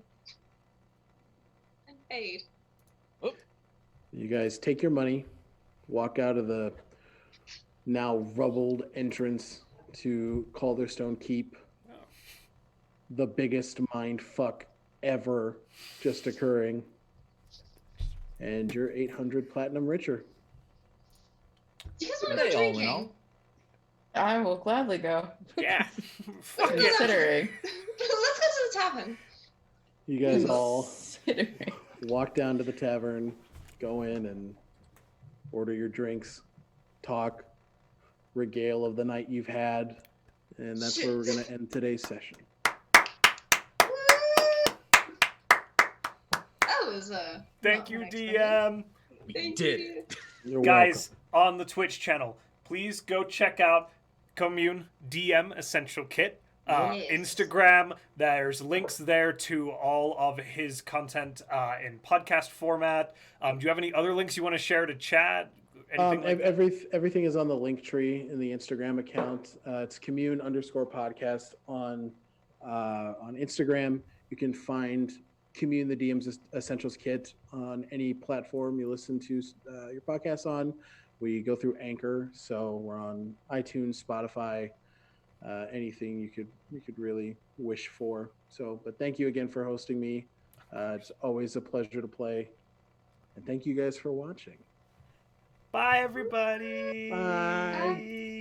I'm paid. You guys take your money, walk out of the now rubbled entrance to Calderstone Keep. Oh. The biggest mind fuck ever just occurring. And you're 800 platinum richer. Do you guys want to They go all in drinking? all. I will gladly go. Yeah. Fuck it. Considering. Let's go to the tavern. You guys all Considering. walk down to the tavern, go in and order your drinks, talk, regale of the night you've had, and that's where we're going to end today's session. Oh, was Thank not you, what I expected. DM. We Thank did you. it. You're Guys, on the Twitch channel, please go check out Commune DM Essential Kit. Yes. Instagram, there's links there to all of his content in podcast format. Do you have any other links you want to share to chat? Anything like that? Everything is on the link tree in the Instagram account. It's commune_podcast on Instagram. You can find Commune the DM's Essentials Kit on any platform you listen to your podcast on. We go through Anchor, so we're on iTunes, Spotify, anything you could really wish for. So, but thank you again for hosting me. It's always a pleasure to play, and thank you guys for watching. Bye, everybody. Bye.